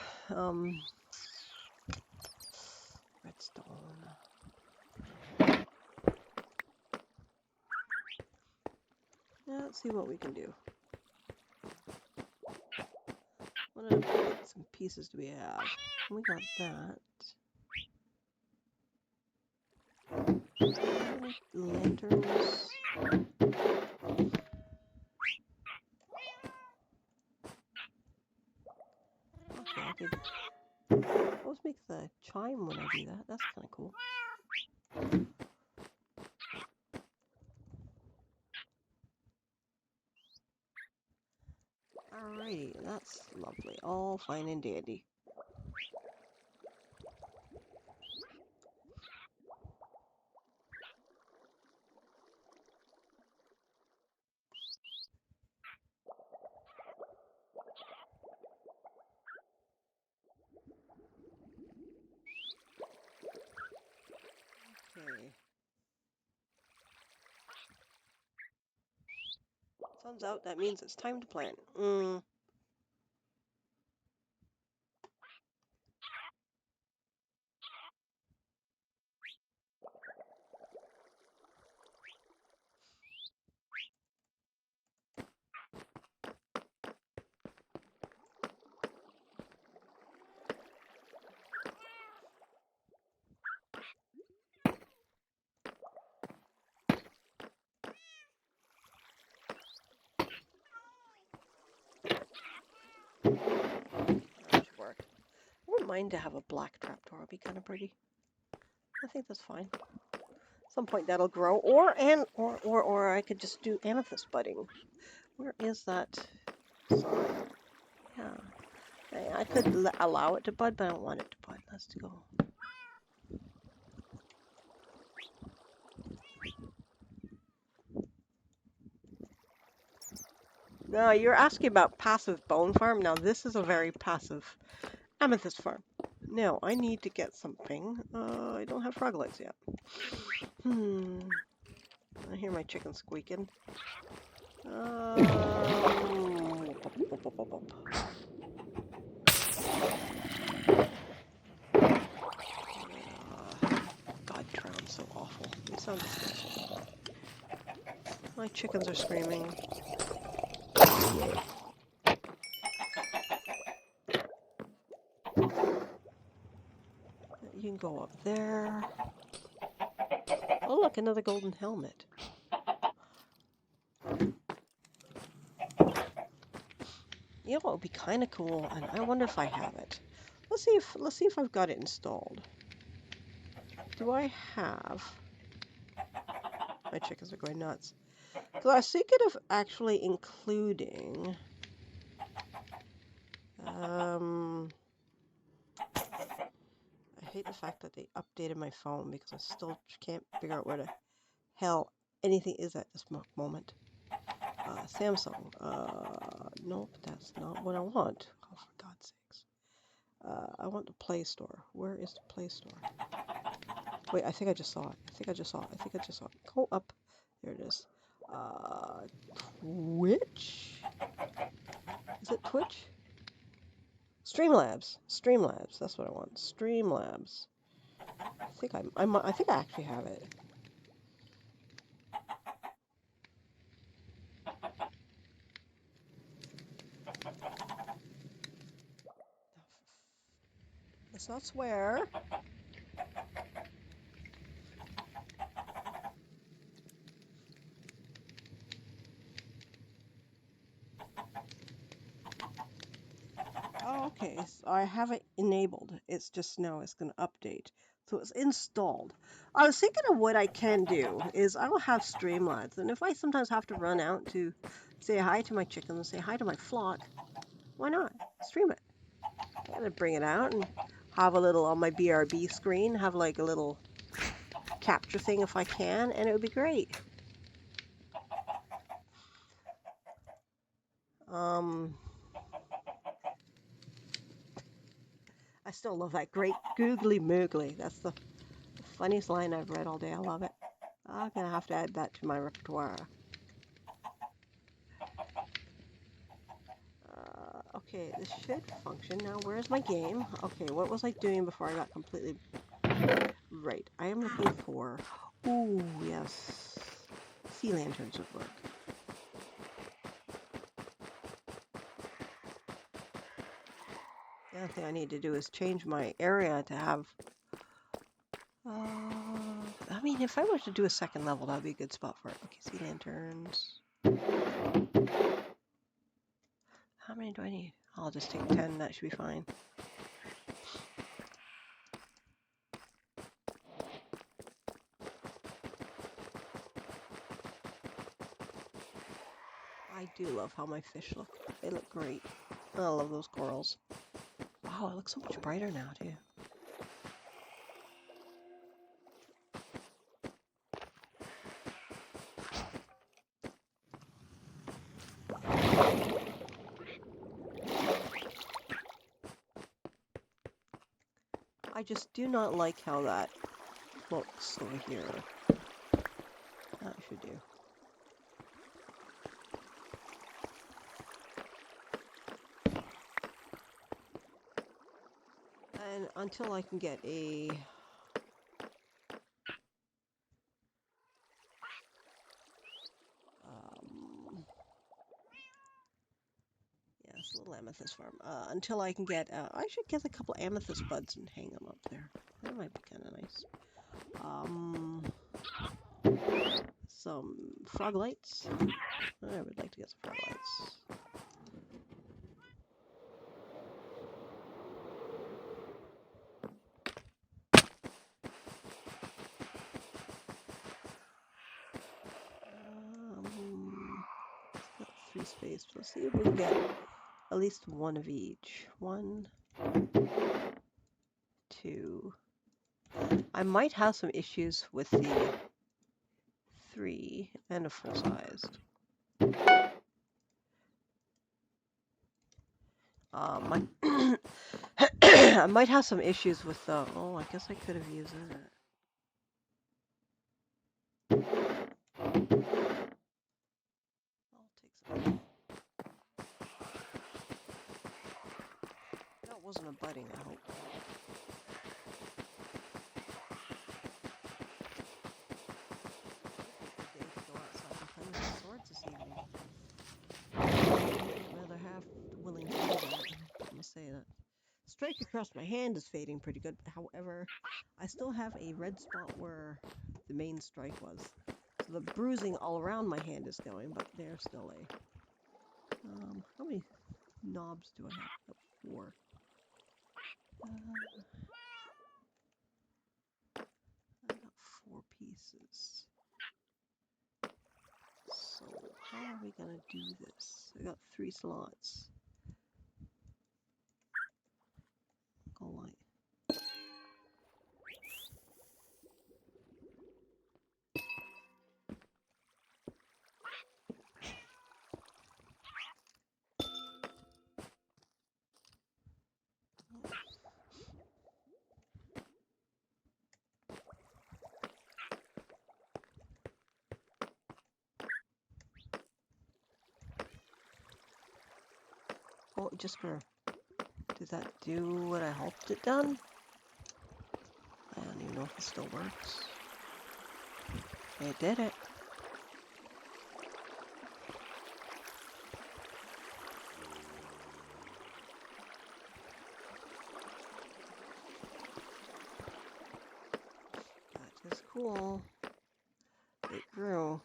Redstone. Yeah, let's see what we can do. What other bits and pieces do we have? We got that. Lanterns. Okay, I could always make the chime when I do that. That's kind of cool. Alrighty, that's lovely. All fine and dandy. Sun's out, that means it's time to plant. That should work. I wouldn't mind to have a black trapdoor. It'd be kind of pretty. I think that's fine. At some point that'll grow, or I could just do amethyst budding. Where is that sign? Yeah, I could allow it to bud, but I don't want it to bud. Let's go. Now you're asking about passive bone farm. Now this is a very passive amethyst farm. Now I need to get something. I don't have frog legs yet. I hear my chicken squeaking. God, drown's so awful. It sounds disgusting. My chickens are screaming. You can go up there. Oh, look, another golden helmet. You know what would be kind of cool, and I wonder if I have it. Let's see if I've got it installed. Do I have? My chickens are going nuts. So I was thinking of actually including. I hate the fact that they updated my phone because I still can't figure out where the hell anything is at this moment. Samsung. Nope, that's not what I want. Oh, for God's sakes. I want the Play Store. Where is the Play Store? Wait, I think I just saw it. I think I just saw it. Go up. There it is. Twitch? Is it Twitch? Streamlabs. Streamlabs. That's what I want. Streamlabs. I think I actually have it. Let's not swear. Oh, okay. So I have it enabled. It's just now it's going to update. So it's installed. I was thinking of what I can do is I will have Streamlabs, and if I sometimes have to run out to say hi to my chickens, say hi to my flock, why not stream it? I gotta bring it out and have a little on my BRB screen, have like a little capture thing if I can, and it would be great. I still love that great googly moogly. That's the funniest line I've read all day. I love it. I'm gonna have to add that to my repertoire. Okay, this should function. Now, where's my game? Okay, what was I doing before I got completely... Right, I am looking for... Ooh, yes. Sea lanterns would work. The other thing I need to do is change my area to have... I mean, if I were to do a second level, that would be a good spot for it. Okay, sea lanterns. How many do I need? I'll just take 10, that should be fine. I do love how my fish look. They look great. I love those corals. Wow, it looks so much brighter now, too. I just do not like how that looks over here. That should do. until I can get a yes, a little amethyst farm. Until I can get, I should get a couple amethyst buds and hang them up there. That might be kind of nice. Some frog lights. I would like to get some frog lights. Got 3 space. Let's see if we can get at least one of each. 1, 2. I might have some issues with the 3 and a full-sized. I might have some issues with the. Oh, I guess I could have used that. I'll take some. That wasn't a budding, I hope. Good day to go outside and play with the swords this evening. I'd rather have willing to do that. I must say that. Strike across my hand is fading pretty good. However, I still have a red spot where the main strike was. So the bruising all around my hand is going, but there's still a. How many knobs do I have? 4. I got 4 pieces. So how are we gonna do this? I got 3 slots. Go light. Oh, just for. Did that do what I hoped it done? I don't even know if it still works. It did it. That is cool. It grew.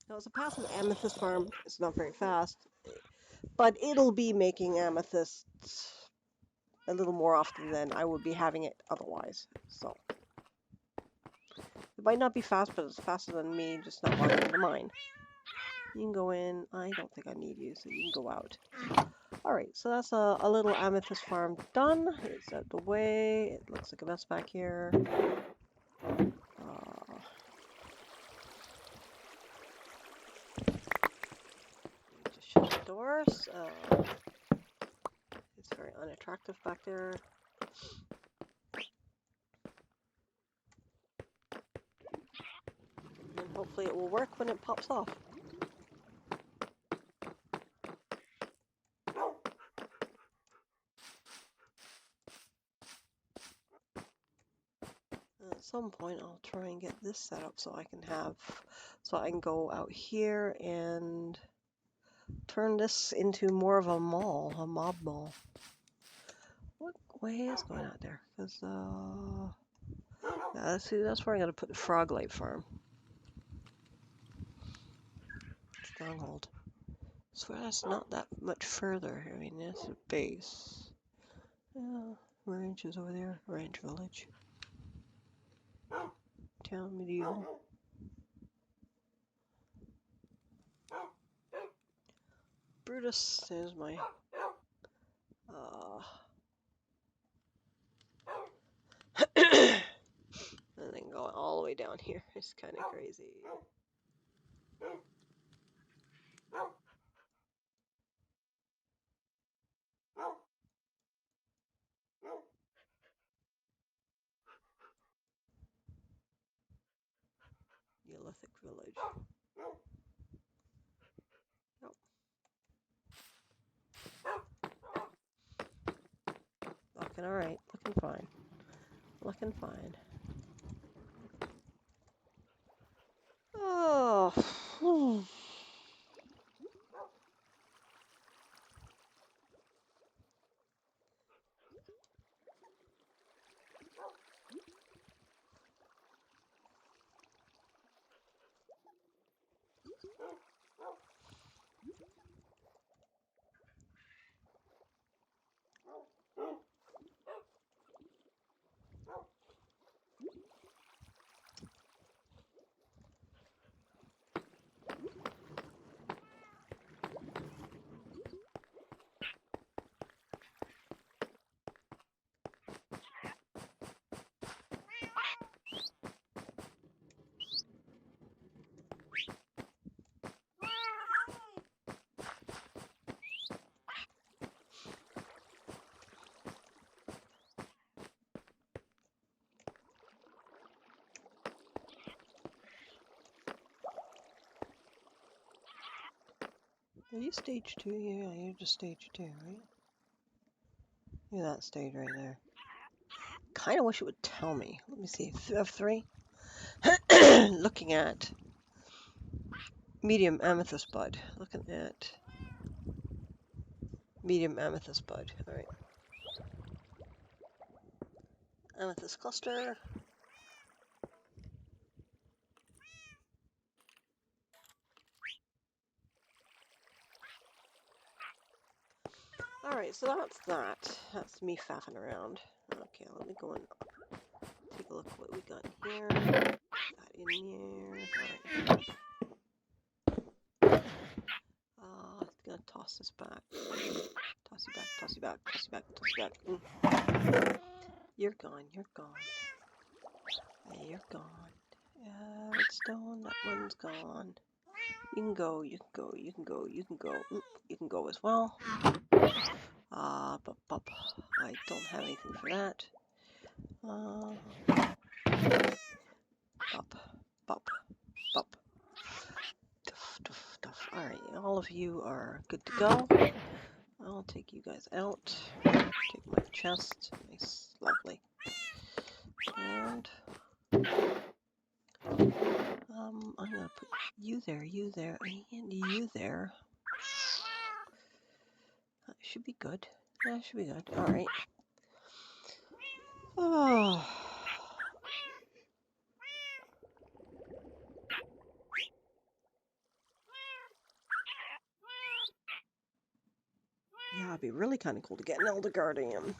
Now, it's a passive amethyst farm. It's not very fast, but it'll be making amethysts a little more often than I would be having it otherwise. So it might not be fast, but it's faster than me just not wanting to mine. You can go in. I don't think I need you, so you can go out. Alright, so that's a little amethyst farm done. It's out the way. It looks like a mess back here. Just shut the doors. It's very unattractive back there. And hopefully it will work when it pops off. At some point I'll try and get this set up so I can go out here and turn this into more of a mall, a mob mall. What way is going out there? Because see, that's where I'm gonna put the frog light farm. Stronghold. So that's not that much further. I mean, that's a base. Ranch is over there. Ranch village. Town medieval. Brutus is my and then going all the way down here is kind of crazy. Village. Nope. Looking alright. Looking fine. Looking fine. Oh. Are you stage 2? Yeah, you're just stage 2, right? You're that stage right there. Kind of wish it would tell me. Let me see. F3. Looking at medium amethyst bud. Looking at medium amethyst bud. All right. Amethyst cluster. All right, so that's that. That's me faffing around. Okay, let me go and take a look what we got here. That in here. All right. Gonna toss this back. Toss you back, toss you back, toss you back, toss you back. You're gone, you're gone. You're gone. Redstone, that one's gone. You can go, you can go, you can go, you can go. You can go as well. I don't have anything for that. Bop. Duff. Alright, all of you are good to go. I'll take you guys out. Take my chest. Nice, lovely. And I'm gonna put you there, and you there. That should be good. That should be good. Alright. Oh. Yeah, it'd be really kind of cool to get an Elder Guardian.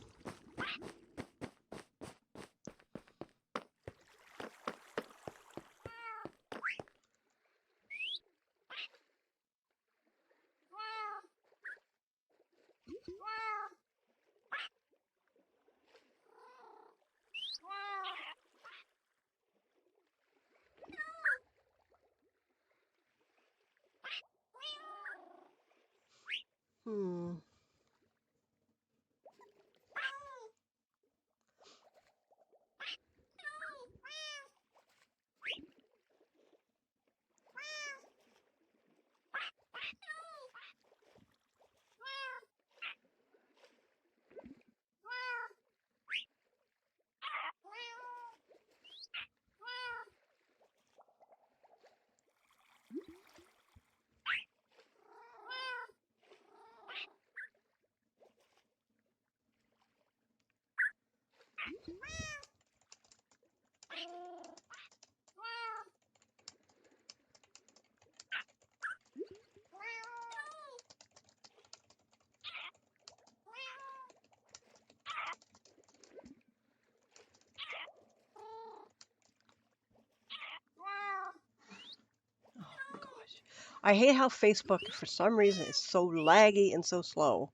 I hate how Facebook, for some reason, is so laggy and so slow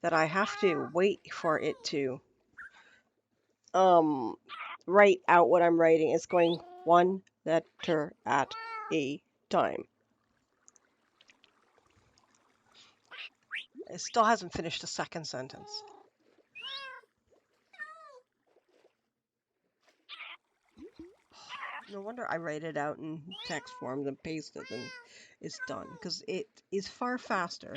that I have to wait for it to write out what I'm writing. It's going one letter at a time. It still hasn't finished the second sentence. No wonder I write it out in text form, then paste it, and it's done. Because it is far faster.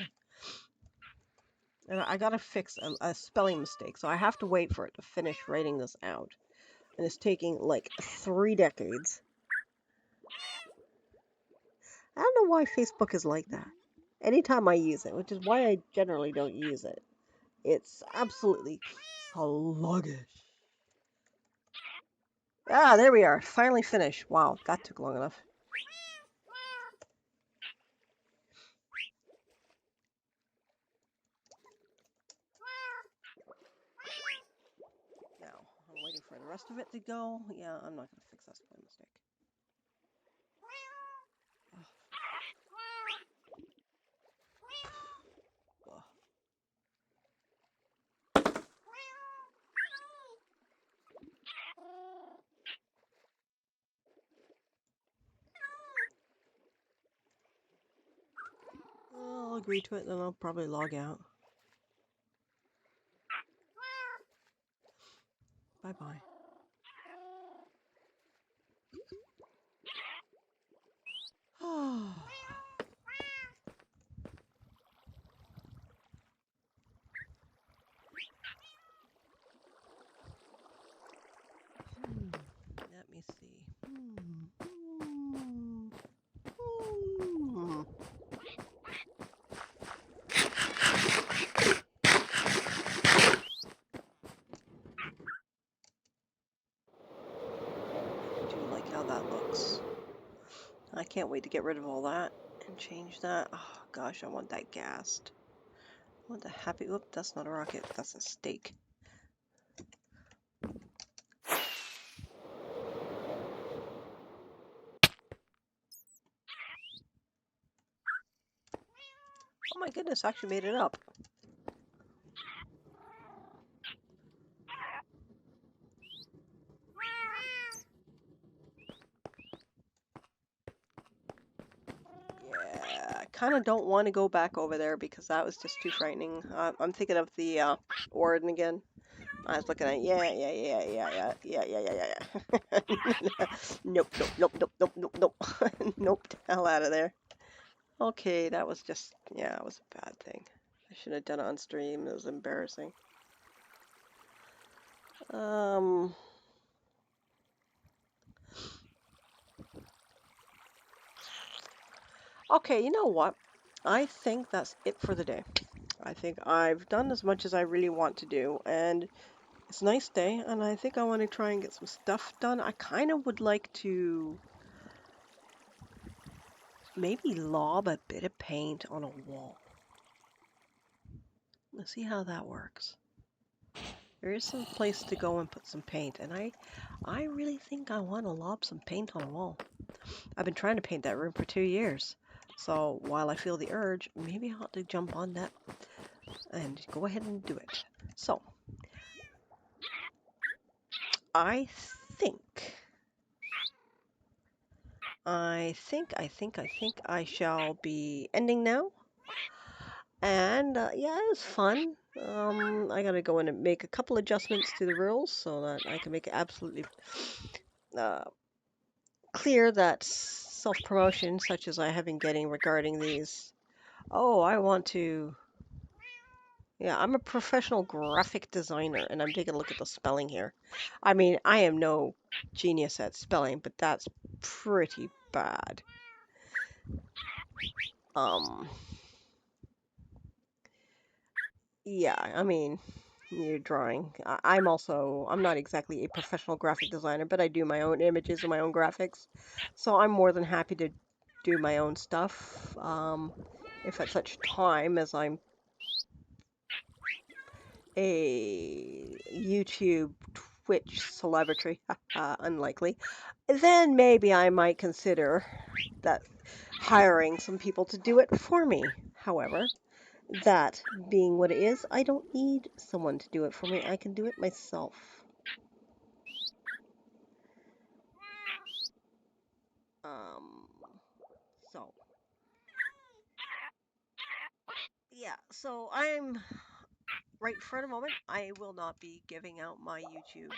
And I gotta fix a spelling mistake, so I have to wait for it to finish writing this out. And it's taking like 3 decades. I don't know why Facebook is like that. Anytime I use it, which is why I generally don't use it, it's absolutely sluggish. Ah, there we are. Finally finished. Wow, that took long enough. Now, I'm waiting for the rest of it to go. Yeah, I'm not going to fix that spelling mistake. Ugh. I'll agree to it, then I'll probably log out. Bye-bye. Let me see. I do like how that looks. I can't wait to get rid of all that and change that. Oh gosh, I want that gassed. I want the happy. Oop, that's not a rocket. That's a stake. Oh my goodness, I actually made it up. Yeah, I kind of don't want to go back over there because that was just too frightening. I'm thinking of the Warden again. I was looking at yeah. Nope, nope, nope, nope, nope, nope, nope. Nope, hell out of there. Okay, that was just, yeah, it was a bad thing. I should have done it on stream. It was embarrassing. Okay, you know what? I think that's it for the day. I think I've done as much as I really want to do, and it's a nice day, and I think I want to try and get some stuff done. I kind of would like to maybe lob a bit of paint on a wall. Let's see how that works. There is some place to go and put some paint, and I really think I want to lob some paint on a wall. I've been trying to paint that room for 2 years. So while I feel the urge, maybe I ought to jump on that and go ahead and do it. So I think I shall be ending now. And yeah, it was fun. I gotta go in and make a couple adjustments to the rules so that I can make it absolutely uh, clear that self-promotion, such as I have been getting regarding these. Oh, I want to. Yeah, I'm a professional graphic designer, and I'm taking a look at the spelling here. I mean, I am no genius at spelling, but that's pretty bad. Um, yeah, I mean, you're drawing. I'm not exactly a professional graphic designer, but I do my own images and my own graphics. So I'm more than happy to do my own stuff. If at such time as I'm a YouTube, Twitch celebrity, unlikely, then maybe I might consider that hiring some people to do it for me. However, that being what it is, I don't need someone to do it for me. I can do it myself. Um, so yeah, so I'm right for the moment. I will not be giving out my YouTube,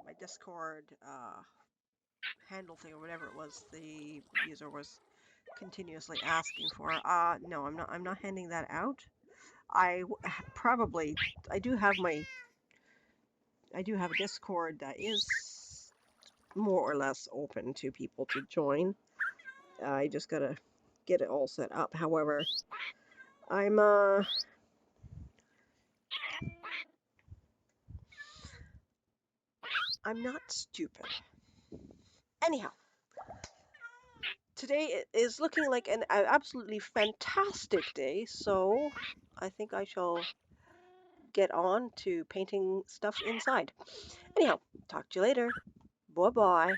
my Discord, handle thing or whatever it was the user was continuously asking for. No, I'm not handing that out. Probably I do have a Discord that is more or less open to people to join. I just gotta get it all set up. However, I'm not stupid. Anyhow, today is looking like an absolutely fantastic day, so I think I shall get on to painting stuff inside. Anyhow, talk to you later. Bye bye.